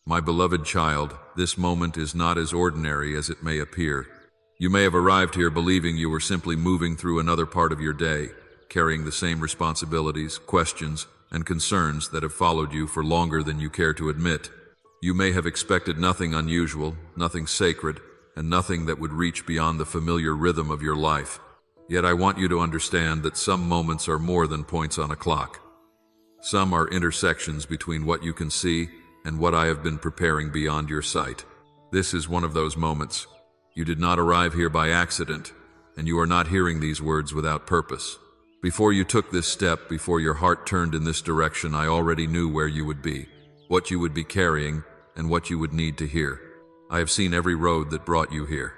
My beloved child, this moment is not as ordinary as it may appear. You may have arrived here believing you were simply moving through another part of your day, carrying the same responsibilities, questions, and concerns that have followed you for longer than you care to admit. You may have expected nothing unusual, nothing sacred, and nothing that would reach beyond the familiar rhythm of your life. Yet I want you to understand that some moments are more than points on a clock. Some are intersections between what you can see and what I have been preparing beyond your sight. This is one of those moments. You did not arrive here by accident, and you are not hearing these words without purpose. Before you took this step, before your heart turned in this direction, I already knew where you would be, what you would be carrying, and what you would need to hear. I have seen every road that brought you here.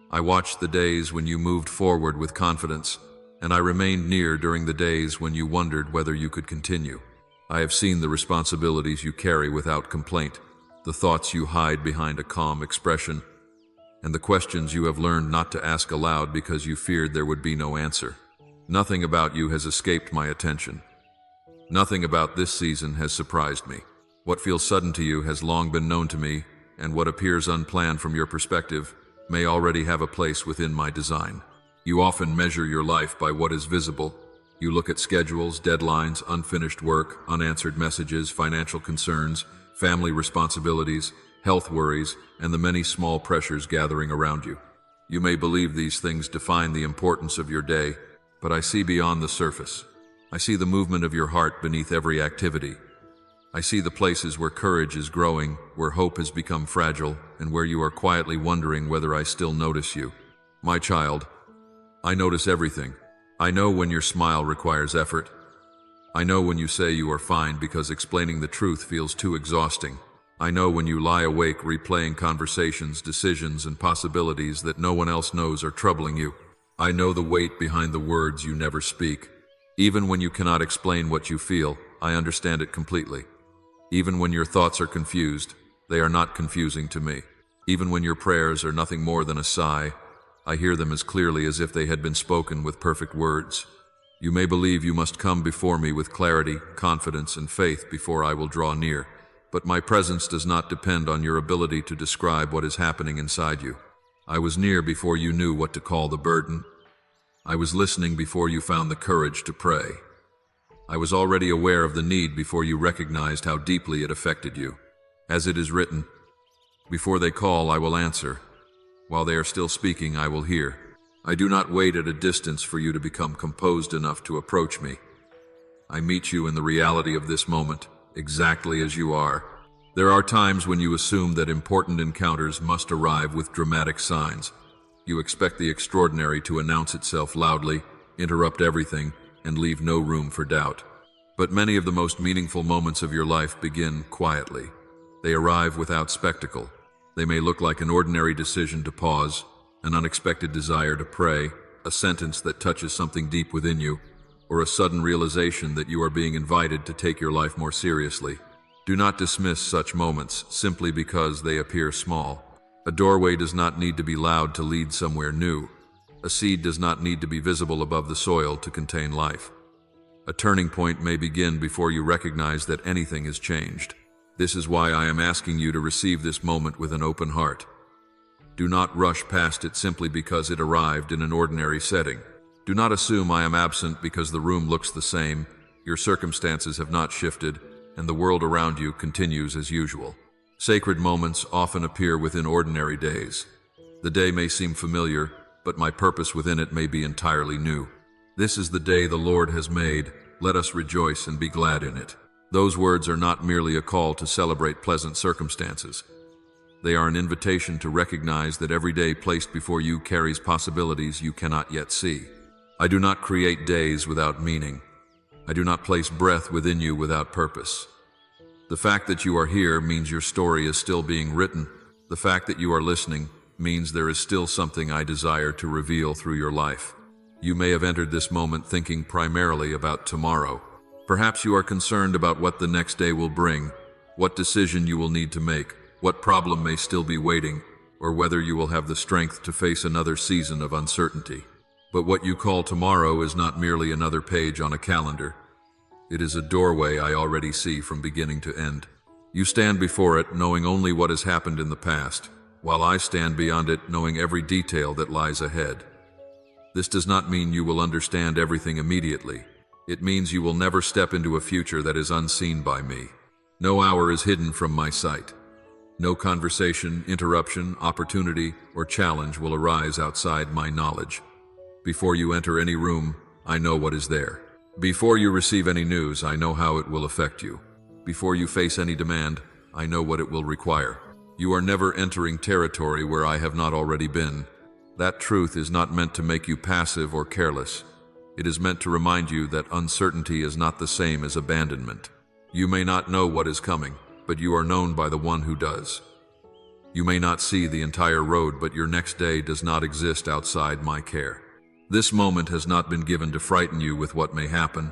I watched the days when you moved forward with confidence, and I remained near during the days when you wondered whether you could continue. I have seen the responsibilities you carry without complaint, the thoughts you hide behind a calm expression, and the questions you have learned not to ask aloud because you feared there would be no answer. Nothing about you has escaped my attention. Nothing about this season has surprised me. What feels sudden to you has long been known to me, and what appears unplanned from your perspective may already have a place within my design. You often measure your life by what is visible. You look at schedules, deadlines, unfinished work, unanswered messages, financial concerns, family responsibilities, health worries, and the many small pressures gathering around you. You may believe these things define the importance of your day, but I see beyond the surface. I see the movement of your heart beneath every activity. I see the places where courage is growing, where hope has become fragile, and where you are quietly wondering whether I still notice you. My child, I notice everything. I know when your smile requires effort. I know when you say you are fine because explaining the truth feels too exhausting. I know when you lie awake replaying conversations, decisions, and possibilities that no one else knows are troubling you. I know the weight behind the words you never speak. Even when you cannot explain what you feel, I understand it completely. Even when your thoughts are confused, they are not confusing to me. Even when your prayers are nothing more than a sigh, I hear them as clearly as if they had been spoken with perfect words. You may believe you must come before me with clarity, confidence, and faith before I will draw near, but my presence does not depend on your ability to describe what is happening inside you. I was near before you knew what to call the burden. I was listening before you found the courage to pray. I was already aware of the need before you recognized how deeply it affected you. As it is written, "Before they call, I will answer. While they are still speaking, I will hear." I do not wait at a distance for you to become composed enough to approach me. I meet you in the reality of this moment, exactly as you are. There are times when you assume that important encounters must arrive with dramatic signs. You expect the extraordinary to announce itself loudly, interrupt everything, and leave no room for doubt. But many of the most meaningful moments of your life begin quietly. They arrive without spectacle. They may look like an ordinary decision to pause, an unexpected desire to pray, a sentence that touches something deep within you, or a sudden realization that you are being invited to take your life more seriously. Do not dismiss such moments simply because they appear small. A doorway does not need to be loud to lead somewhere new. A seed does not need to be visible above the soil to contain life. A turning point may begin before you recognize that anything has changed. This is why I am asking you to receive this moment with an open heart. Do not rush past it simply because it arrived in an ordinary setting. Do not assume I am absent because the room looks the same, your circumstances have not shifted, and the world around you continues as usual. Sacred moments often appear within ordinary days. The day may seem familiar, but my purpose within it may be entirely new. This is the day the Lord has made. Let us rejoice and be glad in it. Those words are not merely a call to celebrate pleasant circumstances. They are an invitation to recognize that every day placed before you carries possibilities you cannot yet see. I do not create days without meaning. I do not place breath within you without purpose. The fact that you are here means your story is still being written. The fact that you are listening means there is still something I desire to reveal through your life. You may have entered this moment thinking primarily about tomorrow. Perhaps you are concerned about what the next day will bring, what decision you will need to make, what problem may still be waiting, or whether you will have the strength to face another season of uncertainty. But what you call tomorrow is not merely another page on a calendar. It is a doorway I already see from beginning to end. You stand before it knowing only what has happened in the past, while I stand beyond it knowing every detail that lies ahead. This does not mean you will understand everything immediately. It means you will never step into a future that is unseen by me. No hour is hidden from my sight. No conversation, interruption, opportunity, or challenge will arise outside my knowledge. Before you enter any room, I know what is there. Before you receive any news, I know how it will affect you. Before you face any demand, I know what it will require. You are never entering territory where I have not already been. That truth is not meant to make you passive or careless. It is meant to remind you that uncertainty is not the same as abandonment. You may not know what is coming, but you are known by the one who does. You may not see the entire road, but your next day does not exist outside my care. This moment has not been given to frighten you with what may happen.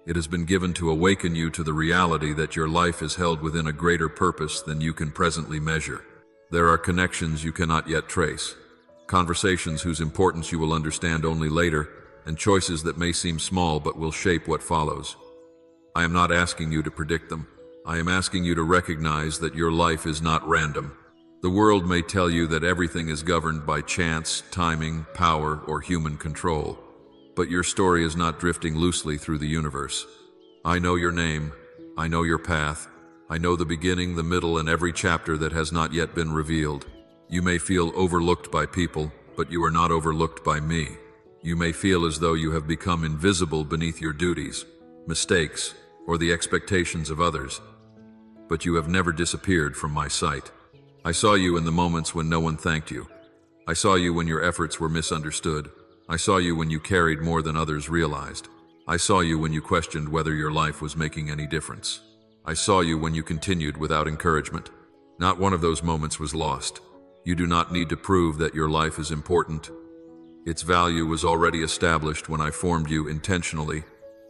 It has been given to awaken you to the reality that your life is held within a greater purpose than you can presently measure. There are connections you cannot yet trace, conversations whose importance you will understand only later, and choices that may seem small but will shape what follows. I am not asking you to predict them. I am asking you to recognize that your life is not random. The world may tell you that everything is governed by chance, timing, power, or human control. But your story is not drifting loosely through the universe. I know your name. I know your path. I know the beginning, the middle, and every chapter that has not yet been revealed. You may feel overlooked by people, but you are not overlooked by me. You may feel as though you have become invisible beneath your duties, mistakes, or the expectations of others. But you have never disappeared from my sight. I saw you in the moments when no one thanked you. I saw you when your efforts were misunderstood. I saw you when you carried more than others realized. I saw you when you questioned whether your life was making any difference. I saw you when you continued without encouragement. Not one of those moments was lost. You do not need to prove that your life is important. Its value was already established when I formed you intentionally,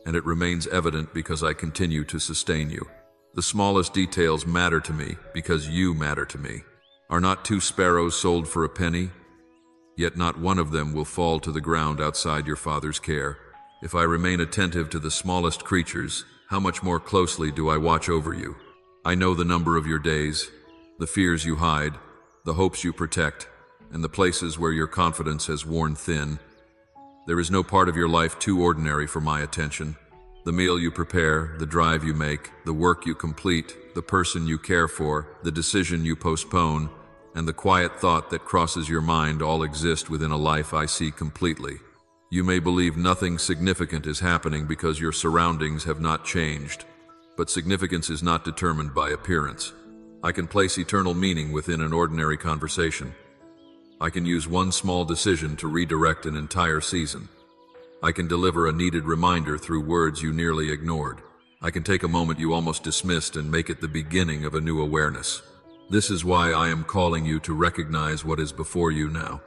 and it remains evident because I continue to sustain you. The smallest details matter to me because you matter to me. Are not 2 sparrows sold for a penny? Yet not one of them will fall to the ground outside your Father's care. If I remain attentive to the smallest creatures, how much more closely do I watch over you? I know the number of your days, the fears you hide, the hopes you protect, and the places where your confidence has worn thin. There is no part of your life too ordinary for my attention. The meal you prepare, the drive you make, the work you complete, the person you care for, the decision you postpone, and the quiet thought that crosses your mind all exist within a life I see completely. You may believe nothing significant is happening because your surroundings have not changed, but significance is not determined by appearance. I can place eternal meaning within an ordinary conversation. I can use one small decision to redirect an entire season. I can deliver a needed reminder through words you nearly ignored. I can take a moment you almost dismissed and make it the beginning of a new awareness. This is why I am calling you to recognize what is before you now.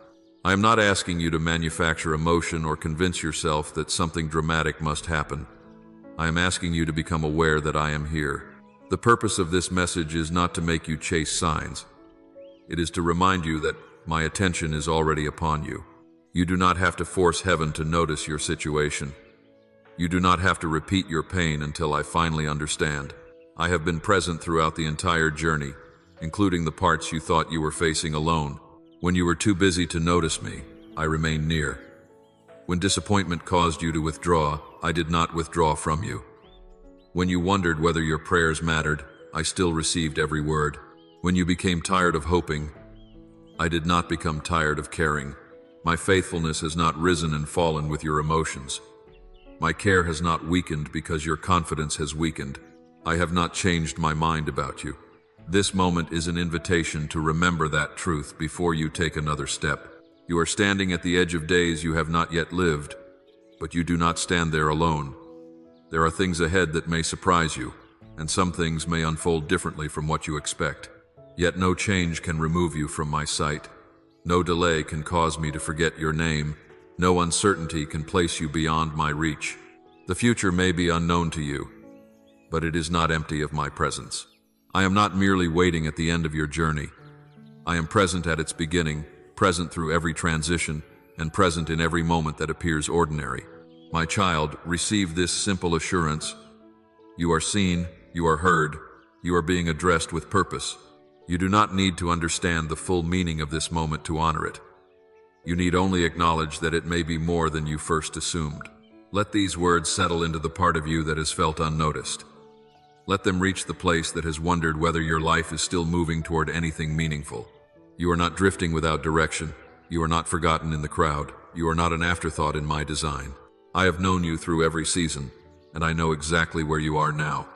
I am not asking you to manufacture emotion or convince yourself that something dramatic must happen. I am asking you to become aware that I am here. The purpose of this message is not to make you chase signs. It is to remind you that my attention is already upon you. You do not have to force heaven to notice your situation. You do not have to repeat your pain until I finally understand. I have been present throughout the entire journey, including the parts you thought you were facing alone. When you were too busy to notice me, I remained near. When disappointment caused you to withdraw, I did not withdraw from you. When you wondered whether your prayers mattered, I still received every word. When you became tired of hoping, I did not become tired of caring. My faithfulness has not risen and fallen with your emotions. My care has not weakened because your confidence has weakened. I have not changed my mind about you. This moment is an invitation to remember that truth before you take another step. You are standing at the edge of days you have not yet lived, but you do not stand there alone. There are things ahead that may surprise you, and some things may unfold differently from what you expect. Yet no change can remove you from my sight. No delay can cause me to forget your name. No uncertainty can place you beyond my reach. The future may be unknown to you, but it is not empty of my presence. I am not merely waiting at the end of your journey. I am present at its beginning, present through every transition, and present in every moment that appears ordinary. My child, receive this simple assurance. You are seen, you are heard, You are being addressed with purpose. You do not need to understand the full meaning of this moment to honor it. You need only acknowledge that it may be more than you first assumed. Let these words settle into the part of you that has felt unnoticed. Let them reach the place that has wondered whether your life is still moving toward anything meaningful. You are not drifting without direction. You are not forgotten in the crowd. You are not an afterthought in my design. I have known you through every season, and I know exactly where you are now.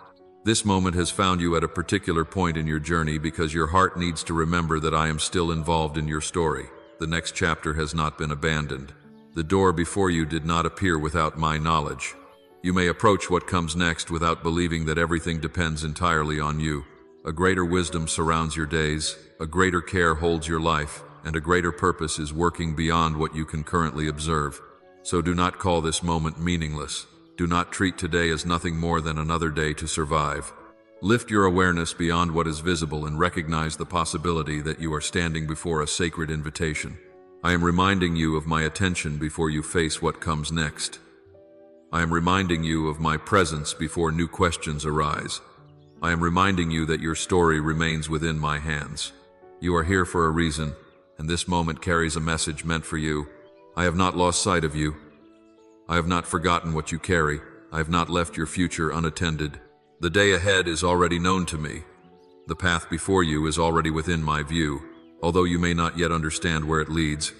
This moment has found you at a particular point in your journey because your heart needs to remember that I am still involved in your story. The next chapter has not been abandoned. The door before you did not appear without my knowledge. You may approach what comes next without believing that everything depends entirely on you. A greater wisdom surrounds your days, a greater care holds your life, and a greater purpose is working beyond what you can currently observe. So do not call this moment meaningless. Do not treat today as nothing more than another day to survive. Lift your awareness beyond what is visible and recognize the possibility that you are standing before a sacred invitation. I am reminding you of my attention before you face what comes next. I am reminding you of my presence before new questions arise. I am reminding you that your story remains within my hands. You are here for a reason, and this moment carries a message meant for you. I have not lost sight of you. I have not forgotten what you carry. I have not left your future unattended. The day ahead is already known to me. The path before you is already within my view, although you may not yet understand where it leads.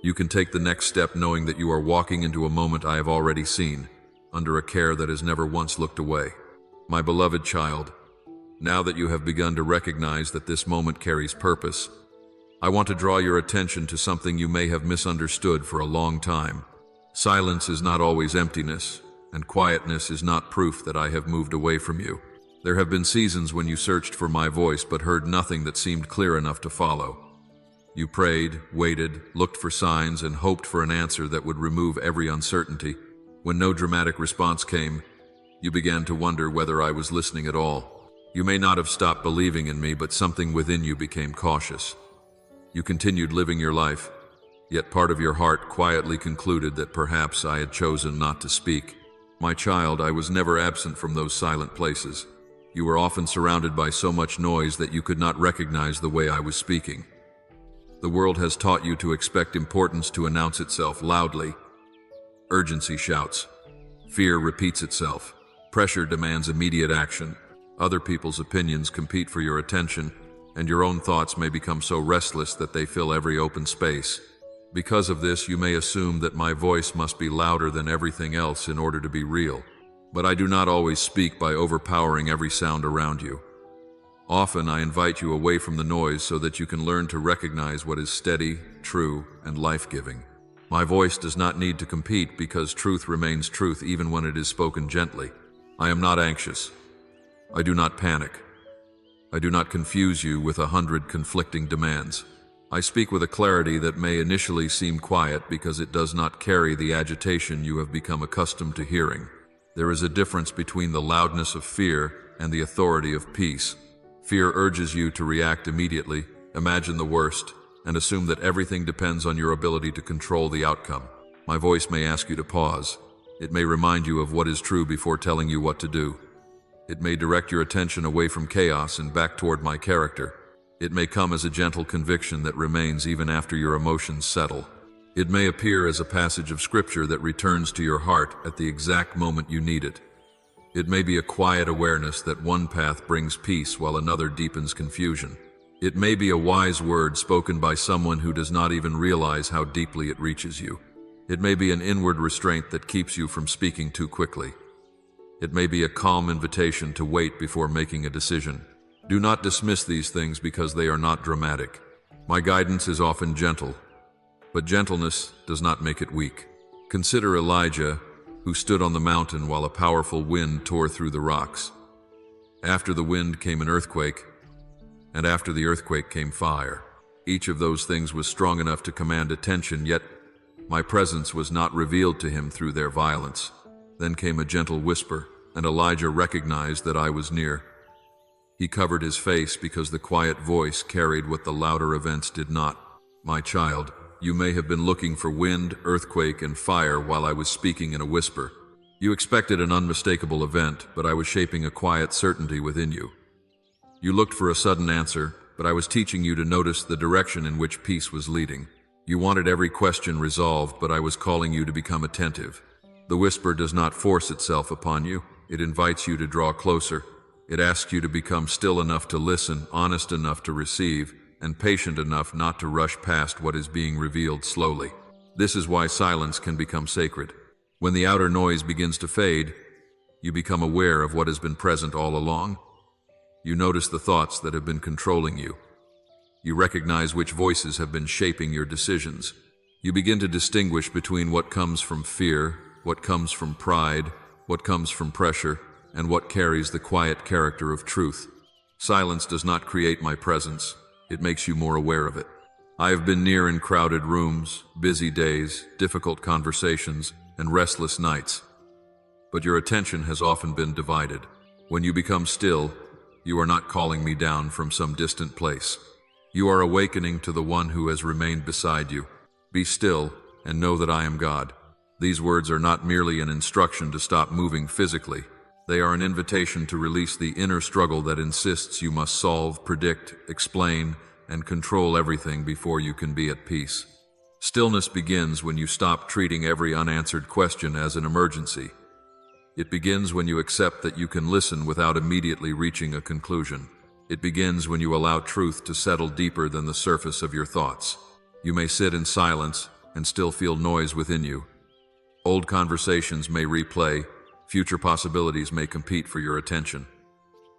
You can take the next step knowing that you are walking into a moment I have already seen, under a care that has never once looked away. My beloved child, now that you have begun to recognize that this moment carries purpose, I want to draw your attention to something you may have misunderstood for a long time. Silence is not always emptiness, and quietness is not proof that I have moved away from you. There have been seasons when you searched for my voice but heard nothing that seemed clear enough to follow. You prayed, waited, looked for signs, and hoped for an answer that would remove every uncertainty. When no dramatic response came, you began to wonder whether I was listening at all. You may not have stopped believing in me, but something within you became cautious. You continued living your life, yet part of your heart quietly concluded that perhaps I had chosen not to speak. My child, I was never absent from those silent places. You were often surrounded by so much noise that you could not recognize the way I was speaking. The world has taught you to expect importance to announce itself loudly. Urgency shouts. Fear repeats itself. Pressure demands immediate action. Other people's opinions compete for your attention, and your own thoughts may become so restless that they fill every open space. Because of this, you may assume that my voice must be louder than everything else in order to be real. But I do not always speak by overpowering every sound around you. Often I invite you away from the noise so that you can learn to recognize what is steady, true, and life-giving. My voice does not need to compete because truth remains truth even when it is spoken gently. I am not anxious. I do not panic. I do not confuse you with 100 conflicting demands. I speak with a clarity that may initially seem quiet because it does not carry the agitation you have become accustomed to hearing. There is a difference between the loudness of fear and the authority of peace. Fear urges you to react immediately, imagine the worst, and assume that everything depends on your ability to control the outcome. My voice may ask you to pause. It may remind you of what is true before telling you what to do. It may direct your attention away from chaos and back toward my character. It may come as a gentle conviction that remains even after your emotions settle. It may appear as a passage of scripture that returns to your heart at the exact moment you need it. It may be a quiet awareness that one path brings peace while another deepens confusion. It may be a wise word spoken by someone who does not even realize how deeply it reaches you. It may be an inward restraint that keeps you from speaking too quickly. It may be a calm invitation to wait before making a decision. Do not dismiss these things because they are not dramatic. My guidance is often gentle, but gentleness does not make it weak. Consider Elijah, who stood on the mountain while a powerful wind tore through the rocks. After the wind came an earthquake, and after the earthquake came fire. Each of those things was strong enough to command attention, yet my presence was not revealed to him through their violence. Then came a gentle whisper, and Elijah recognized that I was near. He covered his face because the quiet voice carried what the louder events did not. My child, you may have been looking for wind, earthquake, and fire while I was speaking in a whisper. You expected an unmistakable event, but I was shaping a quiet certainty within you. You looked for a sudden answer, but I was teaching you to notice the direction in which peace was leading. You wanted every question resolved, but I was calling you to become attentive. The whisper does not force itself upon you. It invites you to draw closer. It asks you to become still enough to listen, honest enough to receive, and patient enough not to rush past what is being revealed slowly. This is why silence can become sacred. When the outer noise begins to fade, you become aware of what has been present all along. You notice the thoughts that have been controlling you. You recognize which voices have been shaping your decisions. You begin to distinguish between what comes from fear, what comes from pride, what comes from pressure, and what carries the quiet character of truth. Silence does not create my presence. It makes you more aware of it. I have been near in crowded rooms, busy days, difficult conversations, and restless nights. But your attention has often been divided. When you become still, you are not calling me down from some distant place. You are awakening to the one who has remained beside you. Be still and know that I am God. These words are not merely an instruction to stop moving physically. They are an invitation to release the inner struggle that insists you must solve, predict, explain, and control everything before you can be at peace. Stillness begins when you stop treating every unanswered question as an emergency. It begins when you accept that you can listen without immediately reaching a conclusion. It begins when you allow truth to settle deeper than the surface of your thoughts. You may sit in silence and still feel noise within you. Old conversations may replay. Future possibilities may compete for your attention.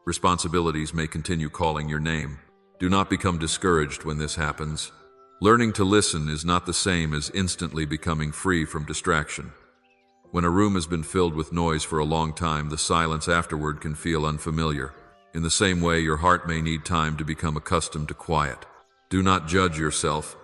Responsibilities may continue calling your name. Do not become discouraged when this happens. Learning to listen is not the same as instantly becoming free from distraction. When a room has been filled with noise for a long time, the silence afterward can feel unfamiliar. In the same way, your heart may need time to become accustomed to quiet. Do not judge yourself.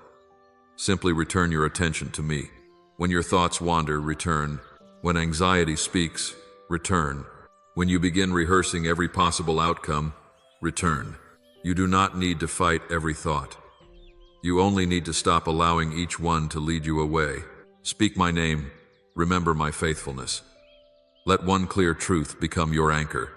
Simply return your attention to me. When your thoughts wander, return. When anxiety speaks, return. When you begin rehearsing every possible outcome, return. You do not need to fight every thought. You only need to stop allowing each one to lead you away. Speak my name. Remember my faithfulness. Let one clear truth become your anchor.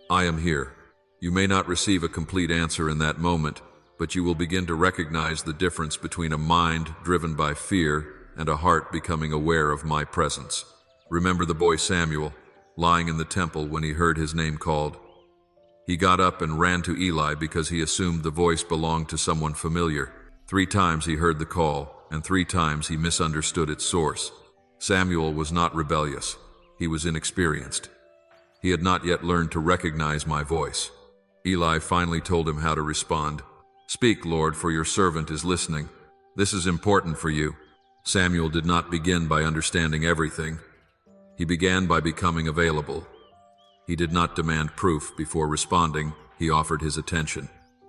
I am here. You may not receive a complete answer in that moment, but you will begin to recognize the difference between a mind driven by fear and a heart becoming aware of my presence. Remember the boy Samuel, lying in the temple when he heard his name called. He got up and ran to Eli because he assumed the voice belonged to someone familiar. 3 times he heard the call, and 3 times he misunderstood its source. Samuel was not rebellious. He was inexperienced. He had not yet learned to recognize my voice. Eli finally told him how to respond. Speak, Lord, for your servant is listening. This is important for you. Samuel did not begin by understanding everything. He began by becoming available. He did not demand proof before responding. He offered his attention.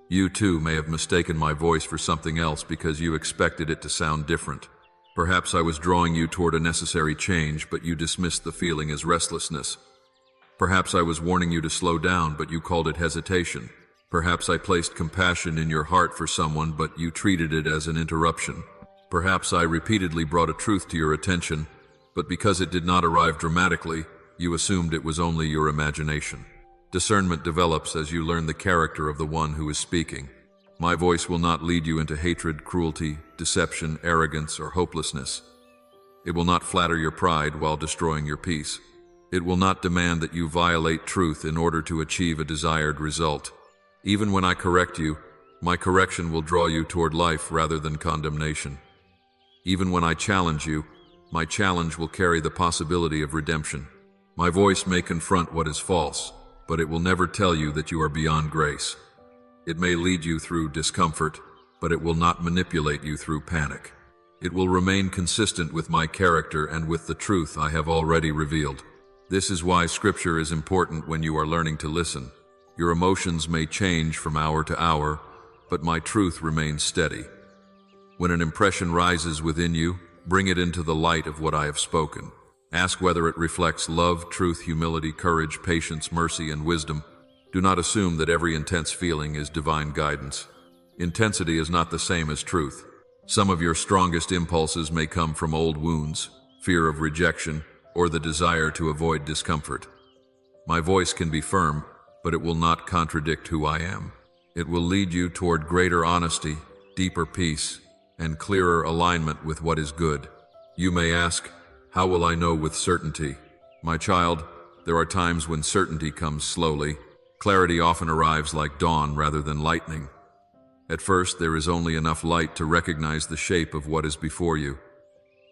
You too may have mistaken my voice for something else because you expected it to sound different. Perhaps I was drawing you toward a necessary change, but you dismissed the feeling as restlessness. Perhaps I was warning you to slow down, but you called it hesitation. Perhaps I placed compassion in your heart for someone, but you treated it as an interruption. Perhaps I repeatedly brought a truth to your attention, but because it did not arrive dramatically, you assumed it was only your imagination. Discernment develops as you learn the character of the one who is speaking. My voice will not lead you into hatred, cruelty, deception, arrogance, or hopelessness. It will not flatter your pride while destroying your peace. It will not demand that you violate truth in order to achieve a desired result. Even when I correct you, my correction will draw you toward life rather than condemnation. Even when I challenge you, my challenge will carry the possibility of redemption. My voice may confront what is false, but it will never tell you that you are beyond grace. It may lead you through discomfort, but it will not manipulate you through panic. It will remain consistent with my character and with the truth I have already revealed. This is why Scripture is important when you are learning to listen. Your emotions may change from hour to hour, but my truth remains steady. When an impression rises within you, bring it into the light of what I have spoken. Ask whether it reflects love, truth, humility, courage, patience, mercy, and wisdom. Do not assume that every intense feeling is divine guidance. Intensity is not the same as truth. Some of your strongest impulses may come from old wounds, fear of rejection, or the desire to avoid discomfort. My voice can be firm, but it will not contradict who I am. It will lead you toward greater honesty, deeper peace, and clearer alignment with what is good. You may ask, how will I know with certainty? My child, there are times when certainty comes slowly. Clarity often arrives like dawn rather than lightning. At first, there is only enough light to recognize the shape of what is before you.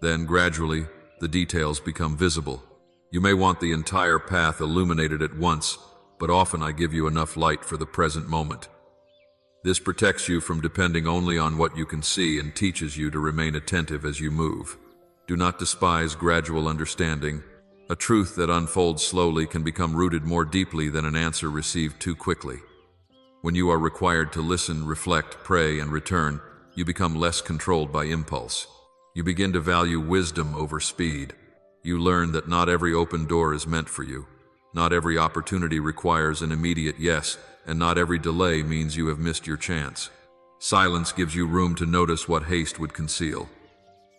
Then, gradually, the details become visible. You may want the entire path illuminated at once, but often I give you enough light for the present moment. This protects you from depending only on what you can see and teaches you to remain attentive as you move. Do not despise gradual understanding. A truth that unfolds slowly can become rooted more deeply than an answer received too quickly. When you are required to listen, reflect, pray, and return, you become less controlled by impulse. You begin to value wisdom over speed. You learn that not every open door is meant for you. Not every opportunity requires an immediate yes, and not every delay means you have missed your chance. Silence gives you room to notice what haste would conceal.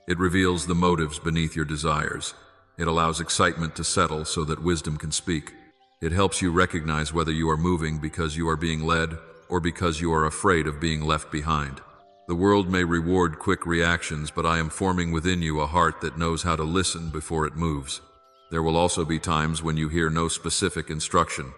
It reveals the motives beneath your desires. It allows excitement to settle so that wisdom can speak. It helps you recognize whether you are moving because you are being led or because you are afraid of being left behind. The world may reward quick reactions, but I am forming within you a heart that knows how to listen before it moves. There will also be times when you hear no specific instruction.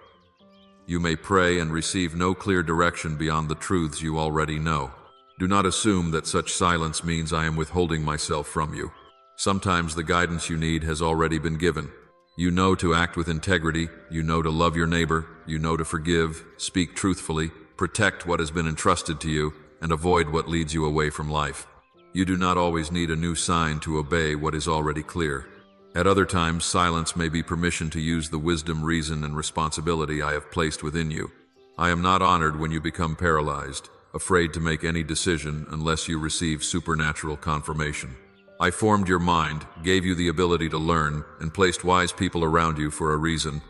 You may pray and receive no clear direction beyond the truths you already know. Do not assume that such silence means I am withholding myself from you. Sometimes the guidance you need has already been given. You know to act with integrity, you know to love your neighbor, you know to forgive, speak truthfully, protect what has been entrusted to you, and avoid what leads you away from life. You do not always need a new sign to obey what is already clear. At other times, silence may be permission to use the wisdom, reason, and responsibility I have placed within you. I am not honored when you become paralyzed, afraid to make any decision unless you receive supernatural confirmation. I formed your mind, gave you the ability to learn, and placed wise people around you for a reason.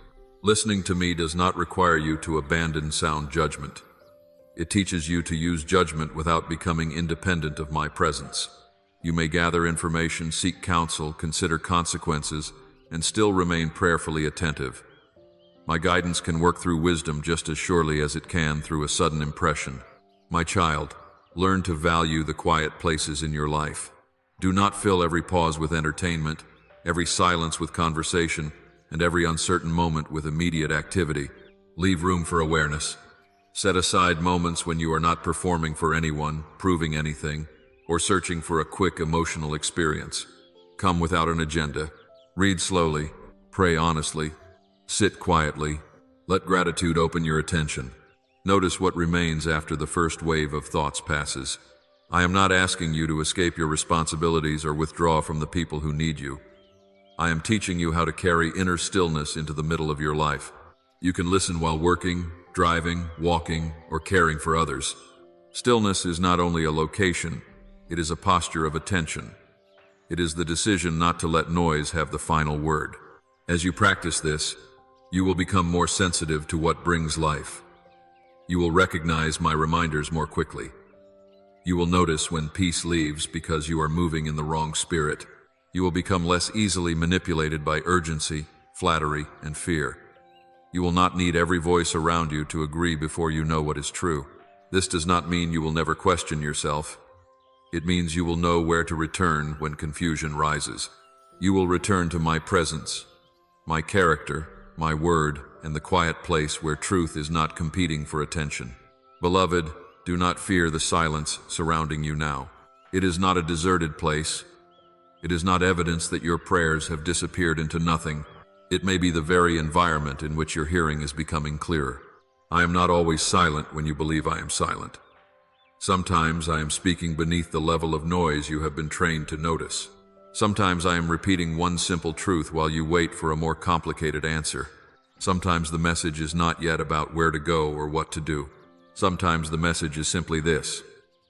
Listening to me does not require you to abandon sound judgment. It teaches you to use judgment without becoming independent of my presence. You may gather information, seek counsel, consider consequences, and still remain prayerfully attentive. My guidance can work through wisdom just as surely as it can through a sudden impression. My child, learn to value the quiet places in your life. Do not fill every pause with entertainment, every silence with conversation, and every uncertain moment with immediate activity. Leave room for awareness. Set aside moments when you are not performing for anyone, proving anything, or searching for a quick emotional experience. Come without an agenda. Read slowly. Pray honestly. Sit quietly. Let gratitude open your attention. Notice what remains after the first wave of thoughts passes. I am not asking you to escape your responsibilities or withdraw from the people who need you. I am teaching you how to carry inner stillness into the middle of your life. You can listen while working, driving, walking, or caring for others. Stillness is not only a location, it is a posture of attention. It is the decision not to let noise have the final word. As you practice this, you will become more sensitive to what brings life. You will recognize my reminders more quickly. You will notice when peace leaves because you are moving in the wrong spirit. You will become less easily manipulated by urgency, flattery, and fear. You will not need every voice around you to agree before you know what is true. This does not mean you will never question yourself. It means you will know where to return when confusion rises. You will return to my presence, my character, my word, and the quiet place where truth is not competing for attention. Beloved, do not fear the silence surrounding you now. It is not a deserted place. It is not evidence that your prayers have disappeared into nothing. It may be the very environment in which your hearing is becoming clearer. I am not always silent when you believe I am silent. Sometimes I am speaking beneath the level of noise you have been trained to notice. Sometimes I am repeating one simple truth while you wait for a more complicated answer. Sometimes the message is not yet about where to go or what to do. Sometimes the message is simply this: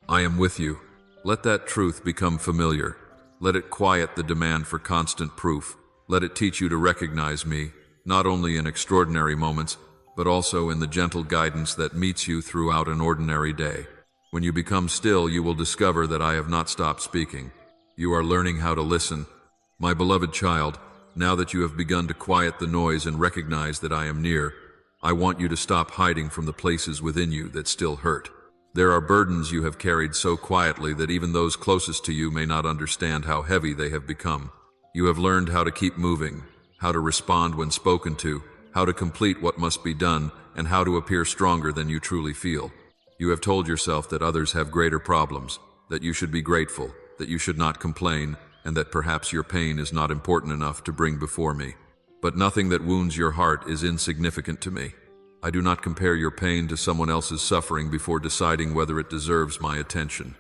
I am with you. Let that truth become familiar. Let it quiet the demand for constant proof. Let it teach you to recognize me, not only in extraordinary moments, but also in the gentle guidance that meets you throughout an ordinary day. When you become still, you will discover that I have not stopped speaking. You are learning how to listen. My beloved child, now that you have begun to quiet the noise and recognize that I am near, I want you to stop hiding from the places within you that still hurt. There are burdens you have carried so quietly that even those closest to you may not understand how heavy they have become. You have learned how to keep moving, how to respond when spoken to, how to complete what must be done, and how to appear stronger than you truly feel. You have told yourself that others have greater problems, that you should be grateful, that you should not complain, and that perhaps your pain is not important enough to bring before me. But nothing that wounds your heart is insignificant to me. I do not compare your pain to someone else's suffering before deciding whether it deserves my attention.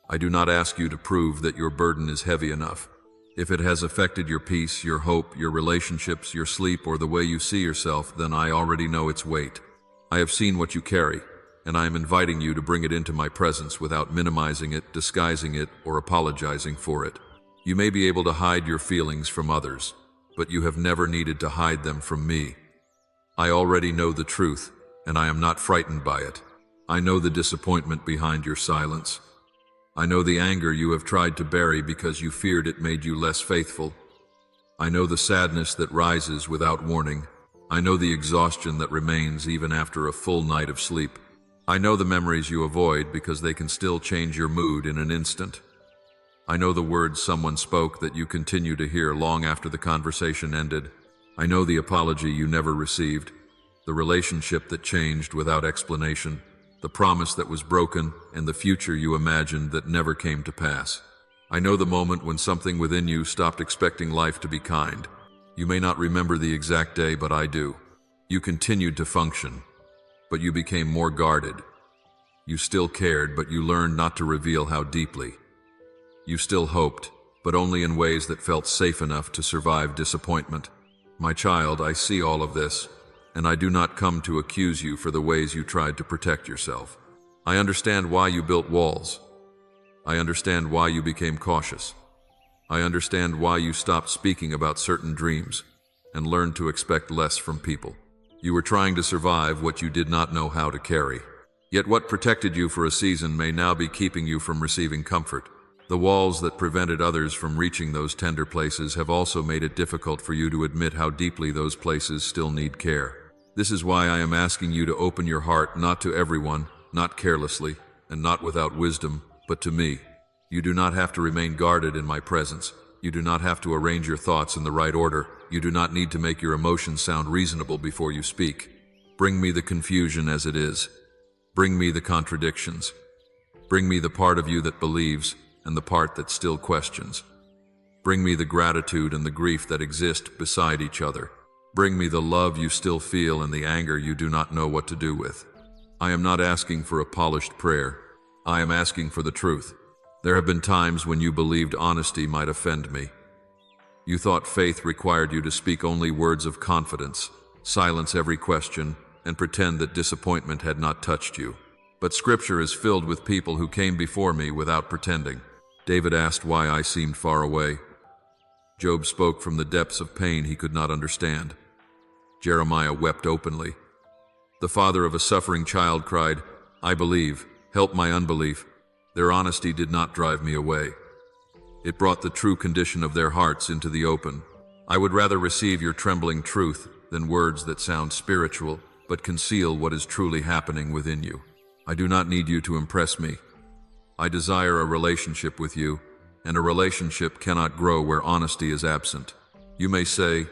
I do not ask you to prove that your burden is heavy enough. If it has affected your peace, your hope, your relationships, your sleep, or the way you see yourself, then I already know its weight. I have seen what you carry, and I am inviting you to bring it into my presence without minimizing it, disguising it, or apologizing for it. You may be able to hide your feelings from others, but you have never needed to hide them from me. I already know the truth, and I am not frightened by it. I know the disappointment behind your silence. I know the anger you have tried to bury because you feared it made you less faithful. I know the sadness that rises without warning. I know the exhaustion that remains even after a full night of sleep. I know the memories you avoid because they can still change your mood in an instant. I know the words someone spoke that you continue to hear long after the conversation ended. I know the apology you never received, the relationship that changed without explanation, the promise that was broken, and the future you imagined that never came to pass. I know the moment when something within you stopped expecting life to be kind. You may not remember the exact day, but I do. You continued to function, but you became more guarded. You still cared, but you learned not to reveal how deeply. You still hoped, but only in ways that felt safe enough to survive disappointment. My child, I see all of this, and I do not come to accuse you for the ways you tried to protect yourself. I understand why you built walls. I understand why you became cautious. I understand why you stopped speaking about certain dreams and learned to expect less from people. You were trying to survive what you did not know how to carry. Yet what protected you for a season may now be keeping you from receiving comfort. The walls that prevented others from reaching those tender places have also made it difficult for you to admit how deeply those places still need care. This is why I am asking you to open your heart not to everyone, not carelessly, and not without wisdom, but to me. You do not have to remain guarded in my presence. You do not have to arrange your thoughts in the right order. You do not need to make your emotions sound reasonable before you speak. Bring me the confusion as it is. Bring me the contradictions. Bring me the part of you that believes, and the part that still questions. Bring me the gratitude and the grief that exist beside each other. Bring me the love you still feel and the anger you do not know what to do with. I am not asking for a polished prayer. I am asking for the truth. There have been times when you believed honesty might offend me. You thought faith required you to speak only words of confidence, silence every question, and pretend that disappointment had not touched you. But Scripture is filled with people who came before me without pretending. David asked why I seemed far away. Job spoke from the depths of pain he could not understand. Jeremiah wept openly. The father of a suffering child cried, "I believe, help my unbelief." Their honesty did not drive me away. It brought the true condition of their hearts into the open. I would rather receive your trembling truth than words that sound spiritual but conceal what is truly happening within you. I do not need you to impress me. I desire a relationship with you, and a relationship cannot grow where honesty is absent. You may say,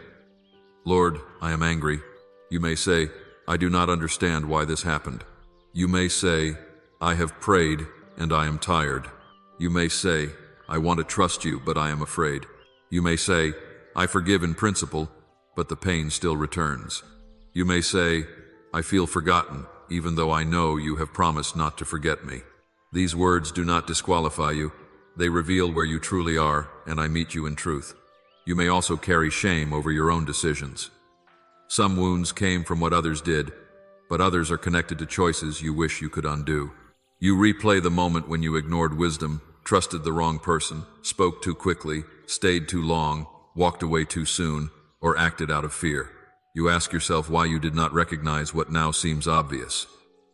"Lord, I am angry." You may say, "I do not understand why this happened." You may say, "I have prayed and I am tired." You may say, "I want to trust you, but I am afraid." You may say, "I forgive in principle, but the pain still returns." You may say, "I feel forgotten, even though I know you have promised not to forget me." These words do not disqualify you. They reveal where you truly are, and I meet you in truth. You may also carry shame over your own decisions. Some wounds came from what others did, but others are connected to choices you wish you could undo. You replay the moment when you ignored wisdom, trusted the wrong person, spoke too quickly, stayed too long, walked away too soon, or acted out of fear. You ask yourself why you did not recognize what now seems obvious.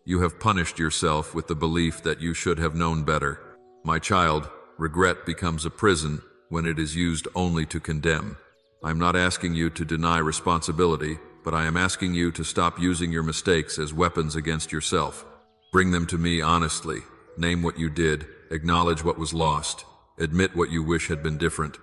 You have punished yourself with the belief that you should have known better. My child, regret becomes a prison when it is used only to condemn. I'm not asking you to deny responsibility. but I am asking you to stop using your mistakes as weapons against yourself. Bring them to me honestly. Name what you did, acknowledge what was lost, admit what you wish had been different.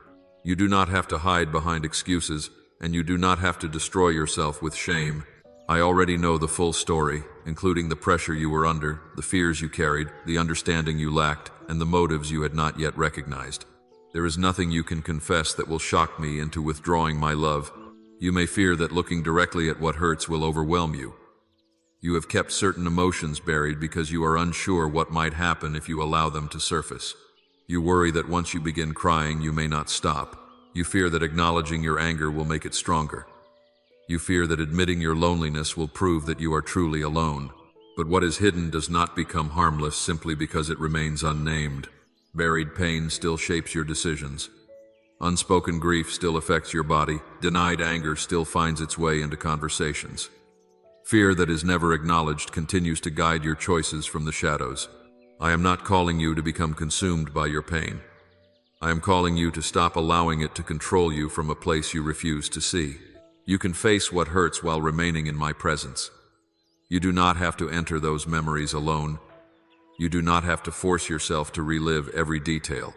You do not have to hide behind excuses, and you do not have to destroy yourself with shame. I already know the full story, including the pressure you were under, the fears you carried, the understanding you lacked, and the motives you had not yet recognized. There is nothing you can confess that will shock me into withdrawing my love. You may fear that looking directly at what hurts will overwhelm you. You have kept certain emotions buried because you are unsure what might happen if you allow them to surface. You worry that once you begin crying, you may not stop. You fear that acknowledging your anger will make it stronger. You fear that admitting your loneliness will prove that you are truly alone. But what is hidden does not become harmless simply because it remains unnamed. Buried pain still shapes your decisions. Unspoken grief still affects your body. Denied anger still finds its way into conversations. Fear that is never acknowledged continues to guide your choices from the shadows. I am not calling you to become consumed by your pain. I am calling you to stop allowing it to control you from a place you refuse to see. You can face what hurts while remaining in my presence. You do not have to enter those memories alone. You do not have to force yourself to relive every detail.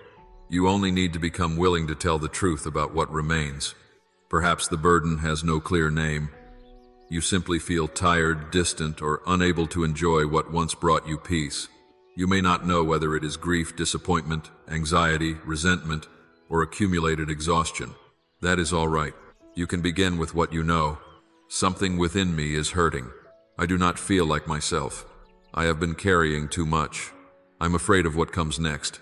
You only need to become willing to tell the truth about what remains. Perhaps the burden has no clear name. You simply feel tired, distant, or unable to enjoy what once brought you peace. You may not know whether it is grief, disappointment, anxiety, resentment, or accumulated exhaustion. That is all right. You can begin with what you know. Something within me is hurting. I do not feel like myself. I have been carrying too much. I'm afraid of what comes next.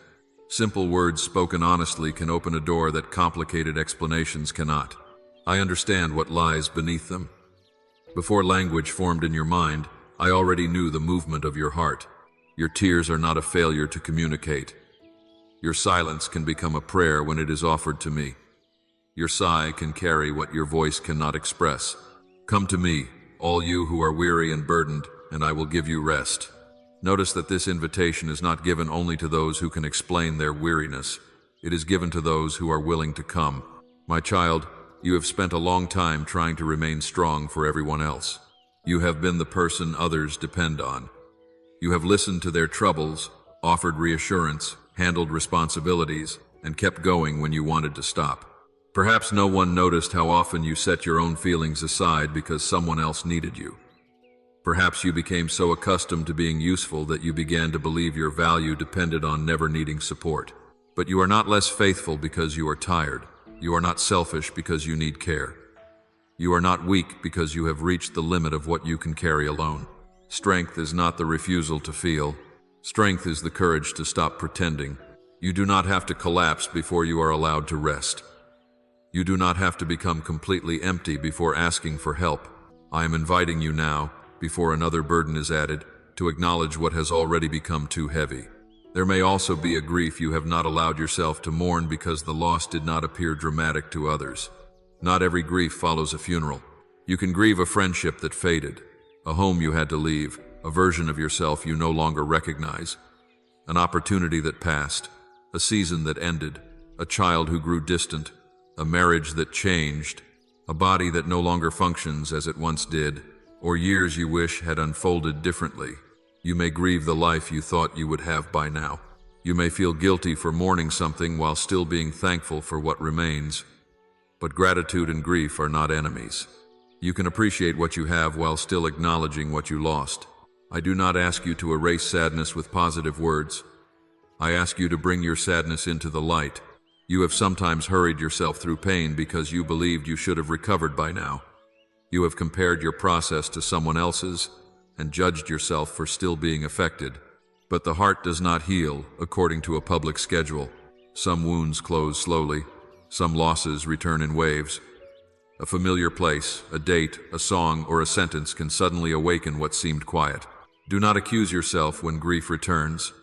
Simple words spoken honestly can open a door that complicated explanations cannot. I understand what lies beneath them. Before language formed in your mind, I already knew the movement of your heart. Your tears are not a failure to communicate. Your silence can become a prayer when it is offered to me. Your sigh can carry what your voice cannot express. Come to me, all you who are weary and burdened, and I will give you rest. Notice that this invitation is not given only to those who can explain their weariness. It is given to those who are willing to come. My child, you have spent a long time trying to remain strong for everyone else. You have been the person others depend on. You have listened to their troubles, offered reassurance, handled responsibilities, and kept going when you wanted to stop. Perhaps no one noticed how often you set your own feelings aside because someone else needed you. Perhaps you became so accustomed to being useful that you began to believe your value depended on never needing support. But you are not less faithful because you are tired. You are not selfish because you need care. You are not weak because you have reached the limit of what you can carry alone. Strength is not the refusal to feel. Strength is the courage to stop pretending. You do not have to collapse before you are allowed to rest. You do not have to become completely empty before asking for help. I am inviting you now, before another burden is added, to acknowledge what has already become too heavy. There may also be a grief you have not allowed yourself to mourn because the loss did not appear dramatic to others. Not every grief follows a funeral. You can grieve a friendship that faded, a home you had to leave, a version of yourself you no longer recognize, an opportunity that passed, a season that ended, a child who grew distant, a marriage that changed, a body that no longer functions as it once did, or years you wish had unfolded differently. You may grieve the life you thought you would have by now. You may feel guilty for mourning something while still being thankful for what remains. But gratitude and grief are not enemies. You can appreciate what you have while still acknowledging what you lost. I do not ask you to erase sadness with positive words. I ask you to bring your sadness into the light. You have sometimes hurried yourself through pain because you believed you should have recovered by now. You have compared your process to someone else's and judged yourself for still being affected. But the heart does not heal according to a public schedule. Some wounds close slowly. Some losses return in waves. A familiar place, a date, a song, or a sentence can suddenly awaken what seemed quiet. Do not accuse yourself when grief returns.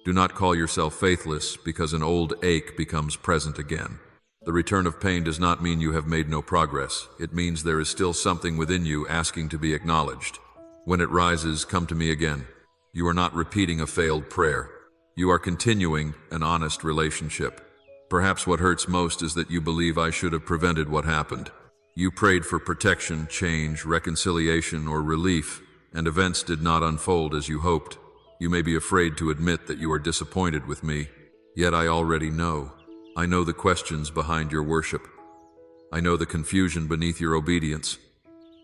Do not call yourself faithless because an old ache becomes present again. The return of pain does not mean you have made no progress. It means there is still something within you asking to be acknowledged. When it rises, come to me again. You are not repeating a failed prayer. You are continuing an honest relationship. Perhaps what hurts most is that you believe I should have prevented what happened. You prayed for protection, change, reconciliation, or relief, and events did not unfold as you hoped. You may be afraid to admit that you are disappointed with me, yet I already know. I know the questions behind your worship. I know the confusion beneath your obedience.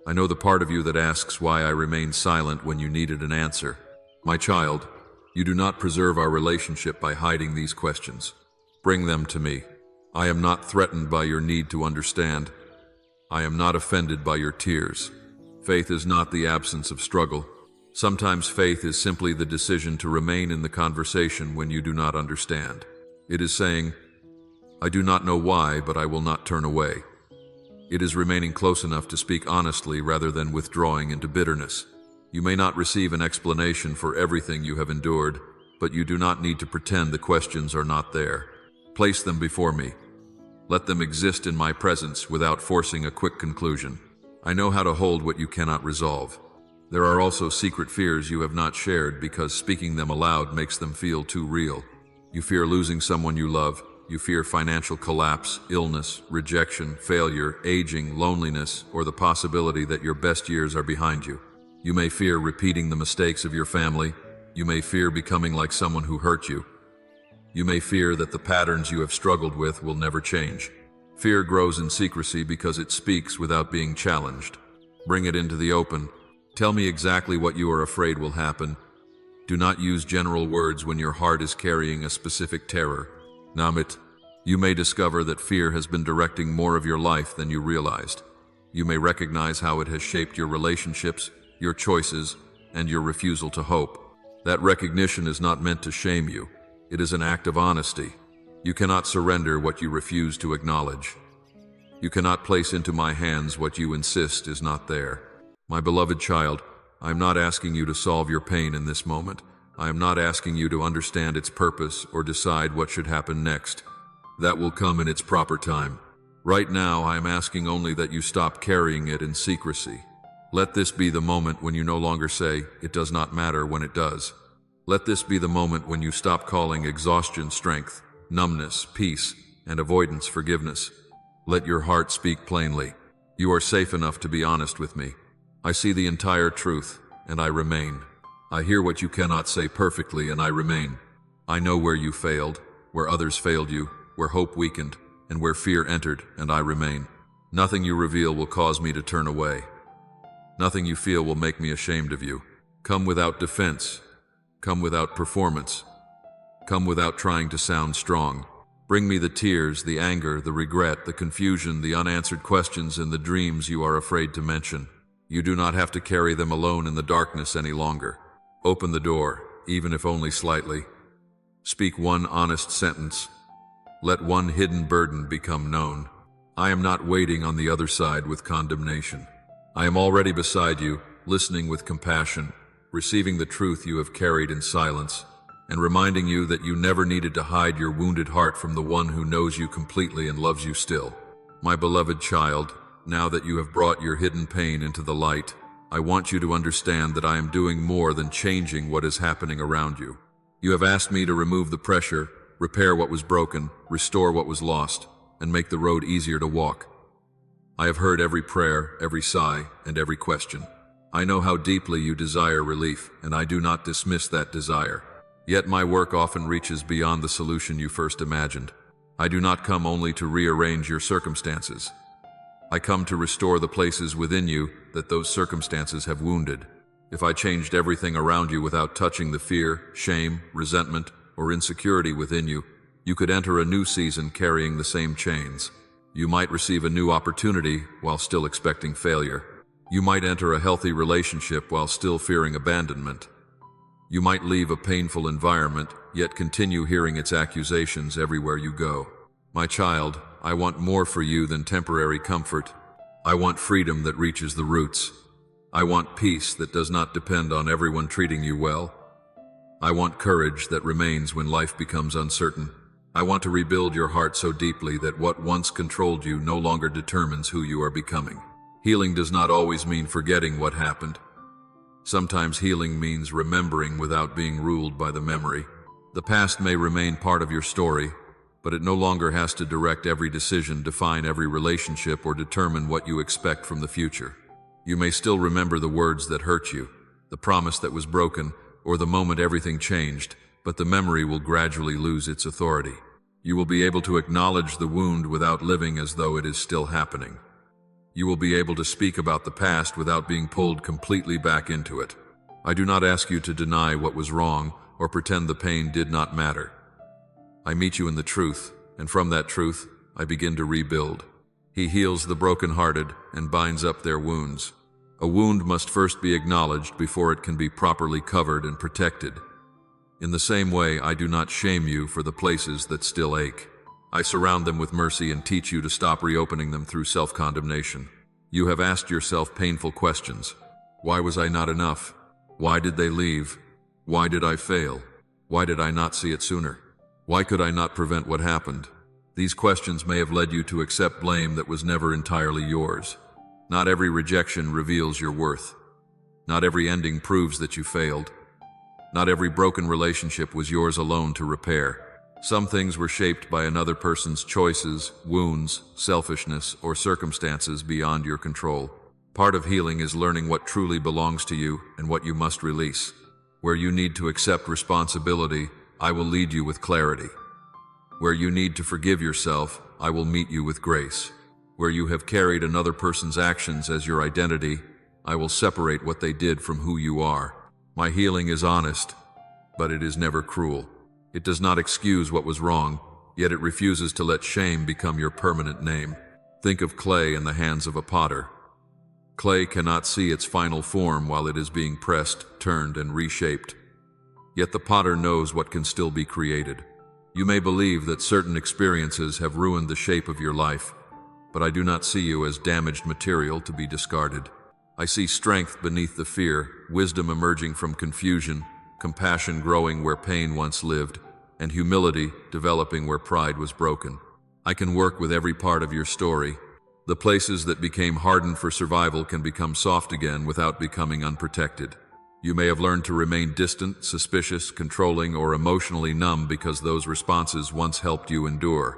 I know the part of you that asks why I remained silent when you needed an answer. My child, you do not preserve our relationship by hiding these questions. Bring them to me. I am not threatened by your need to understand. I am not offended by your tears. Faith is not the absence of struggle. Sometimes faith is simply the decision to remain in the conversation when you do not understand. It is saying, I do not know why, but I will not turn away. It is remaining close enough to speak honestly rather than withdrawing into bitterness. You may not receive an explanation for everything you have endured, but you do not need to pretend the questions are not there. Place them before me. Let them exist in my presence without forcing a quick conclusion. I know how to hold what you cannot resolve. There are also secret fears you have not shared because speaking them aloud makes them feel too real. You fear losing someone you love. You fear financial collapse, illness, rejection, failure, aging, loneliness, or the possibility that your best years are behind you. You may fear repeating the mistakes of your family. You may fear becoming like someone who hurt you. You may fear that the patterns you have struggled with will never change. Fear grows in secrecy because it speaks without being challenged. Bring it into the open. Tell me exactly what you are afraid will happen. Do not use general words when your heart is carrying a specific terror. Namit, you may discover that fear has been directing more of your life than you realized. You may recognize how it has shaped your relationships, your choices, and your refusal to hope. That recognition is not meant to shame you. It is an act of honesty. You cannot surrender what you refuse to acknowledge. You cannot place into my hands what you insist is not there. My beloved child, I am not asking you to solve your pain in this moment. I am not asking you to understand its purpose or decide what should happen next. That will come in its proper time. Right now, I am asking only that you stop carrying it in secrecy. Let this be the moment when you no longer say, it does not matter when it does. Let this be the moment when you stop calling exhaustion strength, numbness, peace, and avoidance forgiveness. Let your heart speak plainly. You are safe enough to be honest with me. I see the entire truth, and I remain. I hear what you cannot say perfectly, and I remain. I know where you failed, where others failed you, where hope weakened, and where fear entered, and I remain. Nothing you reveal will cause me to turn away. Nothing you feel will make me ashamed of you. Come without defense. Come without performance. Come without trying to sound strong. Bring me the tears, the anger, the regret, the confusion, the unanswered questions, and the dreams you are afraid to mention. You do not have to carry them alone in the darkness any longer. Open the door, even if only slightly. Speak one honest sentence. Let one hidden burden become known. I am not waiting on the other side with condemnation. I am already beside you, listening with compassion, receiving the truth you have carried in silence, and reminding you that you never needed to hide your wounded heart from the one who knows you completely and loves you still. My beloved child, now that you have brought your hidden pain into the light, I want you to understand that I am doing more than changing what is happening around you. You have asked me to remove the pressure, repair what was broken, restore what was lost, and make the road easier to walk. I have heard every prayer, every sigh, and every question. I know how deeply you desire relief, and I do not dismiss that desire. Yet my work often reaches beyond the solution you first imagined. I do not come only to rearrange your circumstances. I come to restore the places within you that those circumstances have wounded. If I changed everything around you without touching the fear, shame, resentment, or insecurity within you, you could enter a new season carrying the same chains. You might receive a new opportunity while still expecting failure. You might enter a healthy relationship while still fearing abandonment. You might leave a painful environment, yet continue hearing its accusations everywhere you go. My child, I want more for you than temporary comfort. I want freedom that reaches the roots. I want peace that does not depend on everyone treating you well. I want courage that remains when life becomes uncertain. I want to rebuild your heart so deeply that what once controlled you no longer determines who you are becoming. Healing does not always mean forgetting what happened. Sometimes healing means remembering without being ruled by the memory. The past may remain part of your story, but it no longer has to direct every decision, define every relationship, or determine what you expect from the future. You may still remember the words that hurt you, the promise that was broken, or the moment everything changed, but the memory will gradually lose its authority. You will be able to acknowledge the wound without living as though it is still happening. You will be able to speak about the past without being pulled completely back into it. I do not ask you to deny what was wrong or pretend the pain did not matter. I meet you in the truth, and from that truth, I begin to rebuild. He heals the brokenhearted and binds up their wounds. A wound must first be acknowledged before it can be properly covered and protected. In the same way, I do not shame you for the places that still ache. I surround them with mercy and teach you to stop reopening them through self-condemnation. You have asked yourself painful questions. Why was I not enough? Why did they leave? Why did I fail? Why did I not see it sooner? Why could I not prevent what happened? These questions may have led you to accept blame that was never entirely yours. Not every rejection reveals your worth. Not every ending proves that you failed. Not every broken relationship was yours alone to repair. Some things were shaped by another person's choices, wounds, selfishness, or circumstances beyond your control. Part of healing is learning what truly belongs to you and what you must release. Where you need to accept responsibility, I will lead you with clarity. Where you need to forgive yourself, I will meet you with grace. Where you have carried another person's actions as your identity, I will separate what they did from who you are. My healing is honest, but it is never cruel. It does not excuse what was wrong, yet it refuses to let shame become your permanent name. Think of clay in the hands of a potter. Clay cannot see its final form while it is being pressed, turned, and reshaped. Yet the potter knows what can still be created. You may believe that certain experiences have ruined the shape of your life, but I do not see you as damaged material to be discarded. I see strength beneath the fear, wisdom emerging from confusion, compassion growing where pain once lived, and humility developing where pride was broken. I can work with every part of your story. The places that became hardened for survival can become soft again without becoming unprotected. You may have learned to remain distant, suspicious, controlling, or emotionally numb because those responses once helped you endure.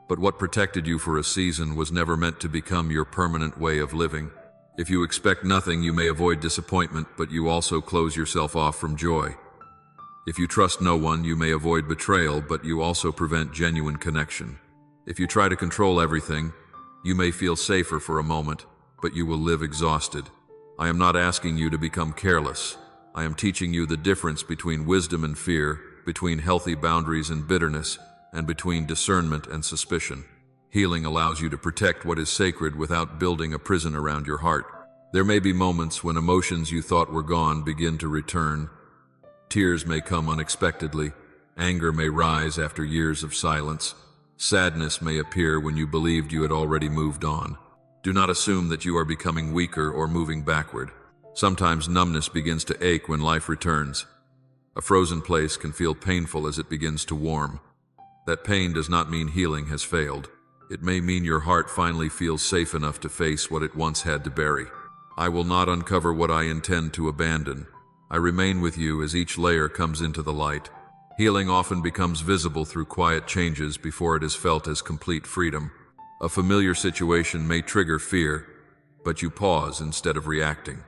But what protected you for a season was never meant to become your permanent way of living. If you expect nothing, you may avoid disappointment, but you also close yourself off from joy. If you trust no one, you may avoid betrayal, but you also prevent genuine connection. If you try to control everything, you may feel safer for a moment, but you will live exhausted. I am not asking you to become careless. I am teaching you the difference between wisdom and fear, between healthy boundaries and bitterness, and between discernment and suspicion. Healing allows you to protect what is sacred without building a prison around your heart. There may be moments when emotions you thought were gone begin to return. Tears may come unexpectedly. Anger may rise after years of silence. Sadness may appear when you believed you had already moved on. Do not assume that you are becoming weaker or moving backward. Sometimes numbness begins to ache when life returns. A frozen place can feel painful as it begins to warm. That pain does not mean healing has failed. It may mean your heart finally feels safe enough to face what it once had to bury. I will not uncover what I intend to abandon. I remain with you as each layer comes into the light. Healing often becomes visible through quiet changes before it is felt as complete freedom. A familiar situation may trigger fear, but you pause instead of reacting.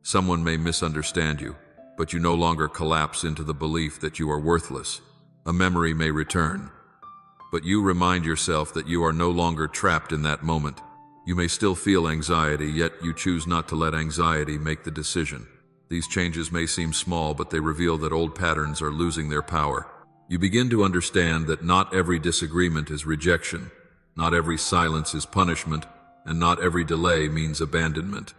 Someone may misunderstand you, but you no longer collapse into the belief that you are worthless. A memory may return, but you remind yourself that you are no longer trapped in that moment. You may still feel anxiety, yet you choose not to let anxiety make the decision. These changes may seem small, but they reveal that old patterns are losing their power. You begin to understand that not every disagreement is rejection, not every silence is punishment, and not every delay means abandonment.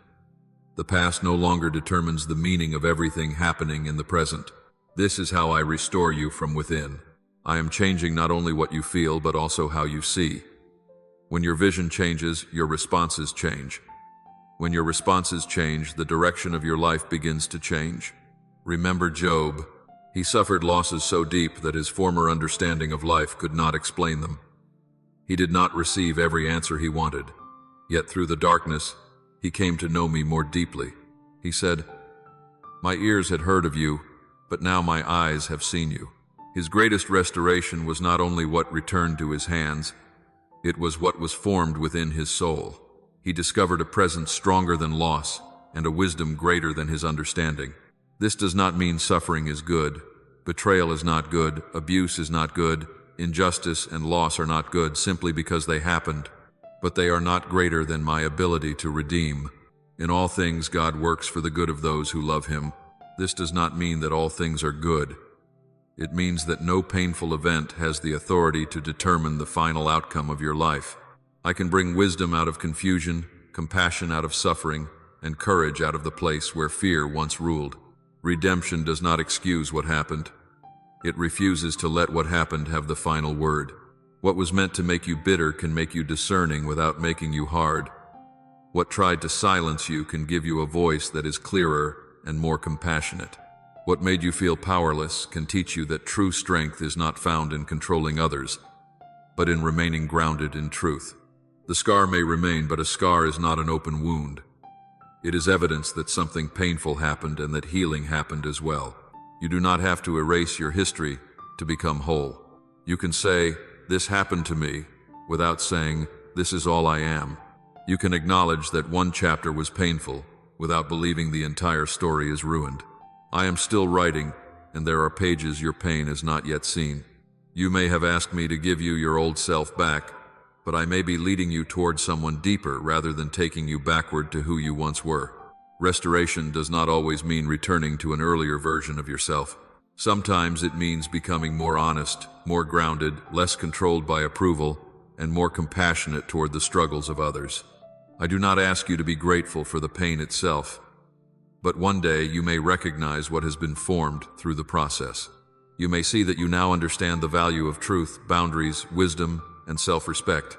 The past no longer determines the meaning of everything happening in the present. This is how I restore you from within. I am changing not only what you feel, but also how you see. When your vision changes, your responses change. When your responses change, the direction of your life begins to change. Remember Job. He suffered losses so deep that his former understanding of life could not explain them. He did not receive every answer he wanted. Yet through the darkness, he came to know me more deeply. He said, "My ears had heard of you, but now my eyes have seen you." His greatest restoration was not only what returned to his hands, it was what was formed within his soul. He discovered a presence stronger than loss and a wisdom greater than his understanding. This does not mean suffering is good. Betrayal is not good. Abuse is not good. Injustice and loss are not good simply because they happened, but they are not greater than my ability to redeem. In all things, God works for the good of those who love Him. This does not mean that all things are good. It means that no painful event has the authority to determine the final outcome of your life. I can bring wisdom out of confusion, compassion out of suffering, and courage out of the place where fear once ruled. Redemption does not excuse what happened. It refuses to let what happened have the final word. What was meant to make you bitter can make you discerning without making you hard. What tried to silence you can give you a voice that is clearer and more compassionate. What made you feel powerless can teach you that true strength is not found in controlling others, but in remaining grounded in truth. The scar may remain, but a scar is not an open wound. It is evidence that something painful happened and that healing happened as well. You do not have to erase your history to become whole. You can say, "This happened to me," without saying, "This is all I am." You can acknowledge that one chapter was painful without believing the entire story is ruined. I am still writing, and there are pages your pain has not yet seen. You may have asked me to give you your old self back, but I may be leading you toward someone deeper rather than taking you backward to who you once were. Restoration does not always mean returning to an earlier version of yourself. Sometimes it means becoming more honest, more grounded, less controlled by approval, and more compassionate toward the struggles of others. I do not ask you to be grateful for the pain itself, but one day you may recognize what has been formed through the process. You may see that you now understand the value of truth, boundaries, wisdom, and self-respect.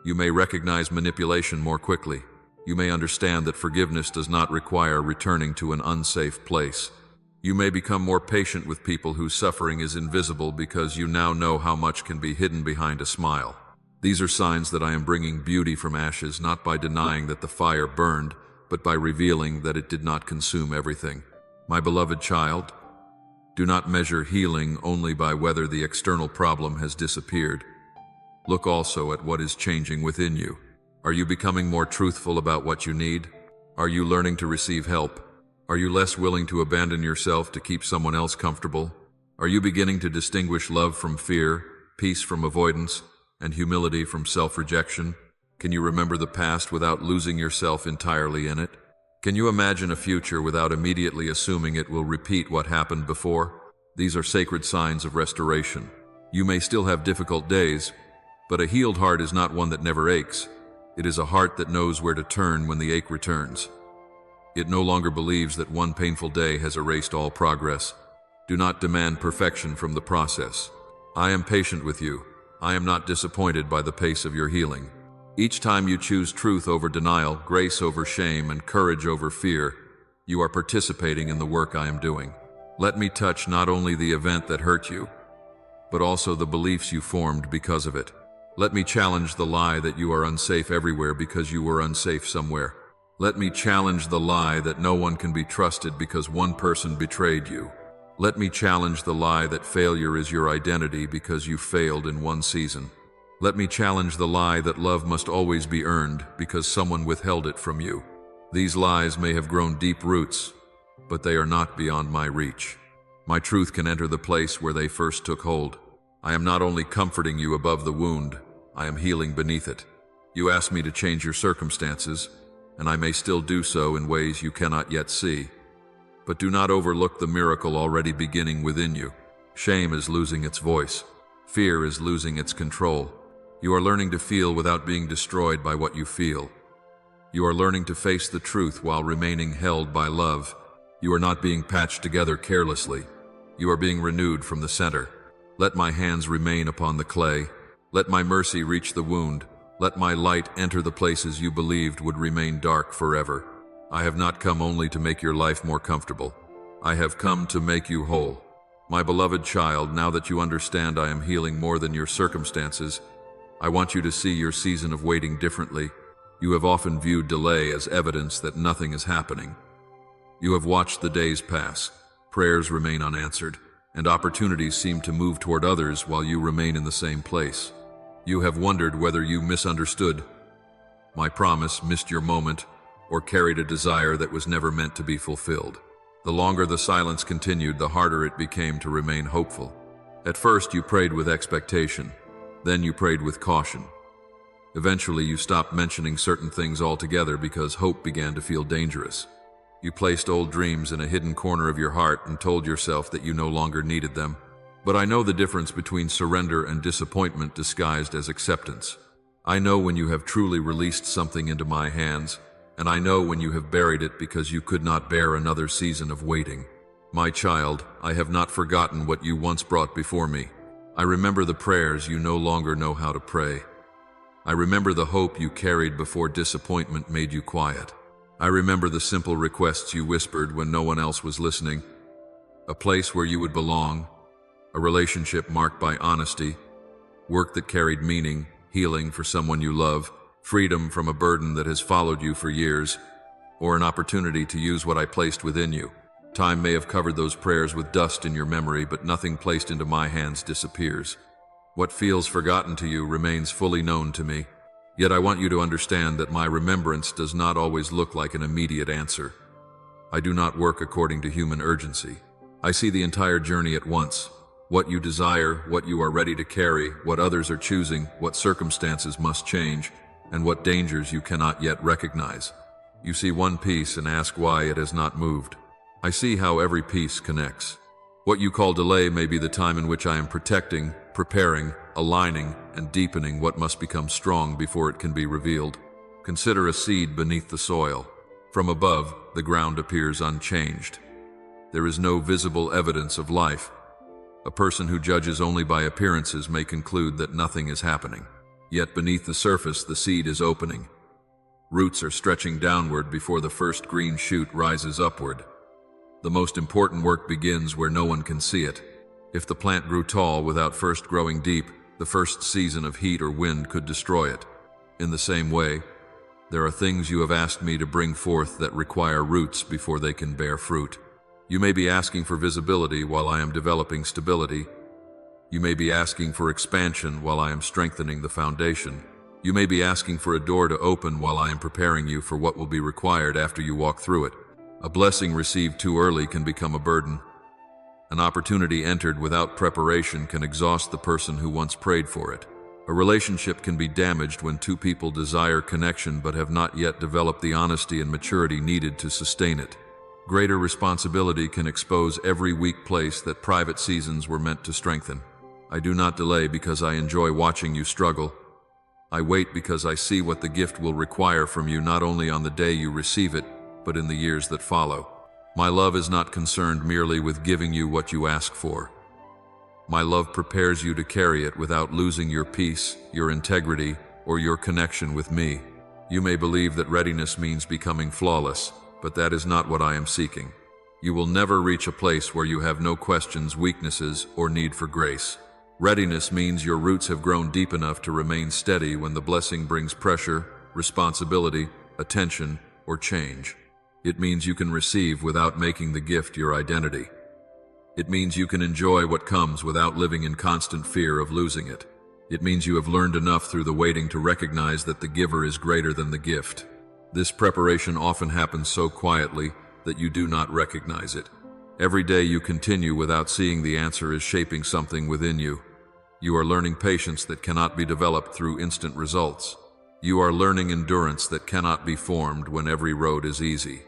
You may recognize manipulation more quickly. You may understand that forgiveness does not require returning to an unsafe place. You may become more patient with people whose suffering is invisible because you now know how much can be hidden behind a smile. These are signs that I am bringing beauty from ashes, not by denying that the fire burned, but by revealing that it did not consume everything. My beloved child, do not measure healing only by whether the external problem has disappeared. Look also at what is changing within you. Are you becoming more truthful about what you need? Are you learning to receive help? Are you less willing to abandon yourself to keep someone else comfortable? Are you beginning to distinguish love from fear, peace from avoidance, and humility from self-rejection? Can you remember the past without losing yourself entirely in it? Can you imagine a future without immediately assuming it will repeat what happened before? These are sacred signs of restoration. You may still have difficult days, but a healed heart is not one that never aches. It is a heart that knows where to turn when the ache returns. It no longer believes that one painful day has erased all progress. Do not demand perfection from the process. I am patient with you. I am not disappointed by the pace of your healing. Each time you choose truth over denial, grace over shame, and courage over fear, you are participating in the work I am doing. Let me touch not only the event that hurt you, but also the beliefs you formed because of it. Let me challenge the lie that you are unsafe everywhere because you were unsafe somewhere. Let me challenge the lie that no one can be trusted because one person betrayed you. Let me challenge the lie that failure is your identity because you failed in one season. Let me challenge the lie that love must always be earned because someone withheld it from you. These lies may have grown deep roots, but they are not beyond my reach. My truth can enter the place where they first took hold. I am not only comforting you above the wound, I am healing beneath it. You ask me to change your circumstances, and I may still do so in ways you cannot yet see. But do not overlook the miracle already beginning within you. Shame is losing its voice. Fear is losing its control. You are learning to feel without being destroyed by what you feel. You are learning to face the truth while remaining held by love. You are not being patched together carelessly. You are being renewed from the center. Let my hands remain upon the clay. Let my mercy reach the wound. Let my light enter the places you believed would remain dark forever. I have not come only to make your life more comfortable. I have come to make you whole. My beloved child, now that you understand I am healing more than your circumstances, I want you to see your season of waiting differently. You have often viewed delay as evidence that nothing is happening. You have watched the days pass. Prayers remain unanswered. and opportunities seem to move toward others while you remain in the same place. You have wondered whether you misunderstood my promise, missed your moment, or carried a desire that was never meant to be fulfilled. The longer the silence continued, the harder it became to remain hopeful. At first, you prayed with expectation. Then you prayed with caution. Eventually, you stopped mentioning certain things altogether because hope began to feel dangerous. You placed old dreams in a hidden corner of your heart and told yourself that you no longer needed them. But I know the difference between surrender and disappointment disguised as acceptance. I know when you have truly released something into my hands, and I know when you have buried it because you could not bear another season of waiting. My child, I have not forgotten what you once brought before me. I remember the prayers you no longer know how to pray. I remember the hope you carried before disappointment made you quiet. I remember the simple requests you whispered when no one else was listening. A place where you would belong, a relationship marked by honesty, work that carried meaning, healing for someone you love, freedom from a burden that has followed you for years, or an opportunity to use what I placed within you. Time may have covered those prayers with dust in your memory, but nothing placed into my hands disappears. What feels forgotten to you remains fully known to me. Yet I want you to understand that my remembrance does not always look like an immediate answer. I do not work according to human urgency. I see the entire journey at once. What you desire, what you are ready to carry, what others are choosing, what circumstances must change, and what dangers you cannot yet recognize. You see one piece and ask why it has not moved. I see how every piece connects. What you call delay may be the time in which I am protecting, preparing, aligning, and deepening what must become strong before it can be revealed. Consider a seed beneath the soil. From above, the ground appears unchanged. There is no visible evidence of life. A person who judges only by appearances may conclude that nothing is happening. Yet beneath the surface, the seed is opening. Roots are stretching downward before the first green shoot rises upward. The most important work begins where no one can see it. If the plant grew tall without first growing deep, the first season of heat or wind could destroy it. In the same way, there are things you have asked me to bring forth that require roots before they can bear fruit. You may be asking for visibility while I am developing stability. You may be asking for expansion while I am strengthening the foundation. You may be asking for a door to open while I am preparing you for what will be required after you walk through it. A blessing received too early can become a burden. An opportunity entered without preparation can exhaust the person who once prayed for it. A relationship can be damaged when two people desire connection but have not yet developed the honesty and maturity needed to sustain it. Greater responsibility can expose every weak place that private seasons were meant to strengthen. I do not delay because I enjoy watching you struggle. I wait because I see what the gift will require from you not only on the day you receive it, but in the years that follow. My love is not concerned merely with giving you what you ask for. My love prepares you to carry it without losing your peace, your integrity, or your connection with me. You may believe that readiness means becoming flawless, but that is not what I am seeking. You will never reach a place where you have no questions, weaknesses, or need for grace. Readiness means your roots have grown deep enough to remain steady when the blessing brings pressure, responsibility, attention, or change. It means you can receive without making the gift your identity. It means you can enjoy what comes without living in constant fear of losing it. It means you have learned enough through the waiting to recognize that the giver is greater than the gift. This preparation often happens so quietly that you do not recognize it. Every day you continue without seeing the answer is shaping something within you. You are learning patience that cannot be developed through instant results. You are learning endurance that cannot be formed when every road is easy.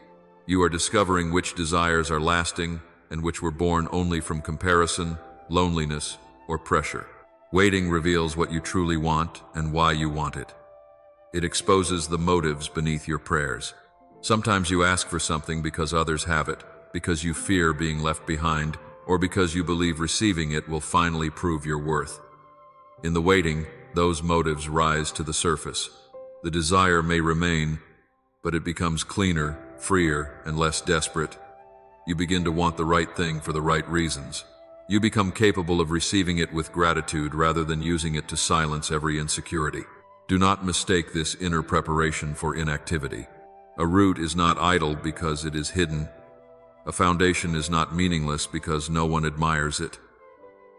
You are discovering which desires are lasting and which were born only from comparison, loneliness, or pressure. Waiting reveals what you truly want and why you want it. It exposes the motives beneath your prayers. Sometimes you ask for something because others have it, because you fear being left behind, or because you believe receiving it will finally prove your worth. In the waiting, those motives rise to the surface. The desire may remain, but it becomes cleaner, freer, and less desperate. You begin to want the right thing for the right reasons. You become capable of receiving it with gratitude rather than using it to silence every insecurity. Do not mistake this inner preparation for inactivity. A root is not idle because it is hidden. A foundation is not meaningless because no one admires it.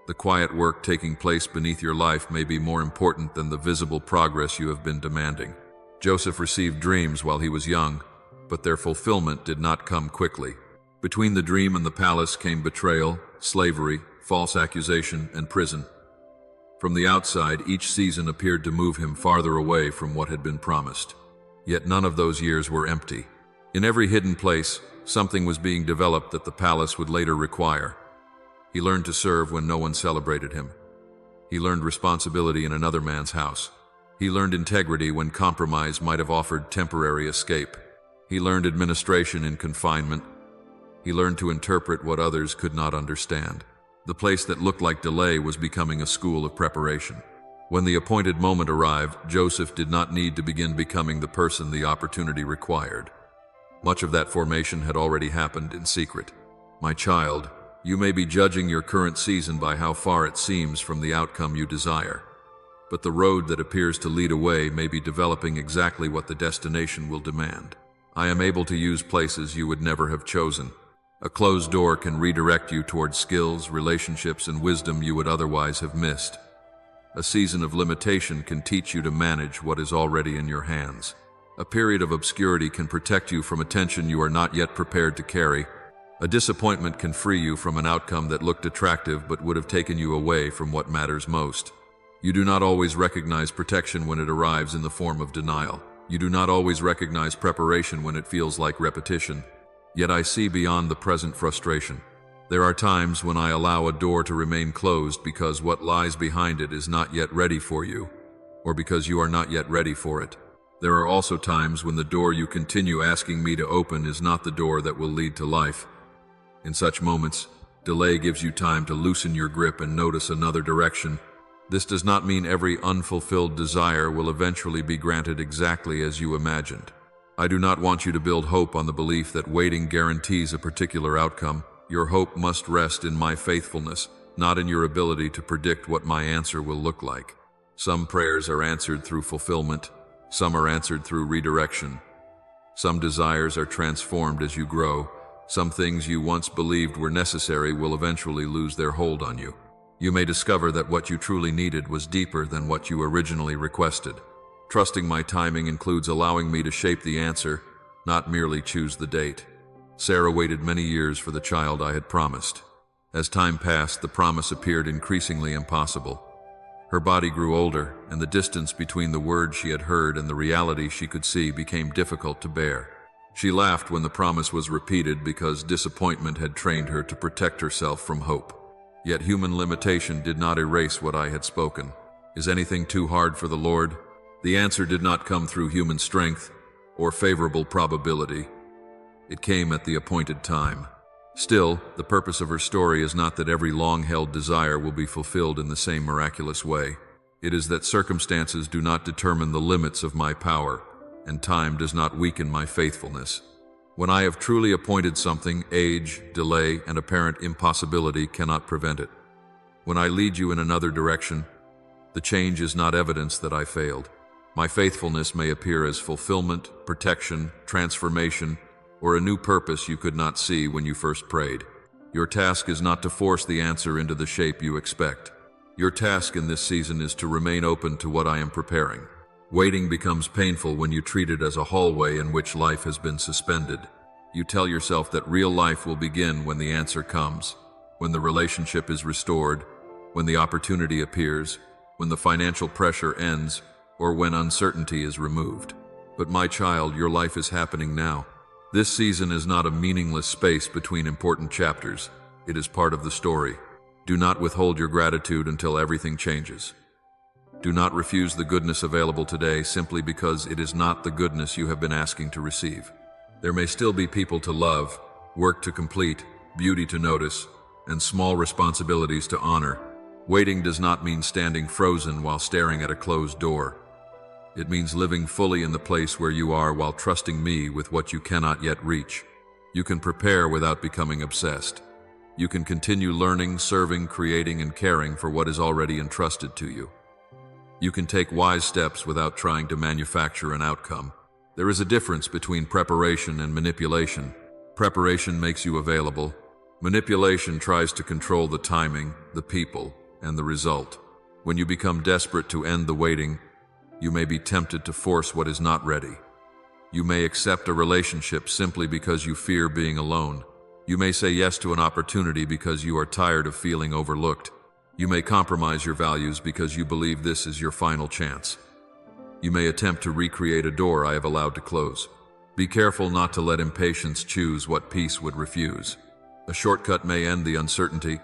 The quiet work taking place beneath your life may be more important than the visible progress you have been demanding. Joseph received dreams while he was young, but their fulfillment did not come quickly. Between the dream and the palace came betrayal, slavery, false accusation, and prison. From the outside, each season appeared to move him farther away from what had been promised. Yet none of those years were empty. In every hidden place, something was being developed that the palace would later require. He learned to serve when no one celebrated him. He learned responsibility in another man's house. He learned integrity when compromise might have offered temporary escape. He learned administration in confinement. He learned to interpret what others could not understand. The place that looked like delay was becoming a school of preparation. When the appointed moment arrived, Joseph did not need to begin becoming the person the opportunity required. Much of that formation had already happened in secret. My child, you may be judging your current season by how far it seems from the outcome you desire. But the road that appears to lead away may be developing exactly what the destination will demand. I am able to use places you would never have chosen. A closed door can redirect you towards skills, relationships, and wisdom you would otherwise have missed. A season of limitation can teach you to manage what is already in your hands. A period of obscurity can protect you from attention you are not yet prepared to carry. A disappointment can free you from an outcome that looked attractive but would have taken you away from what matters most. You do not always recognize protection when it arrives in the form of denial. You do not always recognize preparation when it feels like repetition. Yet I see beyond the present frustration. There are times when I allow a door to remain closed because what lies behind it is not yet ready for you, or because you are not yet ready for it. There are also times when the door you continue asking me to open is not the door that will lead to life. In such moments, delay gives you time to loosen your grip and notice another direction. This does not mean every unfulfilled desire will eventually be granted exactly as you imagined. I do not want you to build hope on the belief that waiting guarantees a particular outcome. Your hope must rest in my faithfulness, not in your ability to predict what my answer will look like. Some prayers are answered through fulfillment, some are answered through redirection. Some desires are transformed as you grow. Some things you once believed were necessary will eventually lose their hold on you. You may discover that what you truly needed was deeper than what you originally requested. Trusting my timing includes allowing me to shape the answer, not merely choose the date. Sarah waited many years for the child I had promised. As time passed, the promise appeared increasingly impossible. Her body grew older, and the distance between the words she had heard and the reality she could see became difficult to bear. She laughed when the promise was repeated because disappointment had trained her to protect herself from hope. Yet human limitation did not erase what I had spoken. Is anything too hard for the Lord? The answer did not come through human strength or favorable probability. It came at the appointed time. Still, the purpose of her story is not that every long-held desire will be fulfilled in the same miraculous way. It is that circumstances do not determine the limits of my power, and time does not weaken my faithfulness. When I have truly appointed something, age, delay, and apparent impossibility cannot prevent it. When I lead you in another direction, the change is not evidence that I failed. My faithfulness may appear as fulfillment, protection, transformation, or a new purpose you could not see when you first prayed. Your task is not to force the answer into the shape you expect. Your task in this season is to remain open to what I am preparing. Waiting becomes painful when you treat it as a hallway in which life has been suspended. You tell yourself that real life will begin when the answer comes, when the relationship is restored, when the opportunity appears, when the financial pressure ends, or when uncertainty is removed. But my child, your life is happening now. This season is not a meaningless space between important chapters. It is part of the story. Do not withhold your gratitude until everything changes. Do not refuse the goodness available today simply because it is not the goodness you have been asking to receive. There may still be people to love, work to complete, beauty to notice, and small responsibilities to honor. Waiting does not mean standing frozen while staring at a closed door. It means living fully in the place where you are while trusting me with what you cannot yet reach. You can prepare without becoming obsessed. You can continue learning, serving, creating, and caring for what is already entrusted to you. You can take wise steps without trying to manufacture an outcome. There is a difference between preparation and manipulation. Preparation makes you available. Manipulation tries to control the timing, the people, and the result. When you become desperate to end the waiting, you may be tempted to force what is not ready. You may accept a relationship simply because you fear being alone. You may say yes to an opportunity because you are tired of feeling overlooked. You may compromise your values because you believe this is your final chance. You may attempt to recreate a door I have allowed to close. Be careful not to let impatience choose what peace would refuse. A shortcut may end the uncertainty,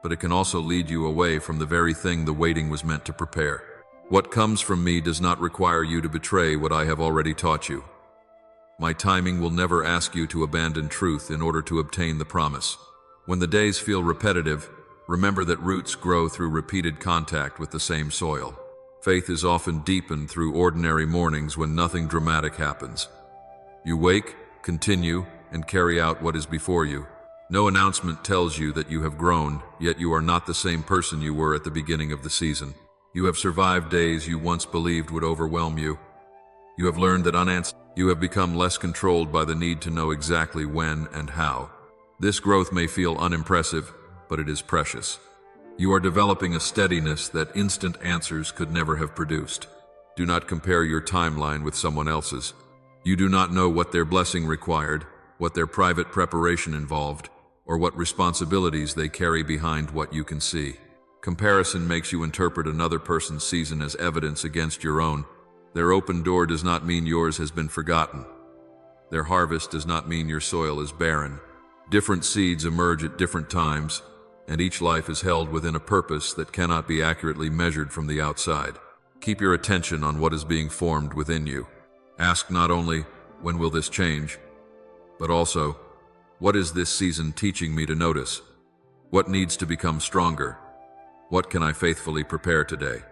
but it can also lead you away from the very thing the waiting was meant to prepare. What comes from me does not require you to betray what I have already taught you. My timing will never ask you to abandon truth in order to obtain the promise. When the days feel repetitive, remember that roots grow through repeated contact with the same soil. Faith is often deepened through ordinary mornings when nothing dramatic happens. You wake, continue, and carry out what is before you. No announcement tells you that you have grown, yet you are not the same person you were at the beginning of the season. You have survived days you once believed would overwhelm you. You have learned that you have become less controlled by the need to know exactly when and how. This growth may feel unimpressive, but it is precious. You are developing a steadiness that instant answers could never have produced. Do not compare your timeline with someone else's. You do not know what their blessing required, what their private preparation involved, or what responsibilities they carry behind what you can see. Comparison makes you interpret another person's season as evidence against your own. Their open door does not mean yours has been forgotten. Their harvest does not mean your soil is barren. Different seeds emerge at different times, and each life is held within a purpose that cannot be accurately measured from the outside. Keep your attention on what is being formed within you. Ask not only, when will this change, but also, what is this season teaching me to notice? What needs to become stronger? What can I faithfully prepare today?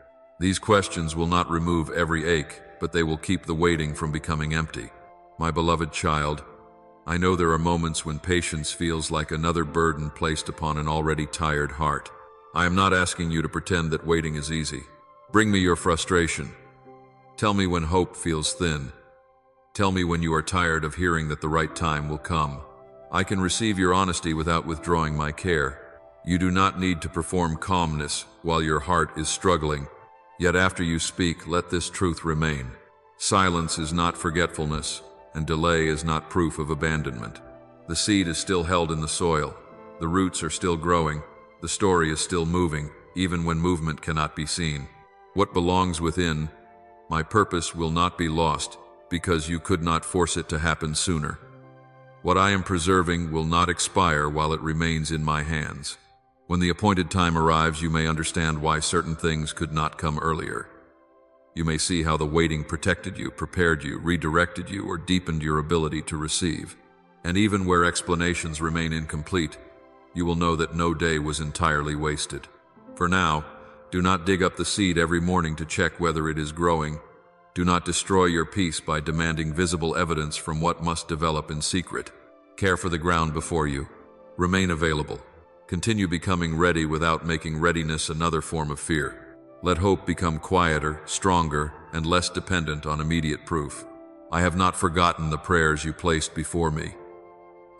These questions will not remove every ache, but they will keep the waiting from becoming empty. My beloved child, I know there are moments when patience feels like another burden placed upon an already tired heart. I am not asking you to pretend that waiting is easy. Bring me your frustration. Tell me when hope feels thin. Tell me when you are tired of hearing that the right time will come. I can receive your honesty without withdrawing my care. You do not need to perform calmness while your heart is struggling. Yet after you speak, let this truth remain. Silence is not forgetfulness, and delay is not proof of abandonment. The seed is still held in the soil. The roots are still growing. The story is still moving, even when movement cannot be seen. What belongs within, my purpose, will not be lost because you could not force it to happen sooner. What I am preserving will not expire while it remains in my hands. When the appointed time arrives, you may understand why certain things could not come earlier. You may see how the waiting protected you, prepared you, redirected you, or deepened your ability to receive. And even where explanations remain incomplete, you will know that no day was entirely wasted. For now, do not dig up the seed every morning to check whether it is growing. Do not destroy your peace by demanding visible evidence from what must develop in secret. Care for the ground before you. Remain available. Continue becoming ready without making readiness another form of fear. Let hope become quieter, stronger, and less dependent on immediate proof. I have not forgotten the prayers you placed before me.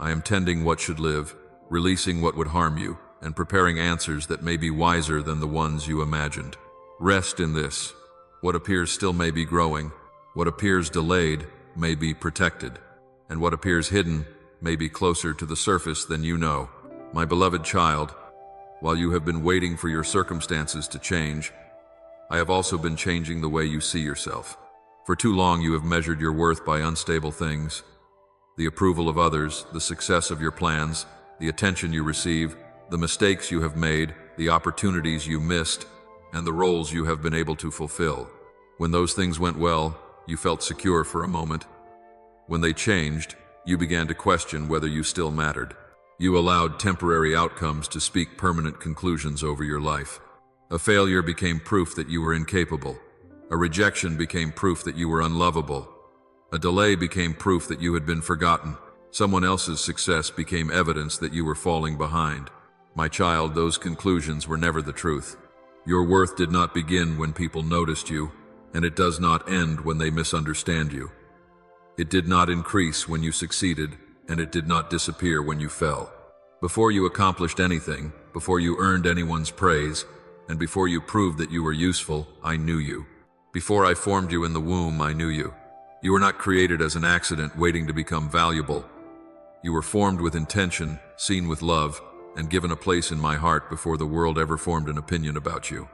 I am tending what should live, releasing what would harm you, and preparing answers that may be wiser than the ones you imagined. Rest in this. What appears still may be growing. What appears delayed may be protected. And what appears hidden may be closer to the surface than you know. My beloved child, while you have been waiting for your circumstances to change, I have also been changing the way you see yourself. For too long you have measured your worth by unstable things. The approval of others, the success of your plans, the attention you receive, the mistakes you have made, the opportunities you missed, and the roles you have been able to fulfill. When those things went well, you felt secure for a moment. When they changed, you began to question whether you still mattered. You allowed temporary outcomes to speak permanent conclusions over your life. A failure became proof that you were incapable. A rejection became proof that you were unlovable. A delay became proof that you had been forgotten. Someone else's success became evidence that you were falling behind. My child, those conclusions were never the truth. Your worth did not begin when people noticed you, and it does not end when they misunderstand you. It did not increase when you succeeded, and it did not disappear when you fell. Before you accomplished anything, before you earned anyone's praise, and before you proved that you were useful, I knew you. Before I formed you in the womb, I knew you. You were not created as an accident waiting to become valuable. You were formed with intention, seen with love, and given a place in my heart before the world ever formed an opinion about you.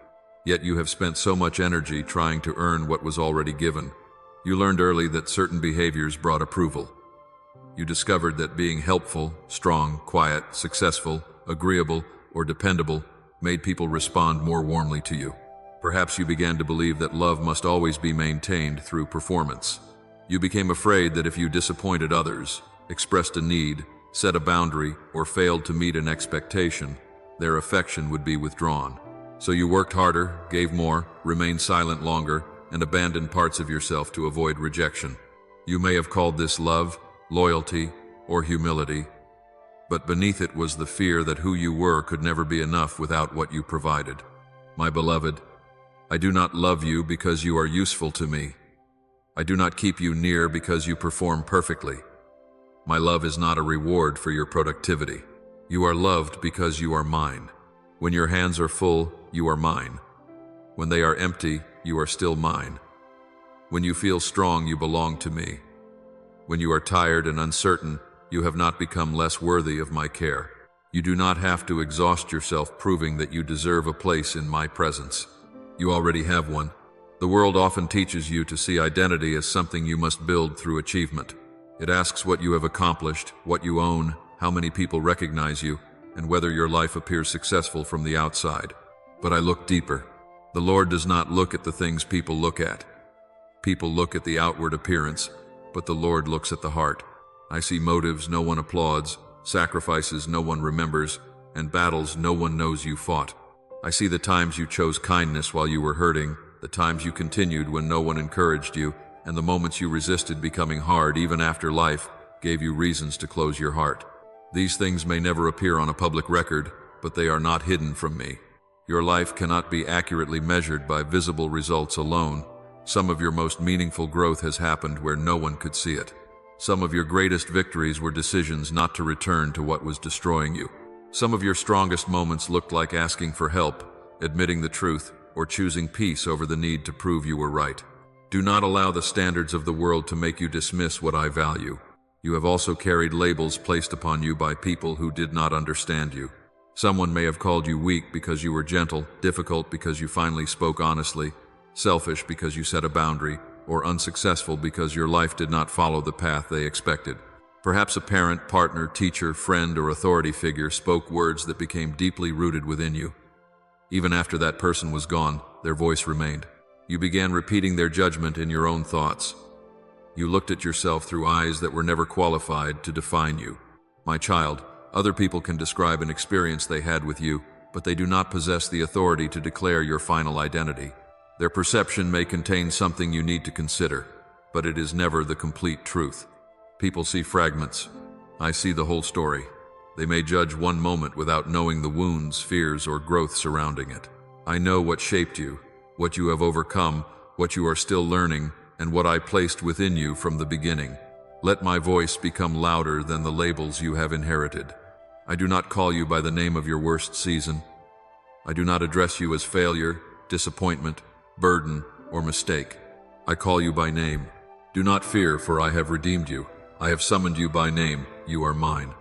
Yet you have spent so much energy trying to earn what was already given. You learned early that certain behaviors brought approval. You discovered that being helpful, strong, quiet, successful, agreeable, or dependable made people respond more warmly to you. Perhaps you began to believe that love must always be maintained through performance. You became afraid that if you disappointed others, expressed a need, set a boundary, or failed to meet an expectation, their affection would be withdrawn. So you worked harder, gave more, remained silent longer, and abandoned parts of yourself to avoid rejection. You may have called this love, loyalty, or humility, but beneath it was the fear that who you were could never be enough without what you provided. My beloved, I do not love you because you are useful to me. I do not keep you near because you perform perfectly. My love is not a reward for your productivity. You are loved because you are mine. When your hands are full, you are mine. When they are empty, you are still mine. When you feel strong, you belong to me. When you are tired and uncertain, you have not become less worthy of my care. You do not have to exhaust yourself proving that you deserve a place in my presence. You already have one. The world often teaches you to see identity as something you must build through achievement. It asks what you have accomplished, what you own, how many people recognize you, and whether your life appears successful from the outside. But I look deeper. The Lord does not look at the things people look at. People look at the outward appearance, but the Lord looks at the heart. I see motives no one applauds, sacrifices no one remembers, and battles no one knows you fought. I see the times you chose kindness while you were hurting, the times you continued when no one encouraged you, and the moments you resisted becoming hard even after life gave you reasons to close your heart. These things may never appear on a public record, but they are not hidden from me. Your life cannot be accurately measured by visible results alone. Some of your most meaningful growth has happened where no one could see it. Some of your greatest victories were decisions not to return to what was destroying you. Some of your strongest moments looked like asking for help, admitting the truth, or choosing peace over the need to prove you were right. Do not allow the standards of the world to make you dismiss what I value. You have also carried labels placed upon you by people who did not understand you. Someone may have called you weak because you were gentle, difficult because you finally spoke honestly, selfish because you set a boundary, or unsuccessful because your life did not follow the path they expected. Perhaps a parent, partner, teacher, friend, or authority figure spoke words that became deeply rooted within you. Even after that person was gone, their voice remained. You began repeating their judgment in your own thoughts. You looked at yourself through eyes that were never qualified to define you. My child, other people can describe an experience they had with you, but they do not possess the authority to declare your final identity. Their perception may contain something you need to consider, but it is never the complete truth. People see fragments. I see the whole story. They may judge one moment without knowing the wounds, fears, or growth surrounding it. I know what shaped you, what you have overcome, what you are still learning, and what I placed within you from the beginning. Let my voice become louder than the labels you have inherited. I do not call you by the name of your worst season. I do not address you as failure, disappointment, burden, or mistake. I call you by name. Do not fear, for I have redeemed you. I have summoned you by name. You are mine.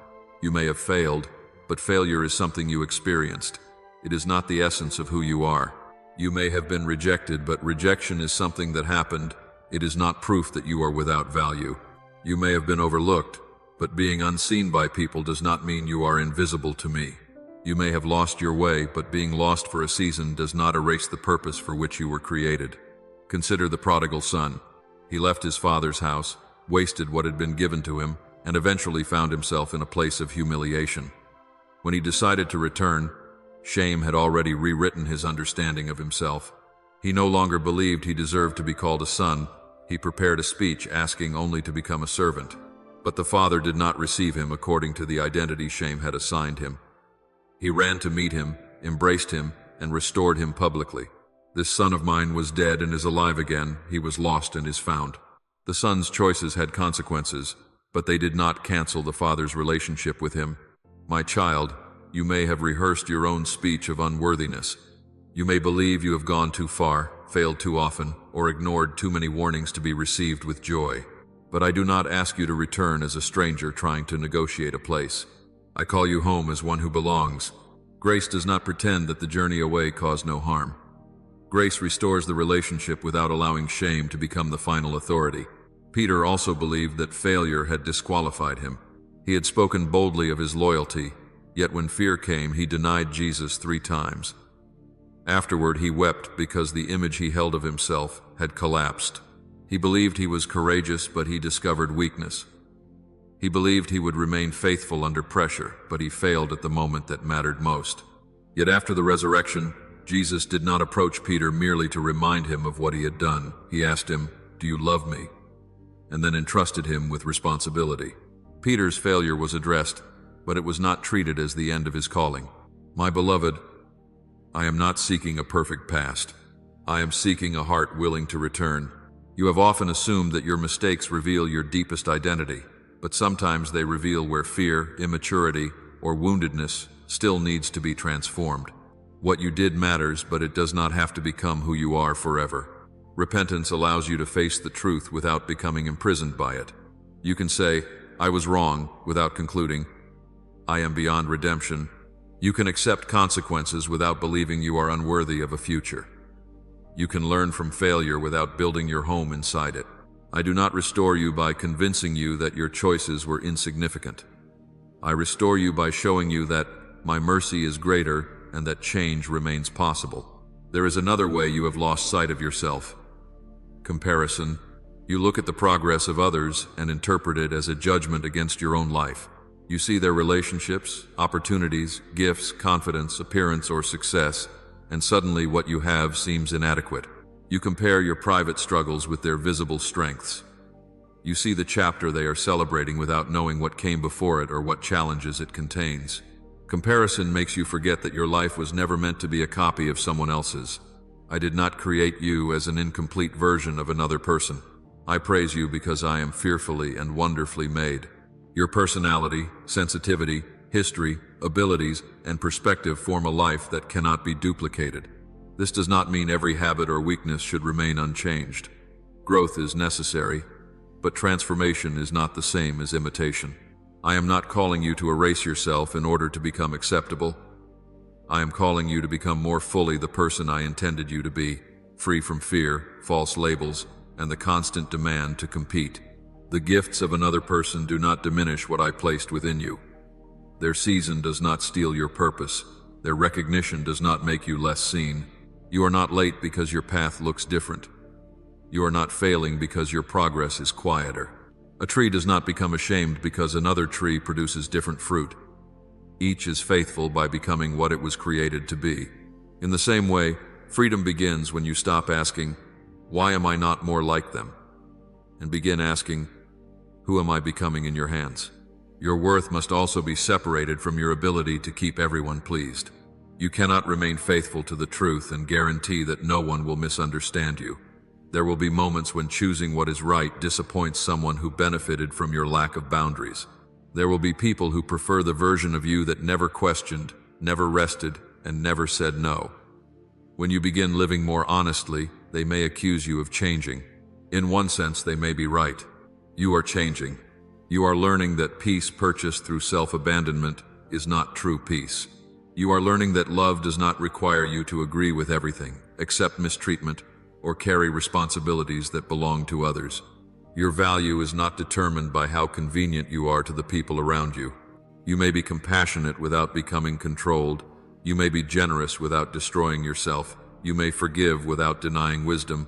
You may have failed, but failure is something you experienced. It is not the essence of who you are. You may have been rejected, but rejection is something that happened. It is not proof that you are without value. You may have been overlooked, but being unseen by people does not mean you are invisible to me. You may have lost your way, but being lost for a season does not erase the purpose for which you were created. Consider the prodigal son. He left his father's house, wasted what had been given to him, and eventually found himself in a place of humiliation. When he decided to return, shame had already rewritten his understanding of himself. He no longer believed he deserved to be called a son. He prepared a speech asking only to become a servant. But the father did not receive him according to the identity shame had assigned him. He ran to meet him, embraced him, and restored him publicly. This son of mine was dead and is alive again. He was lost and is found. The son's choices had consequences. but they did not cancel the Father's relationship with him. My child, you may have rehearsed your own speech of unworthiness. You may believe you have gone too far, failed too often, or ignored too many warnings to be received with joy. But I do not ask you to return as a stranger trying to negotiate a place. I call you home as one who belongs. Grace does not pretend that the journey away caused no harm. Grace restores the relationship without allowing shame to become the final authority. Peter also believed that failure had disqualified him. He had spoken boldly of his loyalty, yet when fear came, he denied Jesus 3 times. Afterward, he wept because the image he held of himself had collapsed. He believed he was courageous, but he discovered weakness. He believed he would remain faithful under pressure, but he failed at the moment that mattered most. Yet after the resurrection, Jesus did not approach Peter merely to remind him of what he had done. He asked him, "Do you love me?" and then entrusted him with responsibility. Peter's failure was addressed, but it was not treated as the end of his calling. My beloved, I am not seeking a perfect past. I am seeking a heart willing to return. You have often assumed that your mistakes reveal your deepest identity, but sometimes they reveal where fear, immaturity, or woundedness still needs to be transformed. What you did matters, but it does not have to become who you are forever. Repentance allows you to face the truth without becoming imprisoned by it. You can say, "I was wrong," without concluding, "I am beyond redemption." You can accept consequences without believing you are unworthy of a future. You can learn from failure without building your home inside it. I do not restore you by convincing you that your choices were insignificant. I restore you by showing you that my mercy is greater and that change remains possible. There is another way you have lost sight of yourself. Comparison. You look at the progress of others and interpret it as a judgment against your own life. You see their relationships, opportunities, gifts, confidence, appearance, or success, and suddenly what you have seems inadequate. You compare your private struggles with their visible strengths. You see the chapter they are celebrating without knowing what came before it or what challenges it contains. Comparison makes you forget that your life was never meant to be a copy of someone else's. I did not create you as an incomplete version of another person. I praise you because I am fearfully and wonderfully made. Your personality, sensitivity, history, abilities, and perspective form a life that cannot be duplicated. This does not mean every habit or weakness should remain unchanged. Growth is necessary, but transformation is not the same as imitation. I am not calling you to erase yourself in order to become acceptable. I am calling you to become more fully the person I intended you to be, free from fear, false labels, and the constant demand to compete. The gifts of another person do not diminish what I placed within you. Their season does not steal your purpose. Their recognition does not make you less seen. You are not late because your path looks different. You are not failing because your progress is quieter. A tree does not become ashamed because another tree produces different fruit. Each is faithful by becoming what it was created to be. In the same way, freedom begins when you stop asking, "Why am I not more like them?" and begin asking, "Who am I becoming in your hands?" Your worth must also be separated from your ability to keep everyone pleased. You cannot remain faithful to the truth and guarantee that no one will misunderstand you. There will be moments when choosing what is right disappoints someone who benefited from your lack of boundaries. There will be people who prefer the version of you that never questioned, never rested, and never said no. When you begin living more honestly, they may accuse you of changing. In one sense, they may be right. You are changing. You are learning that peace purchased through self-abandonment is not true peace. You are learning that love does not require you to agree with everything, accept mistreatment, or carry responsibilities that belong to others. Your value is not determined by how convenient you are to the people around you. You may be compassionate without becoming controlled. You may be generous without destroying yourself. You may forgive without denying wisdom.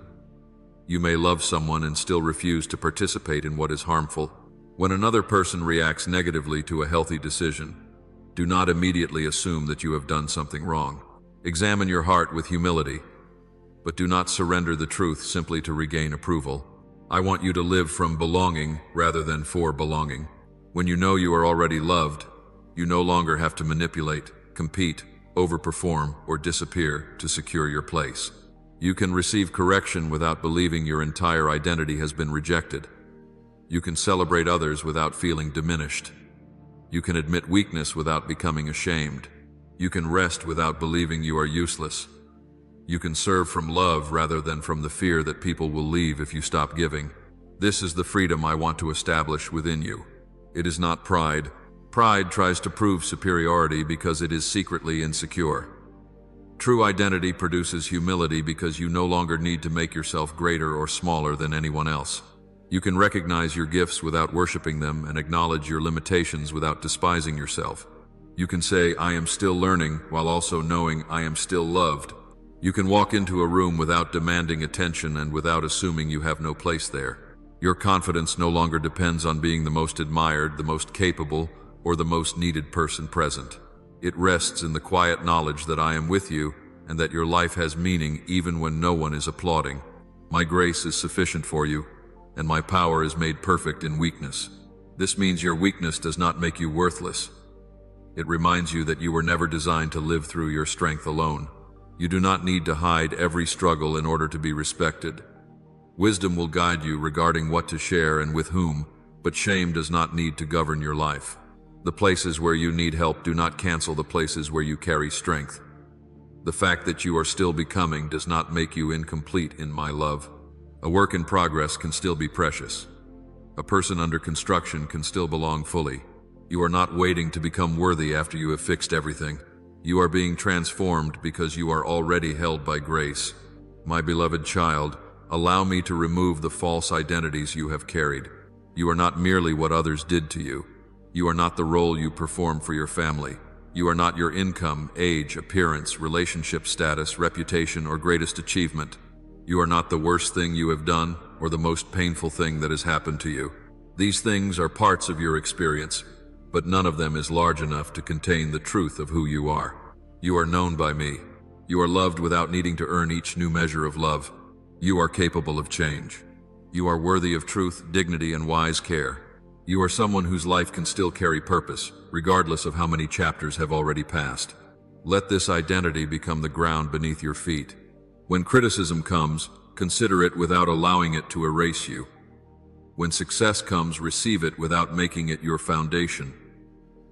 You may love someone and still refuse to participate in what is harmful. When another person reacts negatively to a healthy decision, do not immediately assume that you have done something wrong. Examine your heart with humility, but do not surrender the truth simply to regain approval. I want you to live from belonging rather than for belonging. When you know you are already loved, you no longer have to manipulate, compete, overperform, or disappear to secure your place. You can receive correction without believing your entire identity has been rejected. You can celebrate others without feeling diminished. You can admit weakness without becoming ashamed. You can rest without believing you are useless. You can serve from love rather than from the fear that people will leave if you stop giving. This is the freedom I want to establish within you. It is not pride. Pride tries to prove superiority because it is secretly insecure. True identity produces humility because you no longer need to make yourself greater or smaller than anyone else. You can recognize your gifts without worshiping them and acknowledge your limitations without despising yourself. You can say, "I am still learning," while also knowing I am still loved. You can walk into a room without demanding attention and without assuming you have no place there. Your confidence no longer depends on being the most admired, the most capable, or the most needed person present. It rests in the quiet knowledge that I am with you and that your life has meaning even when no one is applauding. My grace is sufficient for you, and my power is made perfect in weakness. This means your weakness does not make you worthless. It reminds you that you were never designed to live through your strength alone. You do not need to hide every struggle in order to be respected. Wisdom will guide you regarding what to share and with whom, but shame does not need to govern your life. The places where you need help do not cancel the places where you carry strength. The fact that you are still becoming does not make you incomplete in my love. A work in progress can still be precious. A person under construction can still belong fully. You are not waiting to become worthy after you have fixed everything. You are being transformed because you are already held by grace. My beloved child, allow me to remove the false identities you have carried. You are not merely what others did to you. You are not the role you perform for your family. You are not your income, age, appearance, relationship status, reputation, or greatest achievement. You are not the worst thing you have done or the most painful thing that has happened to you. These things are parts of your experience, but none of them is large enough to contain the truth of who you are. You are known by me. You are loved without needing to earn each new measure of love. You are capable of change. You are worthy of truth, dignity, and wise care. You are someone whose life can still carry purpose, regardless of how many chapters have already passed. Let this identity become the ground beneath your feet. When criticism comes, consider it without allowing it to erase you. When success comes, receive it without making it your foundation.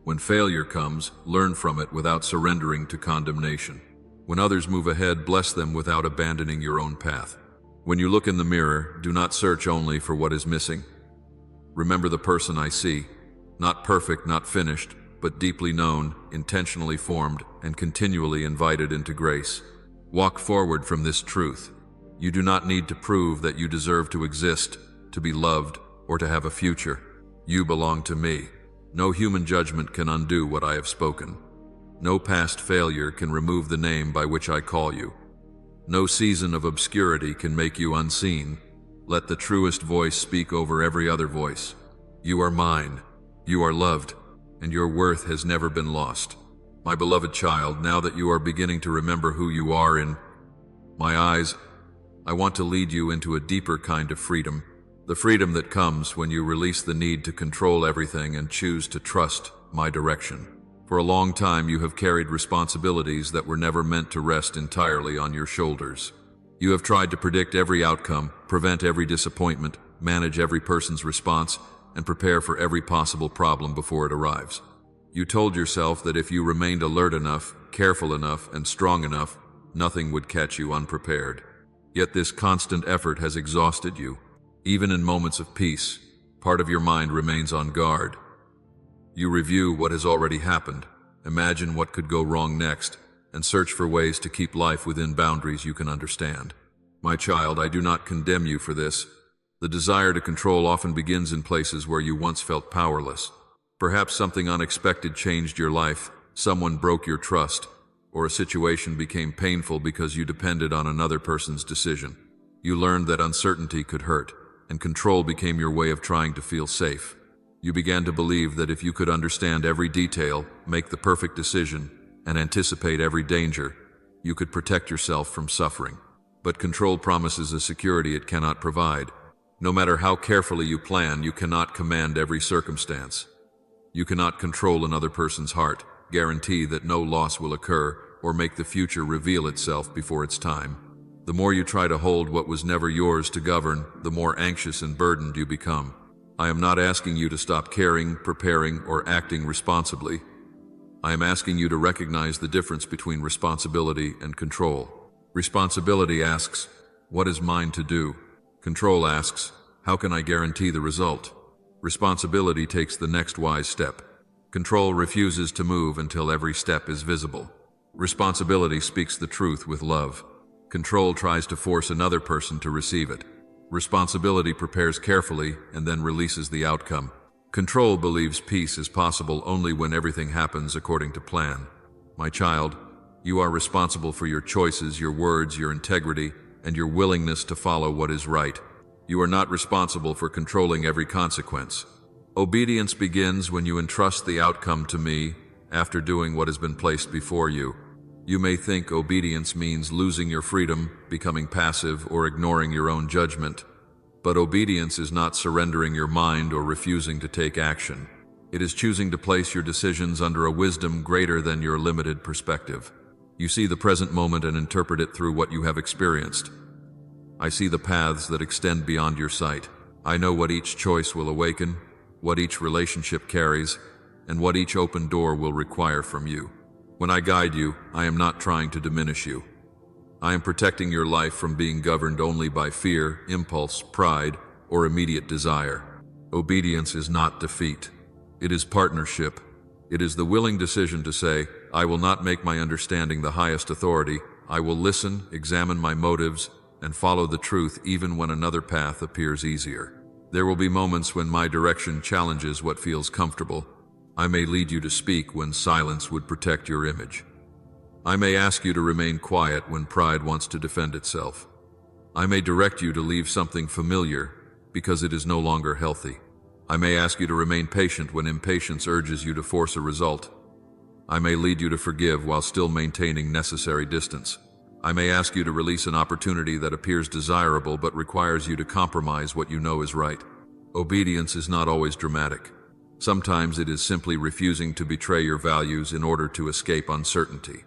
When failure comes, learn from it without surrendering to condemnation. When others move ahead, bless them without abandoning your own path. When you look in the mirror, do not search only for what is missing. Remember the person I see, not perfect, not finished, but deeply known, intentionally formed, and continually invited into grace. Walk forward from this truth. You do not need to prove that you deserve to exist, to be loved, or to have a future. You belong to me. No human judgment can undo what I have spoken. No past failure can remove the name by which I call you. No season of obscurity can make you unseen. Let the truest voice speak over every other voice. You are mine. You are loved, and your worth has never been lost. My beloved child, now that you are beginning to remember who you are in my eyes, I want to lead you into a deeper kind of freedom. The freedom that comes when you release the need to control everything and choose to trust my direction. For a long time, you have carried responsibilities that were never meant to rest entirely on your shoulders. You have tried to predict every outcome, prevent every disappointment, manage every person's response, and prepare for every possible problem before it arrives. You told yourself that if you remained alert enough, careful enough, and strong enough, nothing would catch you unprepared. Yet this constant effort has exhausted you. Even in moments of peace, part of your mind remains on guard. You review what has already happened, imagine what could go wrong next, and search for ways to keep life within boundaries you can understand. My child, I do not condemn you for this. The desire to control often begins in places where you once felt powerless. Perhaps something unexpected changed your life, someone broke your trust, or a situation became painful because you depended on another person's decision. You learned that uncertainty could hurt, and control became your way of trying to feel safe. You began to believe that if you could understand every detail, make the perfect decision, and anticipate every danger, you could protect yourself from suffering. But control promises a security it cannot provide. No matter how carefully you plan, you cannot command every circumstance. You cannot control another person's heart, guarantee that no loss will occur, or make the future reveal itself before its time. The more you try to hold what was never yours to govern, the more anxious and burdened you become. I am not asking you to stop caring, preparing, or acting responsibly. I am asking you to recognize the difference between responsibility and control. Responsibility asks, what is mine to do? Control asks, how can I guarantee the result? Responsibility takes the next wise step. Control refuses to move until every step is visible. Responsibility speaks the truth with love. Control tries to force another person to receive it. Responsibility prepares carefully and then releases the outcome. Control believes peace is possible only when everything happens according to plan. My child, you are responsible for your choices, your words, your integrity, and your willingness to follow what is right. You are not responsible for controlling every consequence. Obedience begins when you entrust the outcome to me after doing what has been placed before you. You may think obedience means losing your freedom, becoming passive, or ignoring your own judgment. But obedience is not surrendering your mind or refusing to take action. It is choosing to place your decisions under a wisdom greater than your limited perspective. You see the present moment and interpret it through what you have experienced. I see the paths that extend beyond your sight. I know what each choice will awaken, what each relationship carries, and what each open door will require from you. When I guide you, I am not trying to diminish you. I am protecting your life from being governed only by fear, impulse, pride, or immediate desire. Obedience is not defeat. It is partnership. It is the willing decision to say, I will not make my understanding the highest authority. I will listen, examine my motives, and follow the truth even when another path appears easier. There will be moments when my direction challenges what feels comfortable. I may lead you to speak when silence would protect your image. I may ask you to remain quiet when pride wants to defend itself. I may direct you to leave something familiar because it is no longer healthy. I may ask you to remain patient when impatience urges you to force a result. I may lead you to forgive while still maintaining necessary distance. I may ask you to release an opportunity that appears desirable but requires you to compromise what you know is right. Obedience is not always dramatic. Sometimes it is simply refusing to betray your values in order to escape uncertainty.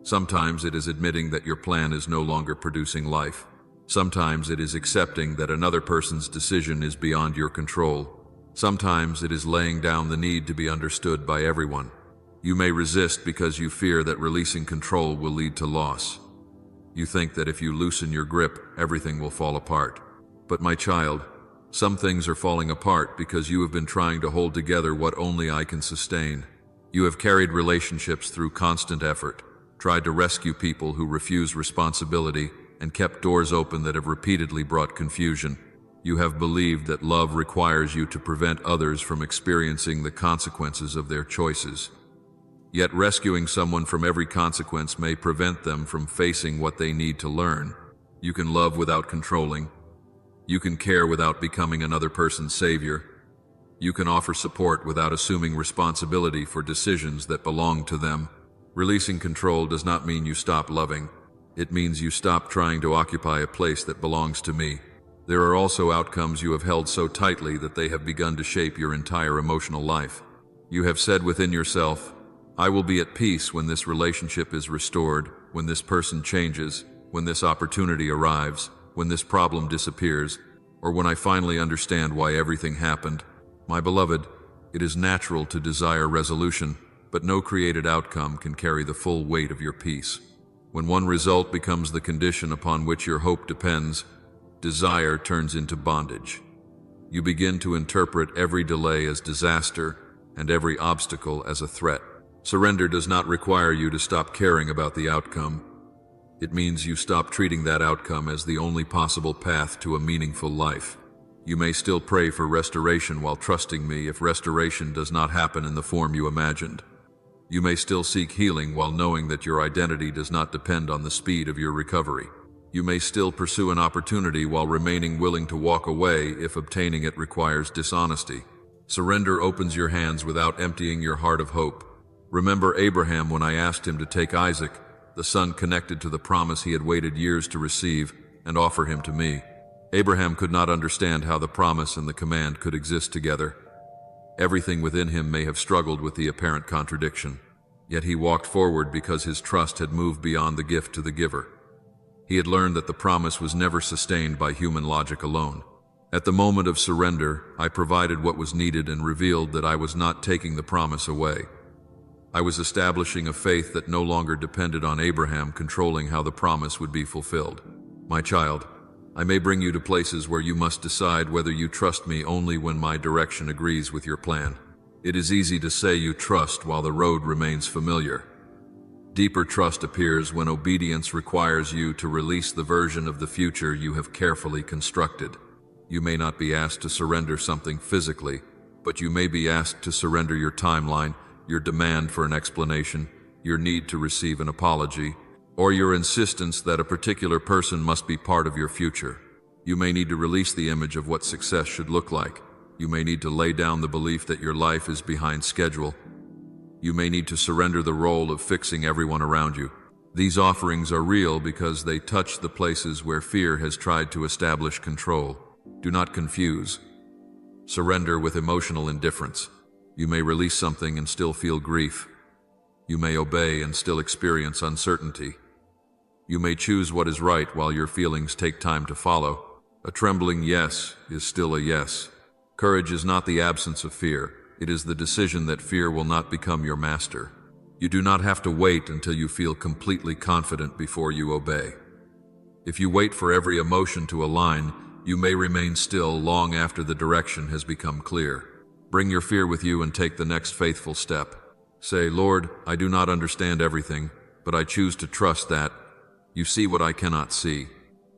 Sometimes it is admitting that your plan is no longer producing life. Sometimes it is accepting that another person's decision is beyond your control. Sometimes it is laying down the need to be understood by everyone. You may resist because you fear that releasing control will lead to loss. You think that if you loosen your grip, everything will fall apart. But my child, some things are falling apart because you have been trying to hold together what only I can sustain. You have carried relationships through constant effort, tried to rescue people who refuse responsibility, and kept doors open that have repeatedly brought confusion. You have believed that love requires you to prevent others from experiencing the consequences of their choices. Yet rescuing someone from every consequence may prevent them from facing what they need to learn. You can love without controlling. You can care without becoming another person's savior. You can offer support without assuming responsibility for decisions that belong to them. Releasing control does not mean you stop loving. It means you stop trying to occupy a place that belongs to me. There are also outcomes you have held so tightly that they have begun to shape your entire emotional life. You have said within yourself, I will be at peace when this relationship is restored, when this person changes, when this opportunity arrives, when this problem disappears, or when I finally understand why everything happened. My beloved, it is natural to desire resolution, but no created outcome can carry the full weight of your peace. When one result becomes the condition upon which your hope depends, desire turns into bondage. You begin to interpret every delay as disaster and every obstacle as a threat. Surrender does not require you to stop caring about the outcome. It means you stop treating that outcome as the only possible path to a meaningful life. You may still pray for restoration while trusting me if restoration does not happen in the form you imagined. You may still seek healing while knowing that your identity does not depend on the speed of your recovery. You may still pursue an opportunity while remaining willing to walk away if obtaining it requires dishonesty. Surrender opens your hands without emptying your heart of hope. Remember Abraham when I asked him to take Isaac, the son connected to the promise he had waited years to receive, and offer him to me. Abraham could not understand how the promise and the command could exist together. Everything within him may have struggled with the apparent contradiction, yet he walked forward because his trust had moved beyond the gift to the giver. He had learned that the promise was never sustained by human logic alone. At the moment of surrender, I provided what was needed and revealed that I was not taking the promise away. I was establishing a faith that no longer depended on Abraham controlling how the promise would be fulfilled. My child, I may bring you to places where you must decide whether you trust me only when my direction agrees with your plan. It is easy to say you trust while the road remains familiar. Deeper trust appears when obedience requires you to release the version of the future you have carefully constructed. You may not be asked to surrender something physically, but you may be asked to surrender your timeline, your demand for an explanation, your need to receive an apology, or your insistence that a particular person must be part of your future. You may need to release the image of what success should look like. You may need to lay down the belief that your life is behind schedule. You may need to surrender the role of fixing everyone around you. These offerings are real because they touch the places where fear has tried to establish control. Do not confuse surrender with emotional indifference. You may release something and still feel grief. You may obey and still experience uncertainty. You may choose what is right while your feelings take time to follow. A trembling yes is still a yes. Courage is not the absence of fear. It is the decision that fear will not become your master. You do not have to wait until you feel completely confident before you obey. If you wait for every emotion to align, you may remain still long after the direction has become clear. Bring your fear with you and take the next faithful step. Say, Lord, I do not understand everything, but I choose to trust that you see what I cannot see.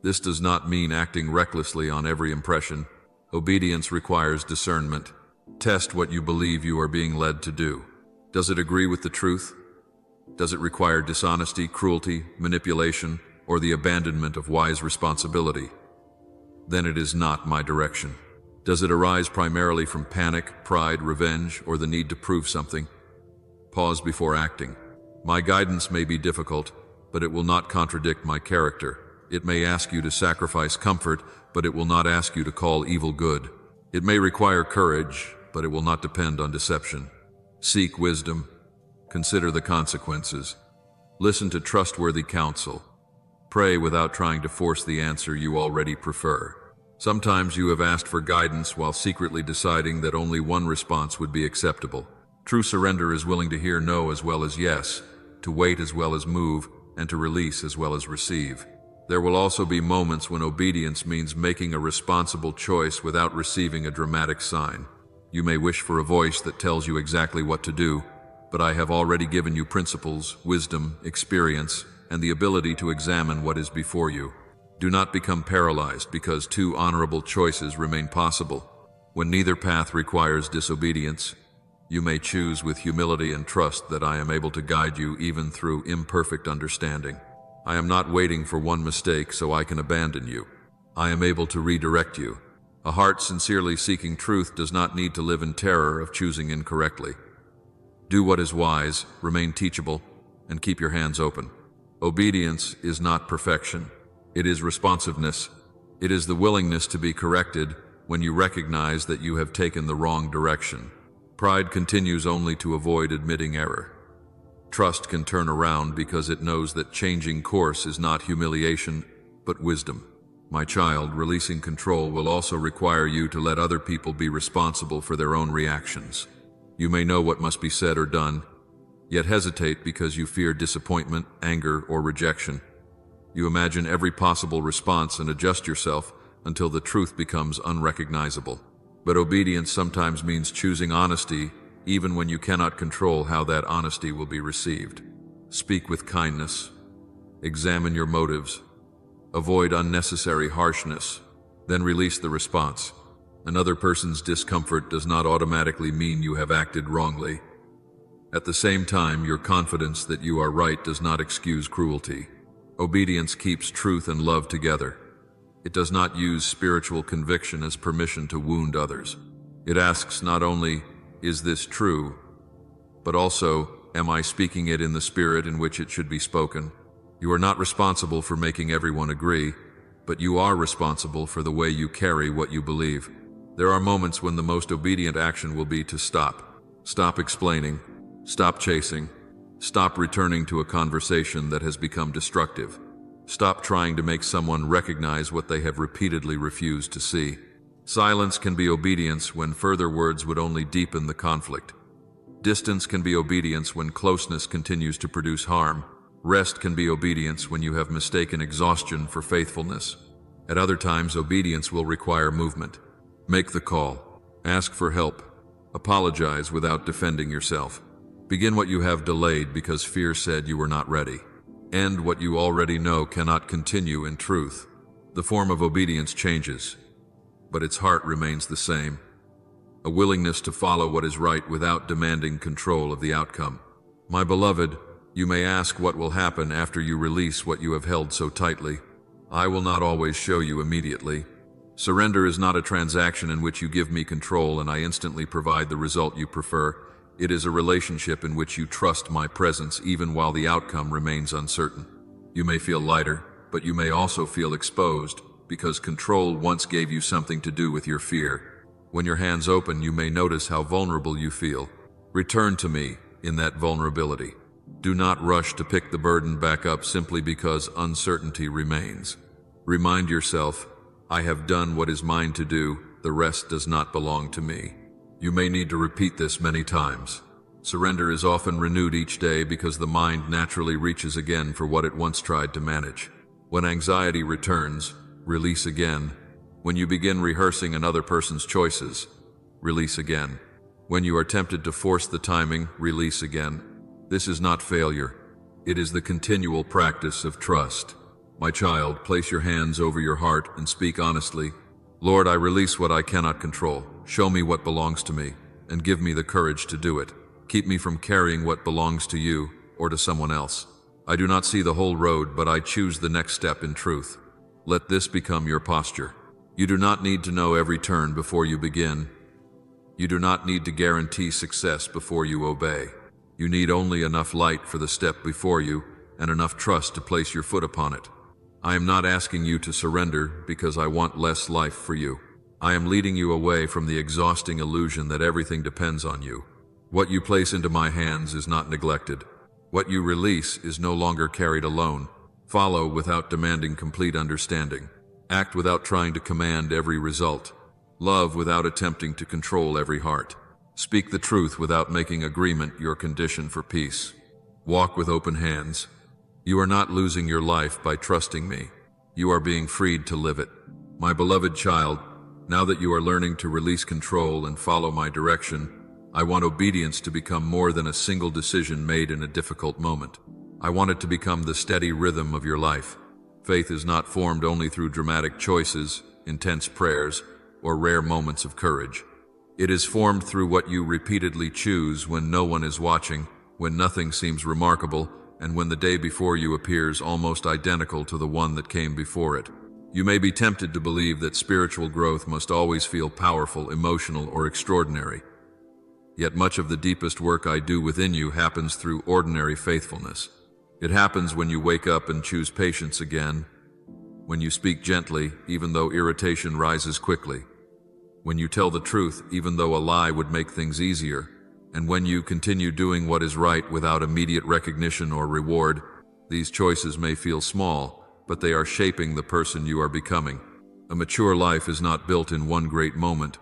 This does not mean acting recklessly on every impression. Obedience requires discernment. Test what you believe you are being led to do. Does it agree with the truth? Does it require dishonesty, cruelty, manipulation, or the abandonment of wise responsibility? Then it is not my direction. Does it arise primarily from panic, pride, revenge, or the need to prove something? Pause before acting. My guidance may be difficult, but it will not contradict my character. It may ask you to sacrifice comfort, but it will not ask you to call evil good. It may require courage, but it will not depend on deception. Seek wisdom. Consider the consequences. Listen to trustworthy counsel. Pray without trying to force the answer you already prefer. Sometimes you have asked for guidance while secretly deciding that only one response would be acceptable. True surrender is willing to hear no as well as yes, to wait as well as move, and to release as well as receive. There will also be moments when obedience means making a responsible choice without receiving a dramatic sign. You may wish for a voice that tells you exactly what to do, but I have already given you principles, wisdom, experience, and the ability to examine what is before you. Do not become paralyzed because two honorable choices remain possible. When neither path requires disobedience, you may choose with humility and trust that I am able to guide you even through imperfect understanding. I am not waiting for one mistake so I can abandon you. I am able to redirect you. A heart sincerely seeking truth does not need to live in terror of choosing incorrectly. Do what is wise, remain teachable, and keep your hands open. Obedience is not perfection. It is responsiveness. It is the willingness to be corrected when you recognize that you have taken the wrong direction. Pride continues only to avoid admitting error. Trust can turn around because it knows that changing course is not humiliation, but wisdom. My child, releasing control will also require you to let other people be responsible for their own reactions. You may know what must be said or done, yet hesitate because you fear disappointment, anger, or rejection. You imagine every possible response and adjust yourself until the truth becomes unrecognizable. But obedience sometimes means choosing honesty, even when you cannot control how that honesty will be received. Speak with kindness. Examine your motives. Avoid unnecessary harshness. Then release the response. Another person's discomfort does not automatically mean you have acted wrongly. At the same time, your confidence that you are right does not excuse cruelty. Obedience keeps truth and love together. It does not use spiritual conviction as permission to wound others. It asks not only, is this true, but also, am I speaking it in the spirit in which it should be spoken? You are not responsible for making everyone agree, but you are responsible for the way you carry what you believe. There are moments when the most obedient action will be to stop. Stop explaining. Stop chasing. Stop returning to a conversation that has become destructive. Stop trying to make someone recognize what they have repeatedly refused to see. Silence can be obedience when further words would only deepen the conflict. Distance can be obedience when closeness continues to produce harm. Rest can be obedience when you have mistaken exhaustion for faithfulness. At other times, obedience will require movement. Make the call. Ask for help. Apologize without defending yourself. Begin what you have delayed because fear said you were not ready. End what you already know cannot continue in truth. The form of obedience changes, but its heart remains the same. A willingness to follow what is right without demanding control of the outcome. My beloved, you may ask what will happen after you release what you have held so tightly. I will not always show you immediately. Surrender is not a transaction in which you give me control and I instantly provide the result you prefer. It is a relationship in which you trust my presence even while the outcome remains uncertain. You may feel lighter, but you may also feel exposed, because control once gave you something to do with your fear. When your hands open, you may notice how vulnerable you feel. Return to me in that vulnerability. Do not rush to pick the burden back up simply because uncertainty remains. Remind yourself, I have done what is mine to do, the rest does not belong to me. You may need to repeat this many times. Surrender is often renewed each day because the mind naturally reaches again for what it once tried to manage. When anxiety returns, release again. When you begin rehearsing another person's choices, release again. When you are tempted to force the timing, release again. This is not failure. It is the continual practice of trust. My child, place your hands over your heart and speak honestly. Lord, I release what I cannot control. Show me what belongs to me, and give me the courage to do it. Keep me from carrying what belongs to you or to someone else. I do not see the whole road, but I choose the next step in truth. Let this become your posture. You do not need to know every turn before you begin. You do not need to guarantee success before you obey. You need only enough light for the step before you and enough trust to place your foot upon it. I am not asking you to surrender because I want less life for you. I am leading you away from the exhausting illusion that everything depends on you. What you place into my hands is not neglected. What you release is no longer carried alone. Follow without demanding complete understanding. Act without trying to command every result. Love without attempting to control every heart. Speak the truth without making agreement your condition for peace. Walk with open hands. You are not losing your life by trusting me. You are being freed to live it. My beloved child, now that you are learning to release control and follow my direction, I want obedience to become more than a single decision made in a difficult moment. I want it to become the steady rhythm of your life. Faith is not formed only through dramatic choices, intense prayers, or rare moments of courage. It is formed through what you repeatedly choose when no one is watching, when nothing seems remarkable, and when the day before you appears almost identical to the one that came before it. You may be tempted to believe that spiritual growth must always feel powerful, emotional, or extraordinary. Yet much of the deepest work I do within you happens through ordinary faithfulness. It happens when you wake up and choose patience again, when you speak gently, even though irritation rises quickly, when you tell the truth, even though a lie would make things easier, and when you continue doing what is right without immediate recognition or reward. These choices may feel small, but they are shaping the person you are becoming. A mature life is not built in one great moment.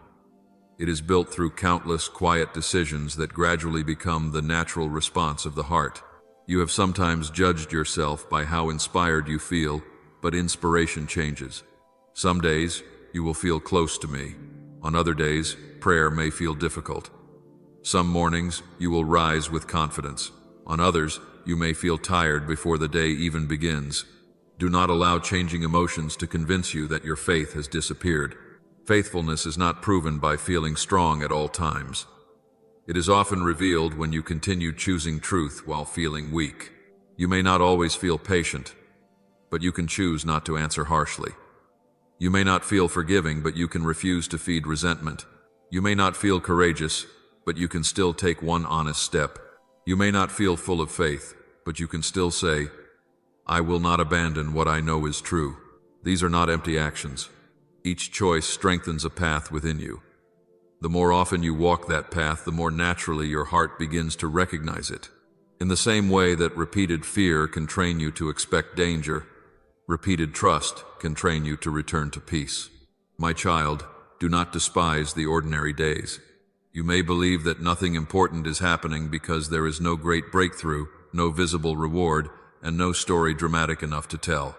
It is built through countless quiet decisions that gradually become the natural response of the heart. You have sometimes judged yourself by how inspired you feel, but inspiration changes. Some days, you will feel close to me. On other days, prayer may feel difficult. Some mornings, you will rise with confidence. On others, you may feel tired before the day even begins. Do not allow changing emotions to convince you that your faith has disappeared. Faithfulness is not proven by feeling strong at all times. It is often revealed when you continue choosing truth while feeling weak. You may not always feel patient, but you can choose not to answer harshly. You may not feel forgiving, but you can refuse to feed resentment. You may not feel courageous, but you can still take one honest step. You may not feel full of faith, but you can still say, I will not abandon what I know is true. These are not empty actions. Each choice strengthens a path within you. The more often you walk that path, the more naturally your heart begins to recognize it. In the same way that repeated fear can train you to expect danger, repeated trust can train you to return to peace. My child, Do not despise the ordinary days. You may believe that nothing important is happening because there is no great breakthrough, no visible reward, and no story dramatic enough to tell.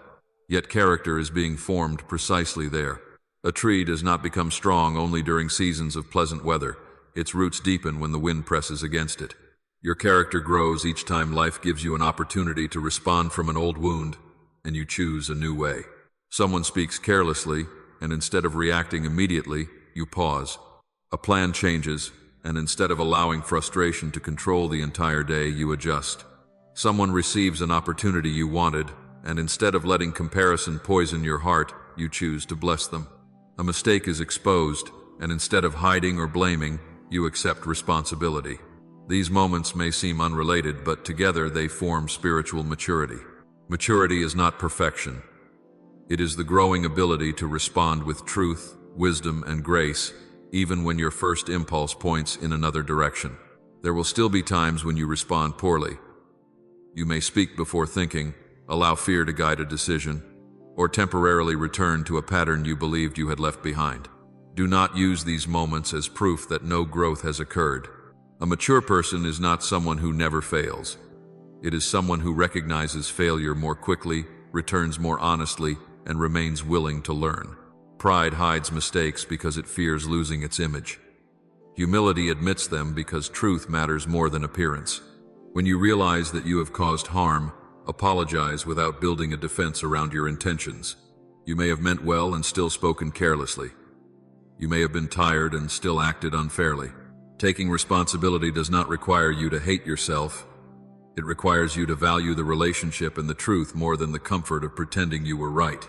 Yet character is being formed precisely there. A tree does not become strong only during seasons of pleasant weather. Its roots deepen when the wind presses against it. Your character grows each time life gives you an opportunity to respond from an old wound, and you choose a new way. Someone speaks carelessly, and instead of reacting immediately, you pause. A plan changes, and instead of allowing frustration to control the entire day, you adjust. Someone receives an opportunity you wanted, and instead of letting comparison poison your heart, you choose to bless them. A mistake is exposed, and instead of hiding or blaming, you accept responsibility. These moments may seem unrelated, but together they form spiritual maturity. Maturity is not perfection. It is the growing ability to respond with truth, wisdom, and grace, even when your first impulse points in another direction. There will still be times when you respond poorly. You may speak before thinking, allow fear to guide a decision, or temporarily return to a pattern you believed you had left behind. Do not use these moments as proof that no growth has occurred. A mature person is not someone who never fails. It is someone who recognizes failure more quickly, returns more honestly, and remains willing to learn. Pride hides mistakes because it fears losing its image. Humility admits them because truth matters more than appearance. When you realize that you have caused harm, apologize without building a defense around your intentions. You may have meant well and still spoken carelessly. You may have been tired and still acted unfairly. Taking responsibility does not require you to hate yourself. It requires you to value the relationship and the truth more than the comfort of pretending you were right.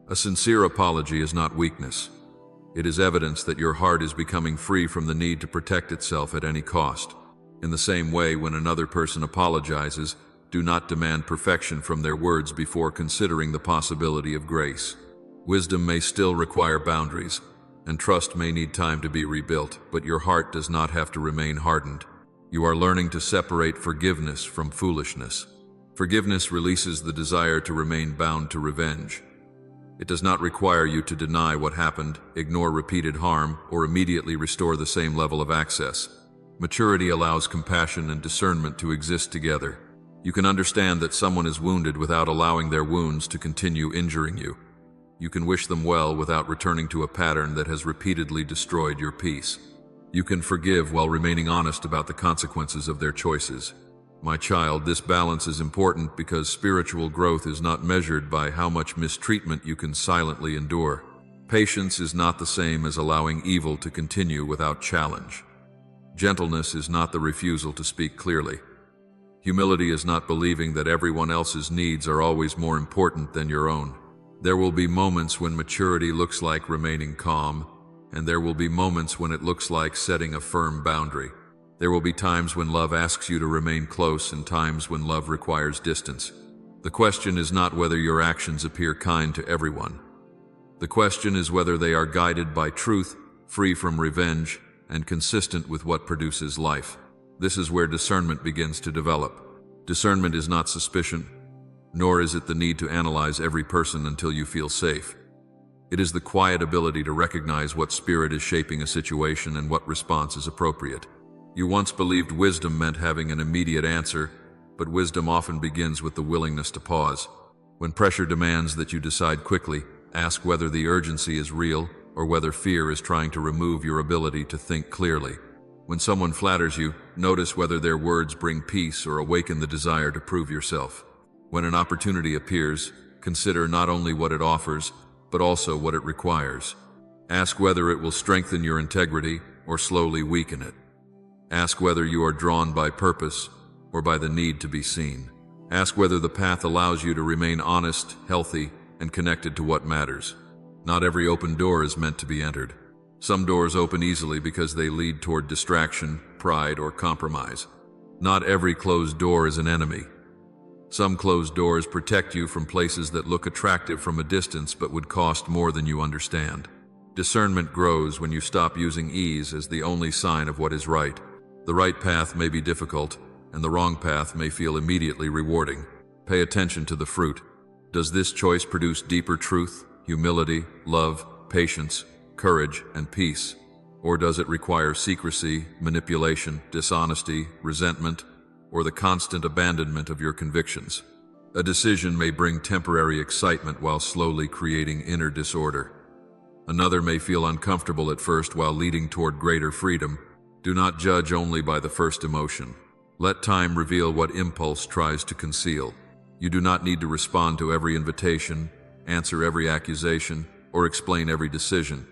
A sincere apology is not weakness. It is evidence that your heart is becoming free from the need to protect itself at any cost. In the same way, when another person apologizes, do not demand perfection from their words before considering the possibility of grace. Wisdom may still require boundaries, and trust may need time to be rebuilt, but your heart does not have to remain hardened. You are learning to separate forgiveness from foolishness. Forgiveness releases the desire to remain bound to revenge. It does not require you to deny what happened, ignore repeated harm, or immediately restore the same level of access. Maturity allows compassion and discernment to exist together. You can understand that someone is wounded without allowing their wounds to continue injuring you. You can wish them well without returning to a pattern that has repeatedly destroyed your peace. You can forgive while remaining honest about the consequences of their choices. My child, this balance is important because spiritual growth is not measured by how much mistreatment you can silently endure. Patience is not the same as allowing evil to continue without challenge. Gentleness is not the refusal to speak clearly. Humility is not believing that everyone else's needs are always more important than your own. There will be moments when maturity looks like remaining calm, and there will be moments when it looks like setting a firm boundary. There will be times when love asks you to remain close and times when love requires distance. The question is not whether your actions appear kind to everyone. The question is whether they are guided by truth, free from revenge, and consistent with what produces life. This is where discernment begins to develop. Discernment is not suspicion, nor is it the need to analyze every person until you feel safe. It is the quiet ability to recognize what spirit is shaping a situation and what response is appropriate. You once believed wisdom meant having an immediate answer, but wisdom often begins with the willingness to pause. When pressure demands that you decide quickly, ask whether the urgency is real or whether fear is trying to remove your ability to think clearly. When someone flatters you, notice whether their words bring peace or awaken the desire to prove yourself. When an opportunity appears, consider not only what it offers, but also what it requires. Ask whether it will strengthen your integrity or slowly weaken it. Ask whether you are drawn by purpose or by the need to be seen. Ask whether the path allows you to remain honest, healthy, and connected to what matters. Not every open door is meant to be entered. Some doors open easily because they lead toward distraction, pride, or compromise. Not every closed door is an enemy. Some closed doors protect you from places that look attractive from a distance but would cost more than you understand. Discernment grows when you stop using ease as the only sign of what is right. The right path may be difficult, and the wrong path may feel immediately rewarding. Pay attention to the fruit. Does this choice produce deeper truth, humility, love, patience, courage, and peace? Or does it require secrecy, manipulation, dishonesty, resentment, or the constant abandonment of your convictions? A decision may bring temporary excitement while slowly creating inner disorder. Another may feel uncomfortable at first while leading toward greater freedom. Do not judge only by the first emotion. Let time reveal what impulse tries to conceal. You do not need to respond to every invitation, answer every accusation, or explain every decision.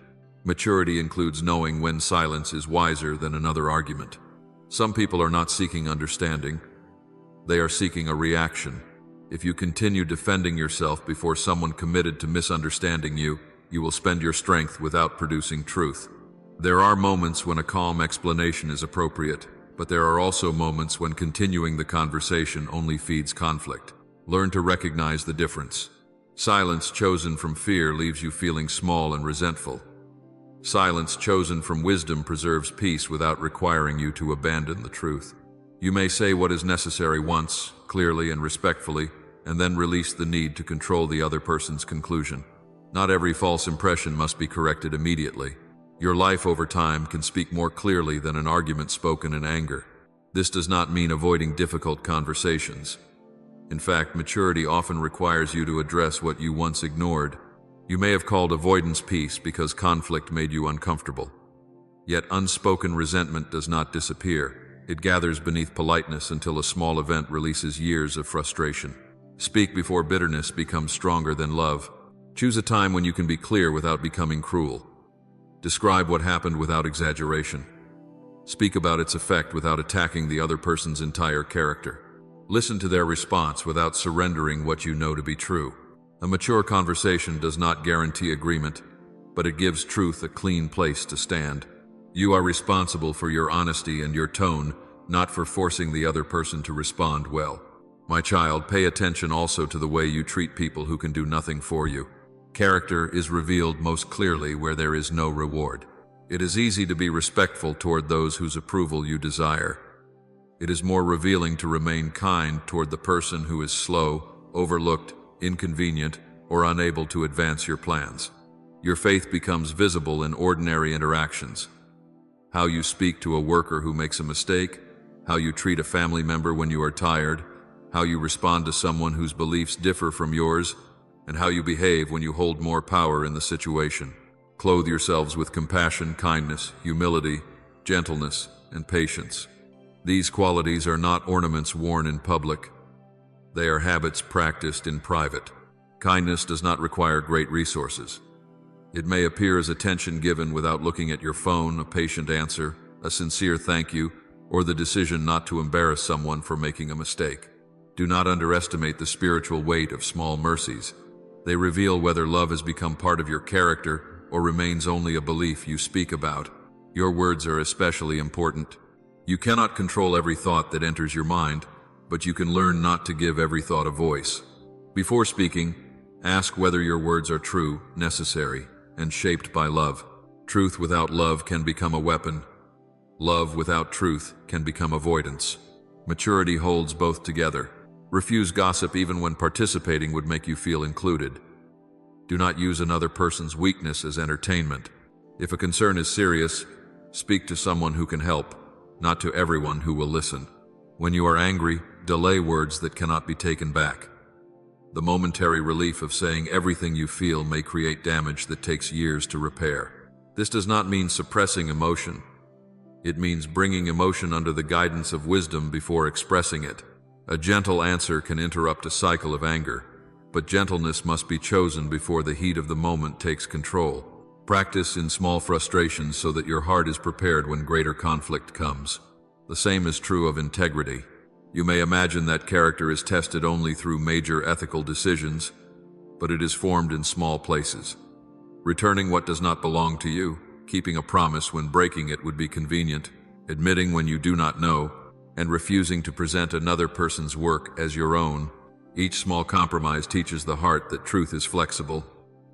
Maturity includes knowing when silence is wiser than another argument. Some people are not seeking understanding. They are seeking a reaction. If you continue defending yourself before someone committed to misunderstanding you, you will spend your strength without producing truth. There are moments when a calm explanation is appropriate, but there are also moments when continuing the conversation only feeds conflict. Learn to recognize the difference. Silence chosen from fear leaves you feeling small and resentful. Silence chosen from wisdom preserves peace without requiring you to abandon the truth. You may say what is necessary once, clearly and respectfully, and then release the need to control the other person's conclusion. Not every false impression must be corrected immediately. Your life over time can speak more clearly than an argument spoken in anger. This does not mean avoiding difficult conversations. In fact, maturity often requires you to address what you once ignored. You may have called avoidance peace because conflict made you uncomfortable. Yet unspoken resentment does not disappear. It gathers beneath politeness until a small event releases years of frustration. Speak before bitterness becomes stronger than love. Choose a time when you can be clear without becoming cruel. Describe what happened without exaggeration. Speak about its effect without attacking the other person's entire character. Listen to their response without surrendering what you know to be true. A mature conversation does not guarantee agreement, but it gives truth a clean place to stand. You are responsible for your honesty and your tone, not for forcing the other person to respond well. My child, pay attention also to the way you treat people who can do nothing for you. Character is revealed most clearly where there is no reward. It is easy to be respectful toward those whose approval you desire. It is more revealing to remain kind toward the person who is slow, overlooked, inconvenient, or unable to advance your plans. Your faith becomes visible in ordinary interactions. How you speak to a worker who makes a mistake, how you treat a family member when you are tired, how you respond to someone whose beliefs differ from yours, and how you behave when you hold more power in the situation. Clothe yourselves with compassion, kindness, humility, gentleness, and patience. These qualities are not ornaments worn in public. They are habits practiced in private. Kindness does not require great resources. It may appear as attention given without looking at your phone, a patient answer, a sincere thank you, or the decision not to embarrass someone for making a mistake. Do not underestimate the spiritual weight of small mercies. They reveal whether love has become part of your character or remains only a belief you speak about. Your words are especially important. You cannot control every thought that enters your mind, but you can learn not to give every thought a voice. Before speaking, ask whether your words are true, necessary, and shaped by love. Truth without love can become a weapon. Love without truth can become avoidance. Maturity holds both together. Refuse gossip even when participating would make you feel included. Do not use another person's weakness as entertainment. If a concern is serious, speak to someone who can help, not to everyone who will listen. When you are angry, delay words that cannot be taken back. The momentary relief of saying everything you feel may create damage that takes years to repair. This does not mean suppressing emotion. It means bringing emotion under the guidance of wisdom before expressing it. A gentle answer can interrupt a cycle of anger, but gentleness must be chosen before the heat of the moment takes control. Practice in small frustrations so that your heart is prepared when greater conflict comes. The same is true of integrity. You may imagine that character is tested only through major ethical decisions, but it is formed in small places. Returning what does not belong to you, keeping a promise when breaking it would be convenient, admitting when you do not know, and refusing to present another person's work as your own. Each small compromise teaches the heart that truth is flexible.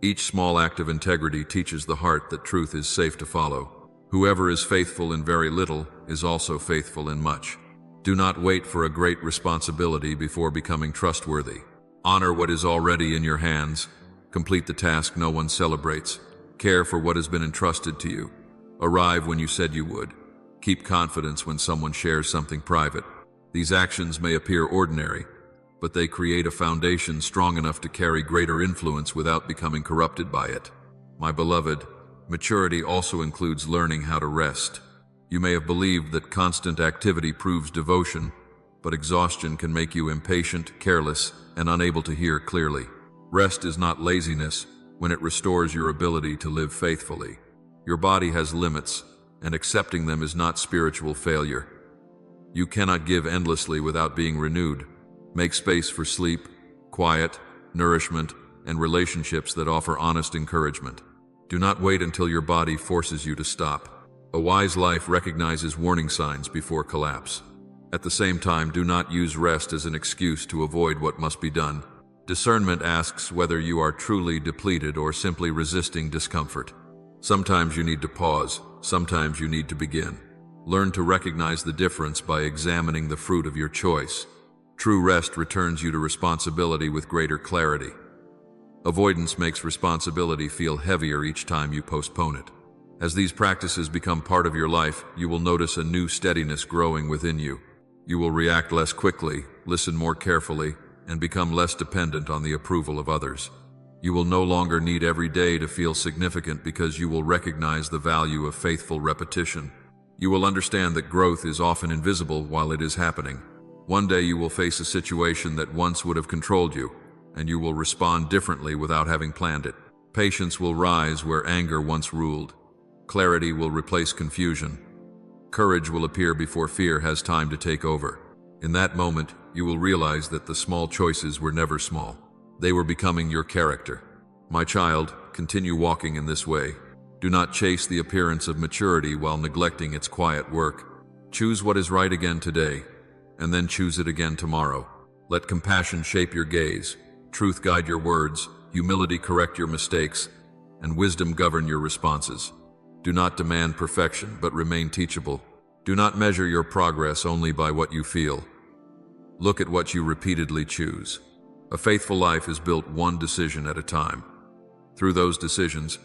Each small act of integrity teaches the heart that truth is safe to follow. Whoever is faithful in very little is also faithful in much. Do not wait for a great responsibility before becoming trustworthy. Honor what is already in your hands. Complete the task no one celebrates. Care for what has been entrusted to you. Arrive when you said you would. Keep confidence when someone shares something private. These actions may appear ordinary, but they create a foundation strong enough to carry greater influence without becoming corrupted by it. My beloved, maturity also includes learning how to rest. You may have believed that constant activity proves devotion, but exhaustion can make you impatient, careless, and unable to hear clearly. Rest is not laziness when it restores your ability to live faithfully. Your body has limits, and accepting them is not spiritual failure. You cannot give endlessly without being renewed. Make space for sleep, quiet, nourishment, and relationships that offer honest encouragement. Do not wait until your body forces you to stop. A wise life recognizes warning signs before collapse. At the same time, do not use rest as an excuse to avoid what must be done. Discernment asks whether you are truly depleted or simply resisting discomfort. Sometimes you need to pause, sometimes you need to begin. Learn to recognize the difference by examining the fruit of your choice. True rest returns you to responsibility with greater clarity. Avoidance makes responsibility feel heavier each time you postpone it. As these practices become part of your life, you will notice a new steadiness growing within you. You will react less quickly, listen more carefully, and become less dependent on the approval of others. You will no longer need every day to feel significant because you will recognize the value of faithful repetition. You will understand that growth is often invisible while it is happening. One day you will face a situation that once would have controlled you, and you will respond differently without having planned it. Patience will rise where anger once ruled. Clarity will replace confusion. Courage will appear before fear has time to take over. In that moment, you will realize that the small choices were never small. They were becoming your character. My child, continue walking in this way. Do not chase the appearance of maturity while neglecting its quiet work. Choose what is right again today, and then choose it again tomorrow. Let compassion shape your gaze, truth guide your words, humility correct your mistakes, and wisdom govern your responses. Do not demand perfection, but remain teachable. Do not measure your progress only by what you feel. Look at what you repeatedly choose. A faithful life is built one decision at a time. Through those decisions,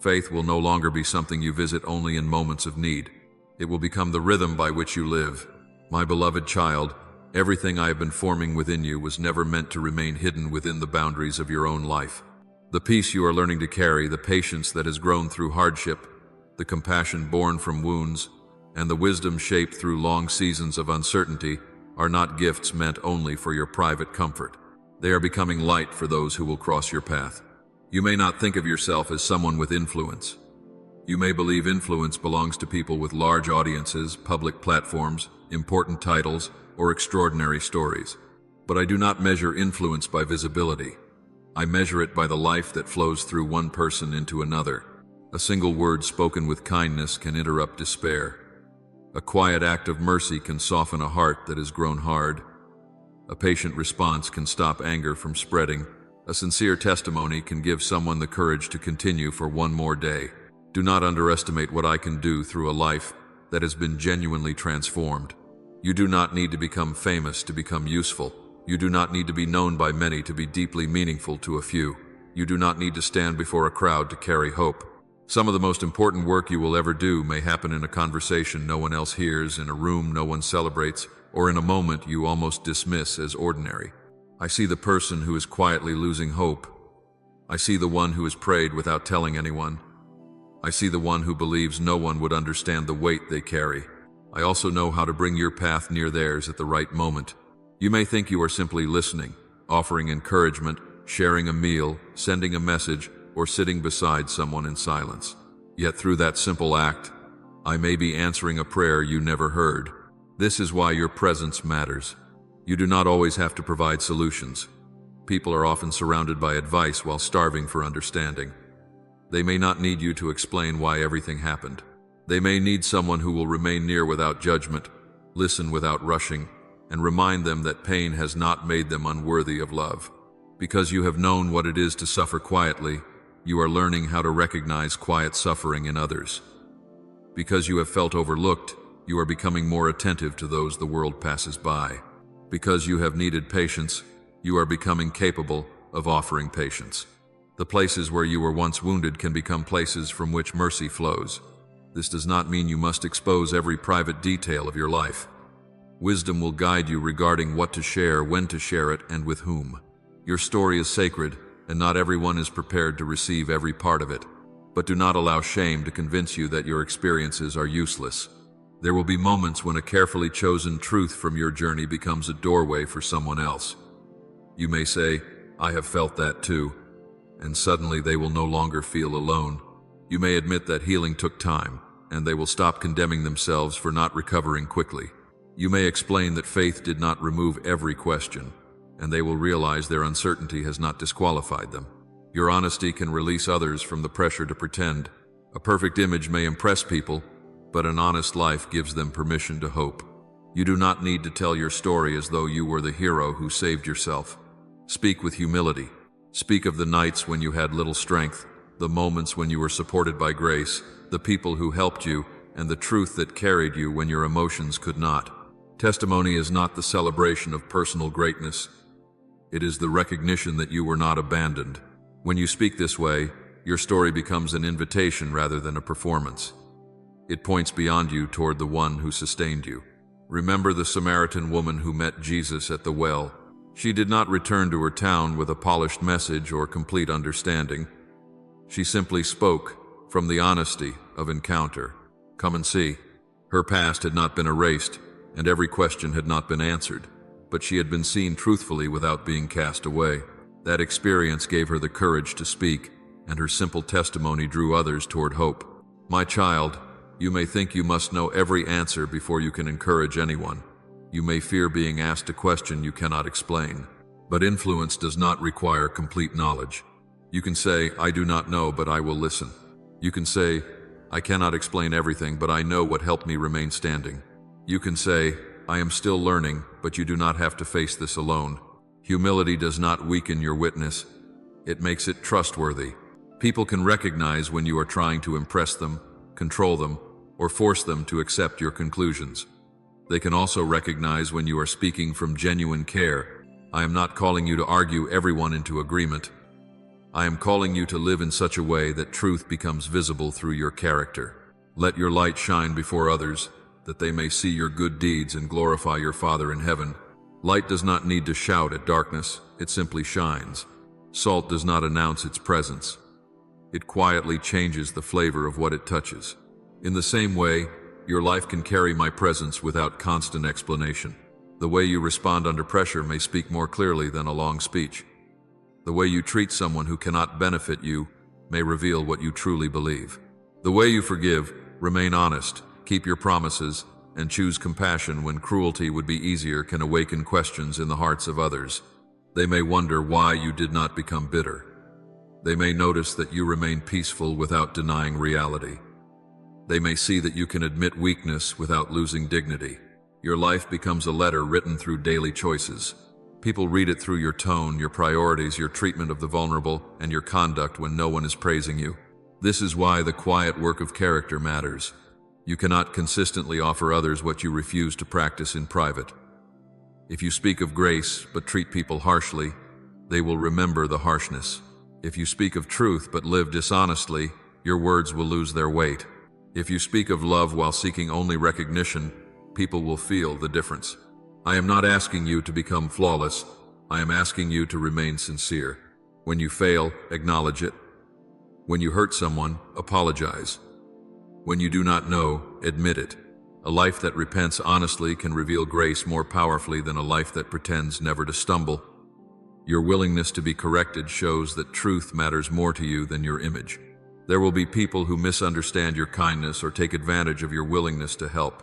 faith will no longer be something you visit only in moments of need. It will become the rhythm by which you live. My beloved child, everything I have been forming within you was never meant to remain hidden within the boundaries of your own life. The peace you are learning to carry, the patience that has grown through hardship, the compassion born from wounds, and the wisdom shaped through long seasons of uncertainty are not gifts meant only for your private comfort. They are becoming light for those who will cross your path. You may not think of yourself as someone with influence. You may believe influence belongs to people with large audiences, public platforms, important titles, or extraordinary stories. But I do not measure influence by visibility. I measure it by the life that flows through one person into another. A single word spoken with kindness can interrupt despair. A quiet act of mercy can soften a heart that has grown hard. A patient response can stop anger from spreading. A sincere testimony can give someone the courage to continue for one more day. Do not underestimate what I can do through a life that has been genuinely transformed. You do not need to become famous to become useful. You do not need to be known by many to be deeply meaningful to a few. You do not need to stand before a crowd to carry hope. Some of the most important work you will ever do may happen in a conversation no one else hears, in a room no one celebrates, or in a moment you almost dismiss as ordinary. I see the person who is quietly losing hope. I see the one who has prayed without telling anyone. I see the one who believes no one would understand the weight they carry. I also know how to bring your path near theirs at the right moment. You may think you are simply listening, offering encouragement, sharing a meal, sending a message, or sitting beside someone in silence. Yet through that simple act, I may be answering a prayer you never heard. This is why your presence matters. You do not always have to provide solutions. People are often surrounded by advice while starving for understanding. They may not need you to explain why everything happened. They may need someone who will remain near without judgment, listen without rushing, and remind them that pain has not made them unworthy of love. Because you have known what it is to suffer quietly, you are learning how to recognize quiet suffering in others. Because you have felt overlooked, you are becoming more attentive to those the world passes by. Because you have needed patience, you are becoming capable of offering patience. The places where you were once wounded can become places from which mercy flows. This does not mean you must expose every private detail of your life. Wisdom will guide you regarding what to share, when to share it, and with whom. Your story is sacred, and not everyone is prepared to receive every part of it. But do not allow shame to convince you that your experiences are useless. There will be moments when a carefully chosen truth from your journey becomes a doorway for someone else. You may say, "I have felt that too," and suddenly they will no longer feel alone. You may admit that healing took time, and they will stop condemning themselves for not recovering quickly. You may explain that faith did not remove every question, and they will realize their uncertainty has not disqualified them. Your honesty can release others from the pressure to pretend. A perfect image may impress people, but an honest life gives them permission to hope. You do not need to tell your story as though you were the hero who saved yourself. Speak with humility. Speak of the nights when you had little strength, the moments when you were supported by grace, the people who helped you, and the truth that carried you when your emotions could not. Testimony is not the celebration of personal greatness. It is the recognition that you were not abandoned. When you speak this way, your story becomes an invitation rather than a performance. It points beyond you toward the one who sustained you. Remember the Samaritan woman who met Jesus at the well. She did not return to her town with a polished message or complete understanding. She simply spoke from the honesty of encounter. Come and see. Her past had not been erased, and every question had not been answered, but she had been seen truthfully without being cast away. That experience gave her the courage to speak, and her simple testimony drew others toward hope. My child, you may think you must know every answer before you can encourage anyone. You may fear being asked a question you cannot explain. But influence does not require complete knowledge. You can say, "I do not know, but I will listen." You can say, "I cannot explain everything, but I know what helped me remain standing." You can say, "I am still learning, but you do not have to face this alone." Humility does not weaken your witness. It makes it trustworthy. People can recognize when you are trying to impress them, control them, or force them to accept your conclusions. They can also recognize when you are speaking from genuine care. I am not calling you to argue everyone into agreement. I am calling you to live in such a way that truth becomes visible through your character. Let your light shine before others, that they may see your good deeds and glorify your Father in heaven. Light does not need to shout at darkness, it simply shines. Salt does not announce its presence. It quietly changes the flavor of what it touches. In the same way, your life can carry my presence without constant explanation. The way you respond under pressure may speak more clearly than a long speech. The way you treat someone who cannot benefit you may reveal what you truly believe. The way you forgive, remain honest, keep your promises, and choose compassion when cruelty would be easier can awaken questions in the hearts of others. They may wonder why you did not become bitter. They may notice that you remain peaceful without denying reality. They may see that you can admit weakness without losing dignity. Your life becomes a letter written through daily choices. People read it through your tone, your priorities, your treatment of the vulnerable, and your conduct when no one is praising you. This is why the quiet work of character matters. You cannot consistently offer others what you refuse to practice in private. If you speak of grace but treat people harshly, they will remember the harshness. If you speak of truth but live dishonestly, your words will lose their weight. If you speak of love while seeking only recognition, people will feel the difference. I am not asking you to become flawless. I am asking you to remain sincere. When you fail, acknowledge it. When you hurt someone, apologize. When you do not know, admit it. A life that repents honestly can reveal grace more powerfully than a life that pretends never to stumble. Your willingness to be corrected shows that truth matters more to you than your image. There will be people who misunderstand your kindness or take advantage of your willingness to help.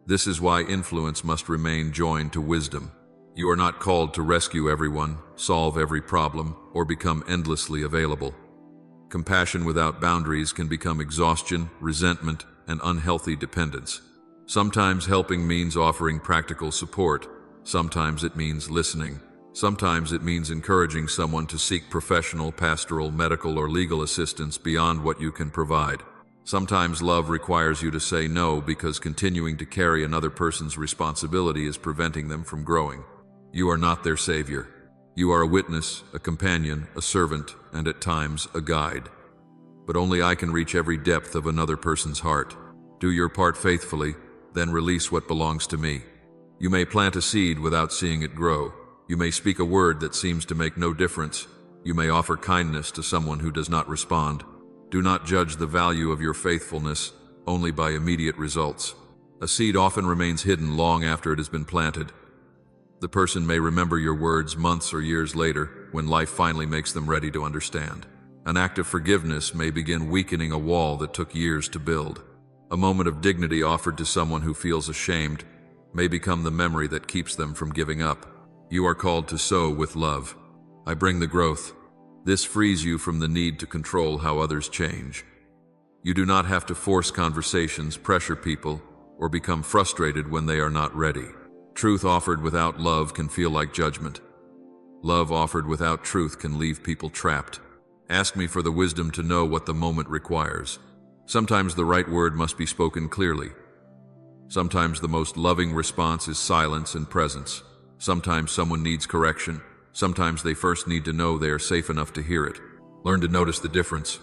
This is why influence must remain joined to wisdom. You are not called to rescue everyone, solve every problem, or become endlessly available. Compassion without boundaries can become exhaustion, resentment, and unhealthy dependence. Sometimes helping means offering practical support. Sometimes it means listening. Sometimes it means encouraging someone to seek professional, pastoral, medical, or legal assistance beyond what you can provide. Sometimes love requires you to say no because continuing to carry another person's responsibility is preventing them from growing. You are not their savior. You are a witness, a companion, a servant, and at times a guide. But only I can reach every depth of another person's heart. Do your part faithfully, then release what belongs to me. You may plant a seed without seeing it grow. You may speak a word that seems to make no difference. You may offer kindness to someone who does not respond. Do not judge the value of your faithfulness only by immediate results. A seed often remains hidden long after it has been planted. The person may remember your words months or years later, when life finally makes them ready to understand. An act of forgiveness may begin weakening a wall that took years to build. A moment of dignity offered to someone who feels ashamed may become the memory that keeps them from giving up. You are called to sow with love. I bring the growth. This frees you from the need to control how others change. You do not have to force conversations, pressure people, or become frustrated when they are not ready. Truth offered without love can feel like judgment. Love offered without truth can leave people trapped. Ask me for the wisdom to know what the moment requires. Sometimes the right word must be spoken clearly. Sometimes the most loving response is silence and presence. Sometimes someone needs correction. Sometimes they first need to know they are safe enough to hear it. Learn to notice the difference.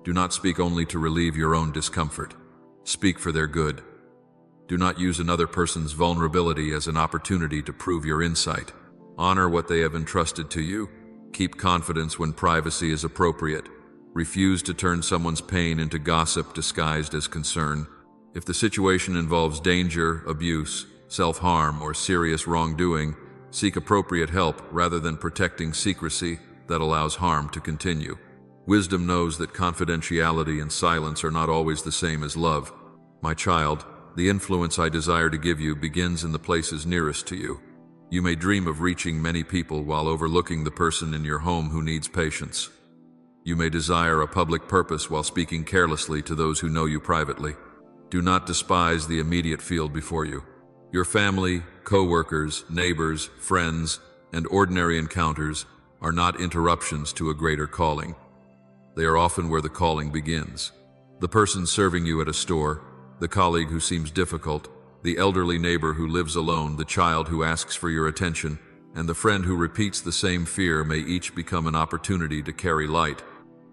Do not speak only to relieve your own discomfort. Speak for their good. Do not use another person's vulnerability as an opportunity to prove your insight. Honor what they have entrusted to you. Keep confidence when privacy is appropriate. Refuse to turn someone's pain into gossip disguised as concern. If the situation involves danger, abuse, self-harm, or serious wrongdoing, seek appropriate help rather than protecting secrecy that allows harm to continue. Wisdom knows that confidentiality and silence are not always the same as love. My child, the influence I desire to give you begins in the places nearest to you. You may dream of reaching many people while overlooking the person in your home who needs patience. You may desire a public purpose while speaking carelessly to those who know you privately. Do not despise the immediate field before you. Your family, co-workers, neighbors, friends, and ordinary encounters are not interruptions to a greater calling. They are often where the calling begins. The person serving you at a store, the colleague who seems difficult, the elderly neighbor who lives alone, the child who asks for your attention, and the friend who repeats the same fear may each become an opportunity to carry light.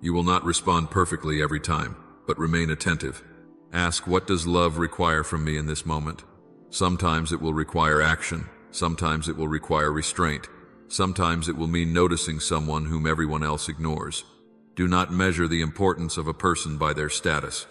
You will not respond perfectly every time, but remain attentive. Ask, what does love require from me in this moment? Sometimes it will require action. Sometimes it will require restraint. Sometimes it will mean noticing someone whom everyone else ignores. Do not measure the importance of a person by their status.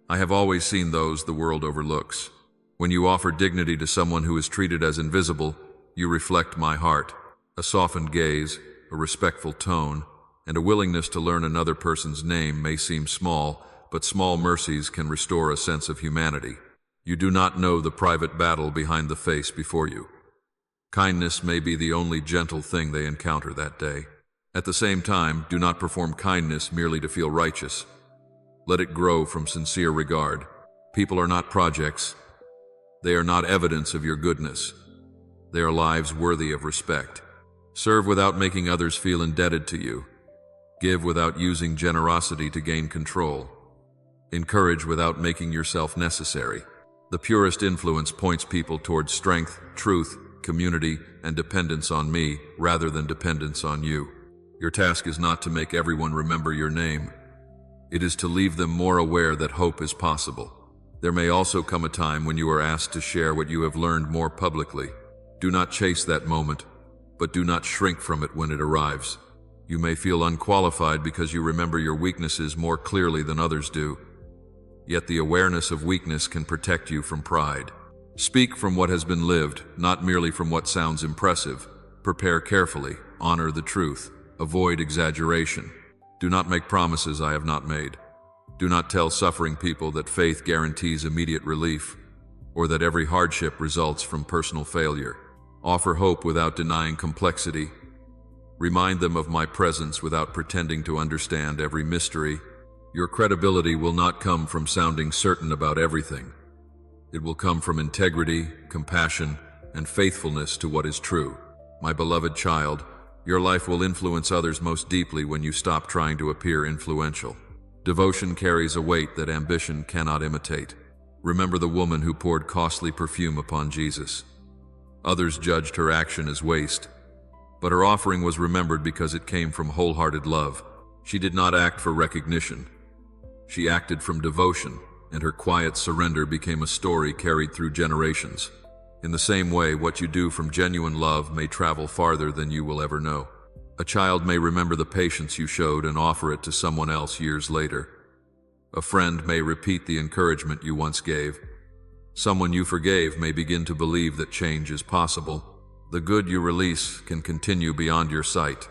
I have always seen those the world overlooks. When you offer dignity to someone who is treated as invisible, you reflect my heart. A softened gaze, a respectful tone, and a willingness to learn another person's name may seem small, but small mercies can restore a sense of humanity. You do not know the private battle behind the face before you. Kindness may be the only gentle thing they encounter that day. At the same time, do not perform kindness merely to feel righteous. Let it grow from sincere regard. People are not projects. They are not evidence of your goodness. They are lives worthy of respect. Serve without making others feel indebted to you. Give without using generosity to gain control. Encourage without making yourself necessary. The purest influence points people towards strength, truth, community, and dependence on me rather than dependence on you. Your task is not to make everyone remember your name. It is to leave them more aware that hope is possible. There may also come a time when you are asked to share what you have learned more publicly. Do not chase that moment, but do not shrink from it when it arrives. You may feel unqualified because you remember your weaknesses more clearly than others do. Yet the awareness of weakness can protect you from pride. Speak from what has been lived, not merely from what sounds impressive. Prepare carefully, honor the truth, avoid exaggeration. Do not make promises I have not made. Do not tell suffering people that faith guarantees immediate relief, or that every hardship results from personal failure. Offer hope without denying complexity. Remind them of my presence without pretending to understand every mystery. Your credibility will not come from sounding certain about everything. It will come from integrity, compassion, and faithfulness to what is true. My beloved child, your life will influence others most deeply when you stop trying to appear influential. Devotion carries a weight that ambition cannot imitate. Remember the woman who poured costly perfume upon Jesus. Others judged her action as waste. But her offering was remembered because it came from wholehearted love. She did not act for recognition. She acted from devotion, and her quiet surrender became a story carried through generations. In the same way, what you do from genuine love may travel farther than you will ever know. A child may remember the patience you showed and offer it to someone else years later. A friend may repeat the encouragement you once gave. Someone you forgave may begin to believe that change is possible. The good you release can continue beyond your sight.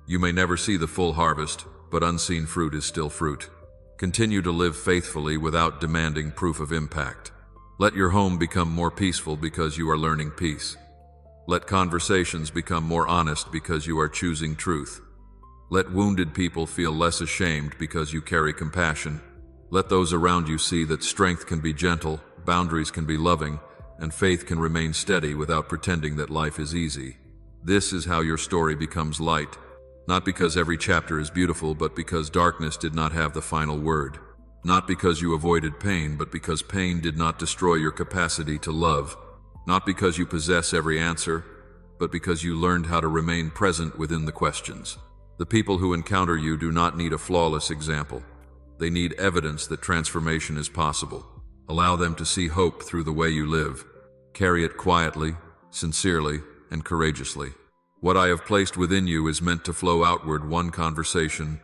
You may never see the full harvest, but unseen fruit is still fruit. Continue to live faithfully without demanding proof of impact. Let your home become more peaceful because you are learning peace. Let conversations become more honest because you are choosing truth. Let wounded people feel less ashamed because you carry compassion. Let those around you see that strength can be gentle, boundaries can be loving, and faith can remain steady without pretending that life is easy. This is how your story becomes light, not because every chapter is beautiful, but because darkness did not have the final word. Not because you avoided pain, but because pain did not destroy your capacity to love. Not because you possess every answer, but because you learned how to remain present within the questions. The people who encounter you do not need a flawless example. They need evidence that transformation is possible. Allow them to see hope through the way you live. Carry it quietly, sincerely, and courageously. What I have placed within you is meant to flow outward, one conversation,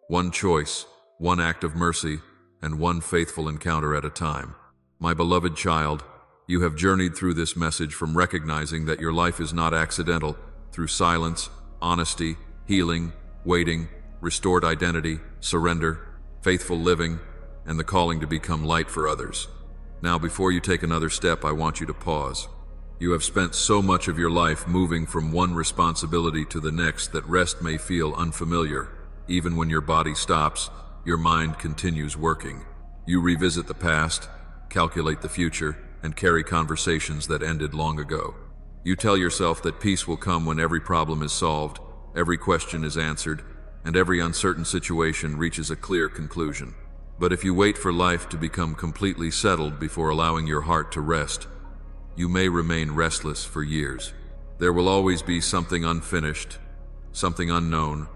one choice, one act of mercy, and one faithful encounter at a time. My beloved child, you have journeyed through this message from recognizing that your life is not accidental, through silence, honesty, healing, waiting, restored identity, surrender, faithful living, and the calling to become light for others. Now, before you take another step, I want you to pause. You have spent so much of your life moving from one responsibility to the next that rest may feel unfamiliar. Even when your body stops, your mind continues working. You revisit the past, calculate the future, and carry conversations that ended long ago. You tell yourself that peace will come when every problem is solved, every question is answered, and every uncertain situation reaches a clear conclusion. But if you wait for life to become completely settled before allowing your heart to rest, you may remain restless for years. There will always be something unfinished, something unknown,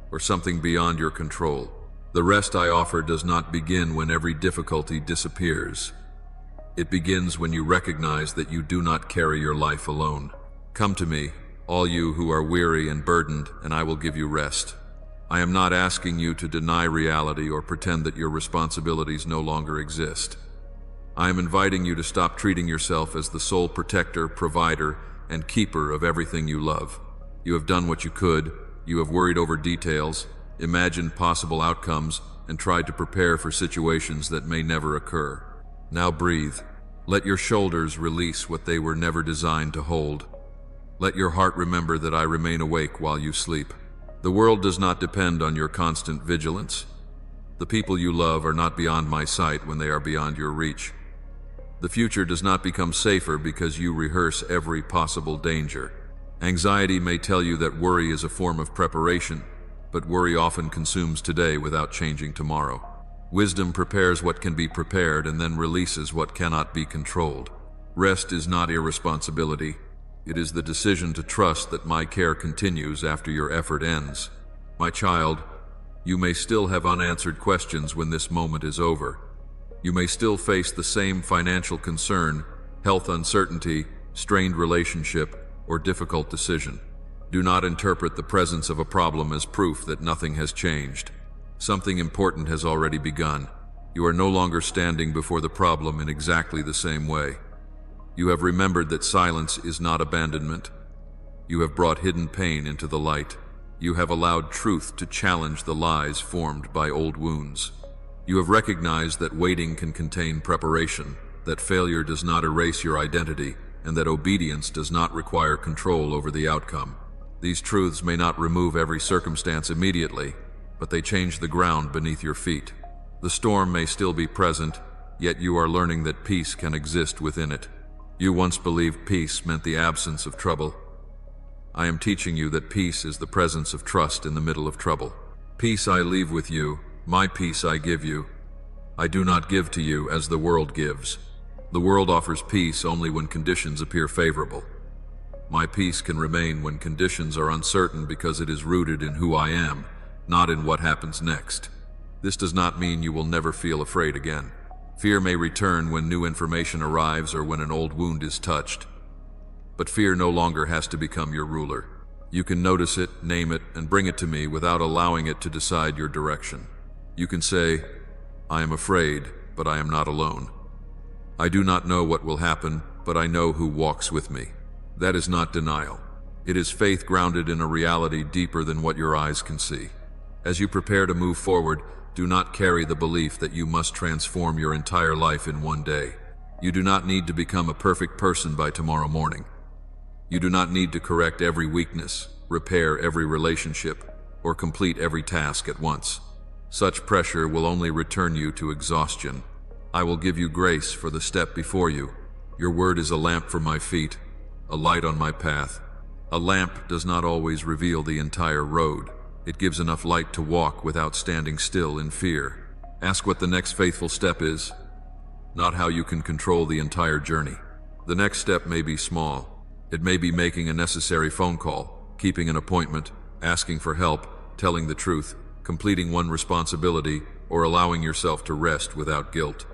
or something beyond your control. The rest I offer does not begin when every difficulty disappears. It begins when you recognize that you do not carry your life alone. Come to me, all you who are weary and burdened, and I will give you rest. I am not asking you to deny reality or pretend that your responsibilities no longer exist. I am inviting you to stop treating yourself as the sole protector, provider, and keeper of everything you love. You have done what you could. You have worried over details, imagined possible outcomes, and tried to prepare for situations that may never occur. Now breathe. Let your shoulders release what they were never designed to hold. Let your heart remember that I remain awake while you sleep. The world does not depend on your constant vigilance. The people you love are not beyond my sight when they are beyond your reach. The future does not become safer because you rehearse every possible danger. Anxiety may tell you that worry is a form of preparation, but worry often consumes today without changing tomorrow. Wisdom prepares what can be prepared and then releases what cannot be controlled. Rest is not irresponsibility. It is the decision to trust that my care continues after your effort ends. My child, you may still have unanswered questions when this moment is over. You may still face the same financial concern, health uncertainty, strained relationship, or difficult decision. Do not interpret the presence of a problem as proof that nothing has changed. Something important has already begun. You are no longer standing before the problem in exactly the same way. You have remembered that silence is not abandonment. You have brought hidden pain into the light. You have allowed truth to challenge the lies formed by old wounds. You have recognized that waiting can contain preparation, that failure does not erase your identity, and that obedience does not require control over the outcome. These truths may not remove every circumstance immediately, but they change the ground beneath your feet. The storm may still be present, yet you are learning that peace can exist within it. You once believed peace meant the absence of trouble. I am teaching you that peace is the presence of trust in the middle of trouble. Peace I leave with you, my peace I give you. I do not give to you as the world gives. The world offers peace only when conditions appear favorable. My peace can remain when conditions are uncertain because it is rooted in who I am, not in what happens next. This does not mean you will never feel afraid again. Fear may return when new information arrives or when an old wound is touched. But fear no longer has to become your ruler. You can notice it, name it, and bring it to me without allowing it to decide your direction. You can say, I am afraid, but I am not alone. I do not know what will happen, but I know who walks with me. That is not denial. It is faith grounded in a reality deeper than what your eyes can see. As you prepare to move forward, do not carry the belief that you must transform your entire life in one day. You do not need to become a perfect person by tomorrow morning. You do not need to correct every weakness, repair every relationship, or complete every task at once. Such pressure will only return you to exhaustion. I will give you grace for the step before you. Your word is a lamp for my feet, a light on my path. A lamp does not always reveal the entire road. It gives enough light to walk without standing still in fear. Ask what the next faithful step is, not how you can control the entire journey. The next step may be small. It may be making a necessary phone call, keeping an appointment, asking for help, telling the truth, completing one responsibility, or allowing yourself to rest without guilt.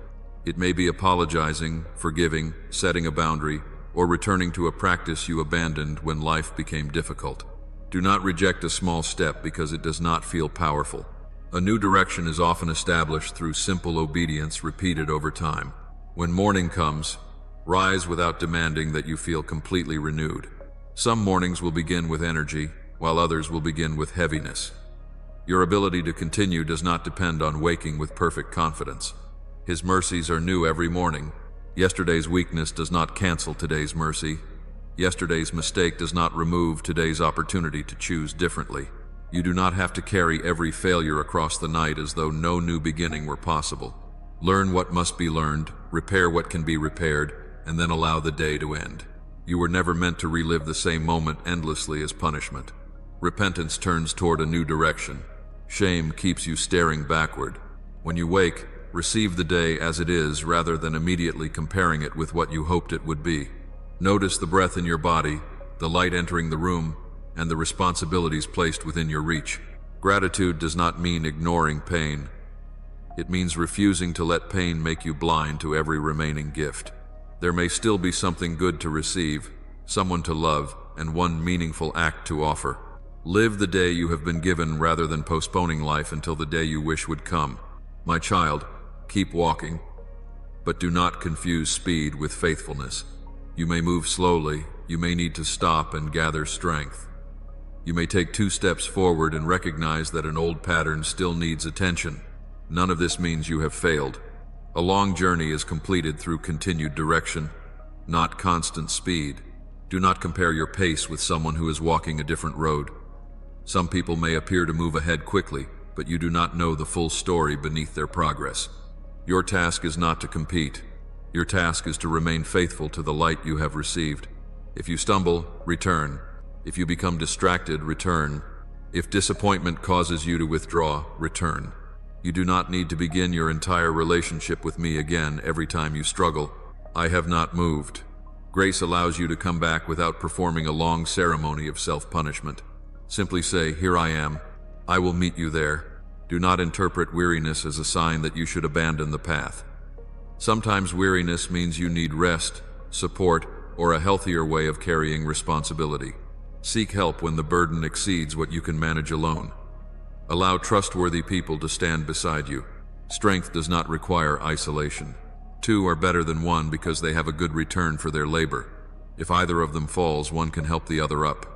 It may be apologizing, forgiving, setting a boundary, or returning to a practice you abandoned when life became difficult. Do not reject a small step because it does not feel powerful. A new direction is often established through simple obedience repeated over time. When morning comes, rise without demanding that you feel completely renewed. Some mornings will begin with energy, while others will begin with heaviness. Your ability to continue does not depend on waking with perfect confidence. His mercies are new every morning. Yesterday's weakness does not cancel today's mercy. Yesterday's mistake does not remove today's opportunity to choose differently. You do not have to carry every failure across the night as though no new beginning were possible. Learn what must be learned, repair what can be repaired, and then allow the day to end. You were never meant to relive the same moment endlessly as punishment. Repentance turns toward a new direction. Shame keeps you staring backward. When you wake, receive the day as it is rather than immediately comparing it with what you hoped it would be. Notice the breath in your body, the light entering the room, and the responsibilities placed within your reach. Gratitude does not mean ignoring pain. It means refusing to let pain make you blind to every remaining gift. There may still be something good to receive, someone to love, and one meaningful act to offer. Live the day you have been given rather than postponing life until the day you wish would come. My child, keep walking, but do not confuse speed with faithfulness. You may move slowly, you may need to stop and gather strength. You may take 2 steps forward and recognize that an old pattern still needs attention. None of this means you have failed. A long journey is completed through continued direction, not constant speed. Do not compare your pace with someone who is walking a different road. Some people may appear to move ahead quickly, but you do not know the full story beneath their progress. Your task is not to compete. Your task is to remain faithful to the light you have received. If you stumble, return. If you become distracted, return. If disappointment causes you to withdraw, return. You do not need to begin your entire relationship with me again every time you struggle. I have not moved. Grace allows you to come back without performing a long ceremony of self-punishment. Simply say, "Here I am. I will meet you there." Do not interpret weariness as a sign that you should abandon the path. Sometimes weariness means you need rest, support, or a healthier way of carrying responsibility. Seek help when the burden exceeds what you can manage alone. Allow trustworthy people to stand beside you. Strength does not require isolation. 2 are better than 1 because they have a good return for their labor. If either of them falls, one can help the other up.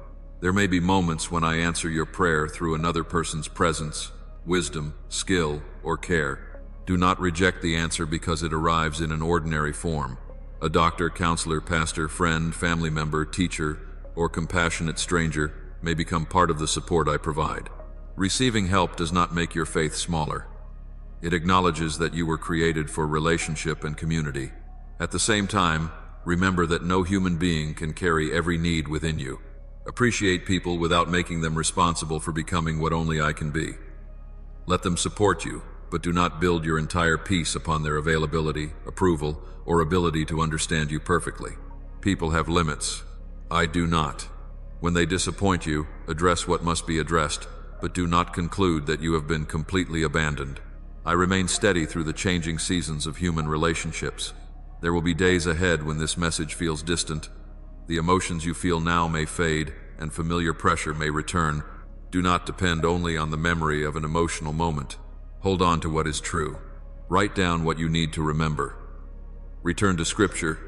There may be moments when I answer your prayer through another person's presence, wisdom, skill, or care. Do not reject the answer because it arrives in an ordinary form. A doctor, counselor, pastor, friend, family member, teacher, or compassionate stranger may become part of the support I provide. Receiving help does not make your faith smaller. It acknowledges that you were created for relationship and community. At the same time, remember that no human being can carry every need within you. Appreciate people without making them responsible for becoming what only I can be. Let them support you, but do not build your entire peace upon their availability, approval, or ability to understand you perfectly. People have limits. I do not. When they disappoint you, address what must be addressed, but do not conclude that you have been completely abandoned. I remain steady through the changing seasons of human relationships. There will be days ahead when this message feels distant. The emotions you feel now may fade, and familiar pressure may return. Do not depend only on the memory of an emotional moment. Hold on to what is true. Write down what you need to remember. Return to Scripture.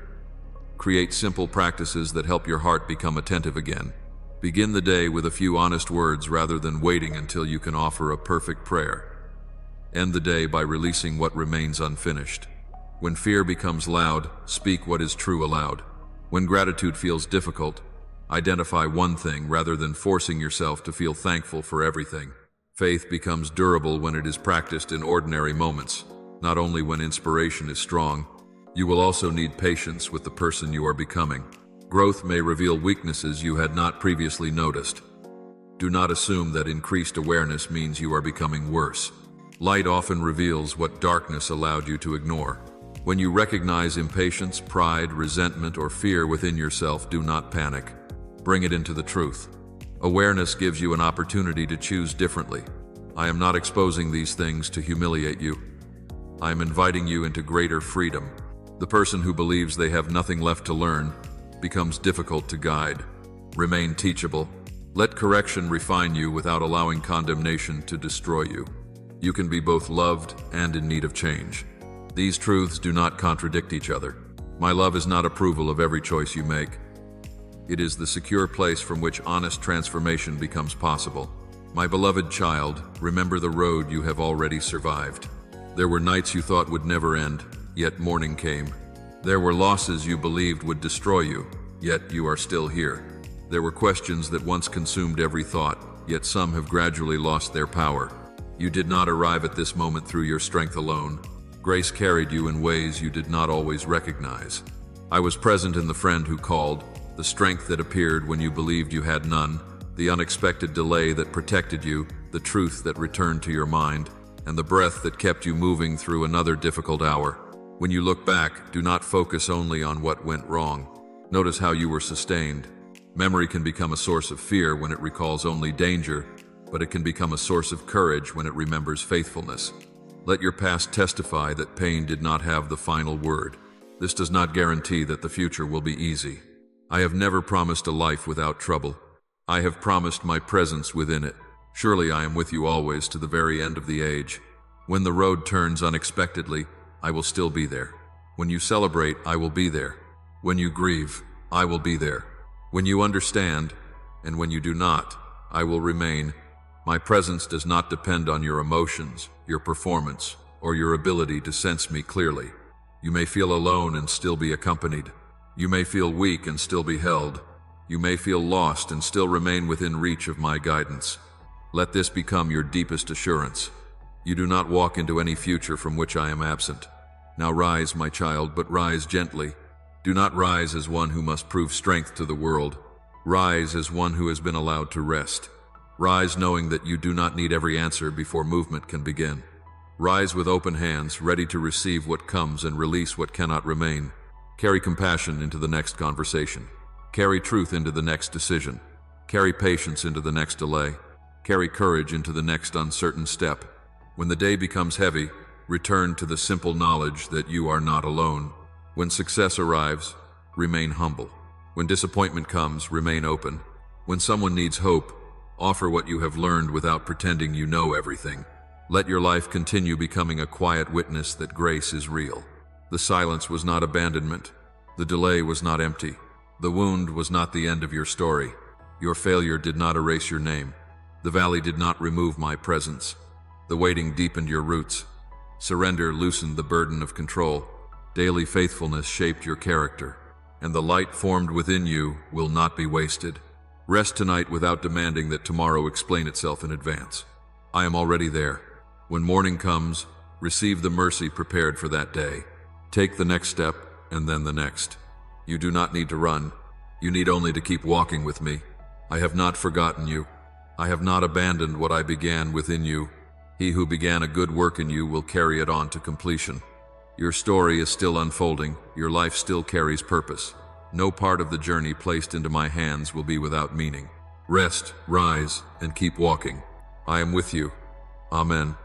Create simple practices that help your heart become attentive again. Begin the day with a few honest words rather than waiting until you can offer a perfect prayer. End the day by releasing what remains unfinished. When fear becomes loud, speak what is true aloud. When gratitude feels difficult, identify one thing rather than forcing yourself to feel thankful for everything. Faith becomes durable when it is practiced in ordinary moments, not only when inspiration is strong. You will also need patience with the person you are becoming. Growth may reveal weaknesses you had not previously noticed. Do not assume that increased awareness means you are becoming worse. Light often reveals what darkness allowed you to ignore. When you recognize impatience, pride, resentment, or fear within yourself, do not panic. Bring it into the truth. Awareness gives you an opportunity to choose differently. I am not exposing these things to humiliate you. I am inviting you into greater freedom. The person who believes they have nothing left to learn becomes difficult to guide. Remain teachable. Let correction refine you without allowing condemnation to destroy you. You can be both loved and in need of change. These truths do not contradict each other. My love is not approval of every choice you make. It is the secure place from which honest transformation becomes possible. My beloved child, remember the road you have already survived. There were nights you thought would never end, yet morning came. There were losses you believed would destroy you, yet you are still here. There were questions that once consumed every thought, yet some have gradually lost their power. You did not arrive at this moment through your strength alone. Grace carried you in ways you did not always recognize. I was present in the friend who called, the strength that appeared when you believed you had none, the unexpected delay that protected you, the truth that returned to your mind, and the breath that kept you moving through another difficult hour. When you look back, do not focus only on what went wrong. Notice how you were sustained. Memory can become a source of fear when it recalls only danger, but it can become a source of courage when it remembers faithfulness. Let your past testify that pain did not have the final word. This does not guarantee that the future will be easy. I have never promised a life without trouble. I have promised my presence within it. Surely I am with you always to the very end of the age. When the road turns unexpectedly, I will still be there. When you celebrate, I will be there. When you grieve, I will be there. When you understand, and when you do not, I will remain. My presence does not depend on your emotions, your performance, or your ability to sense me clearly. You may feel alone and still be accompanied. You may feel weak and still be held. You may feel lost and still remain within reach of my guidance. Let this become your deepest assurance. You do not walk into any future from which I am absent. Now rise, my child, but rise gently. Do not rise as one who must prove strength to the world. Rise as one who has been allowed to rest. Rise knowing that you do not need every answer before movement can begin. Rise with open hands, ready to receive what comes and release what cannot remain. Carry compassion into the next conversation. Carry truth into the next decision. Carry patience into the next delay. Carry courage into the next uncertain step. When the day becomes heavy, return to the simple knowledge that you are not alone. When success arrives, remain humble. When disappointment comes, remain open. When someone needs hope, offer what you have learned without pretending you know everything. Let your life continue becoming a quiet witness that grace is real. The silence was not abandonment. The delay was not empty. The wound was not the end of your story. Your failure did not erase your name. The valley did not remove my presence. The waiting deepened your roots. Surrender loosened the burden of control. Daily faithfulness shaped your character. And the light formed within you will not be wasted. Rest tonight without demanding that tomorrow explain itself in advance. I am already there. When morning comes, receive the mercy prepared for that day. Take the next step, and then the next. You do not need to run. You need only to keep walking with me. I have not forgotten you. I have not abandoned what I began within you. He who began a good work in you will carry it on to completion. Your story is still unfolding. Your life still carries purpose. No part of the journey placed into my hands will be without meaning. Rest, rise, and keep walking. I am with you. Amen.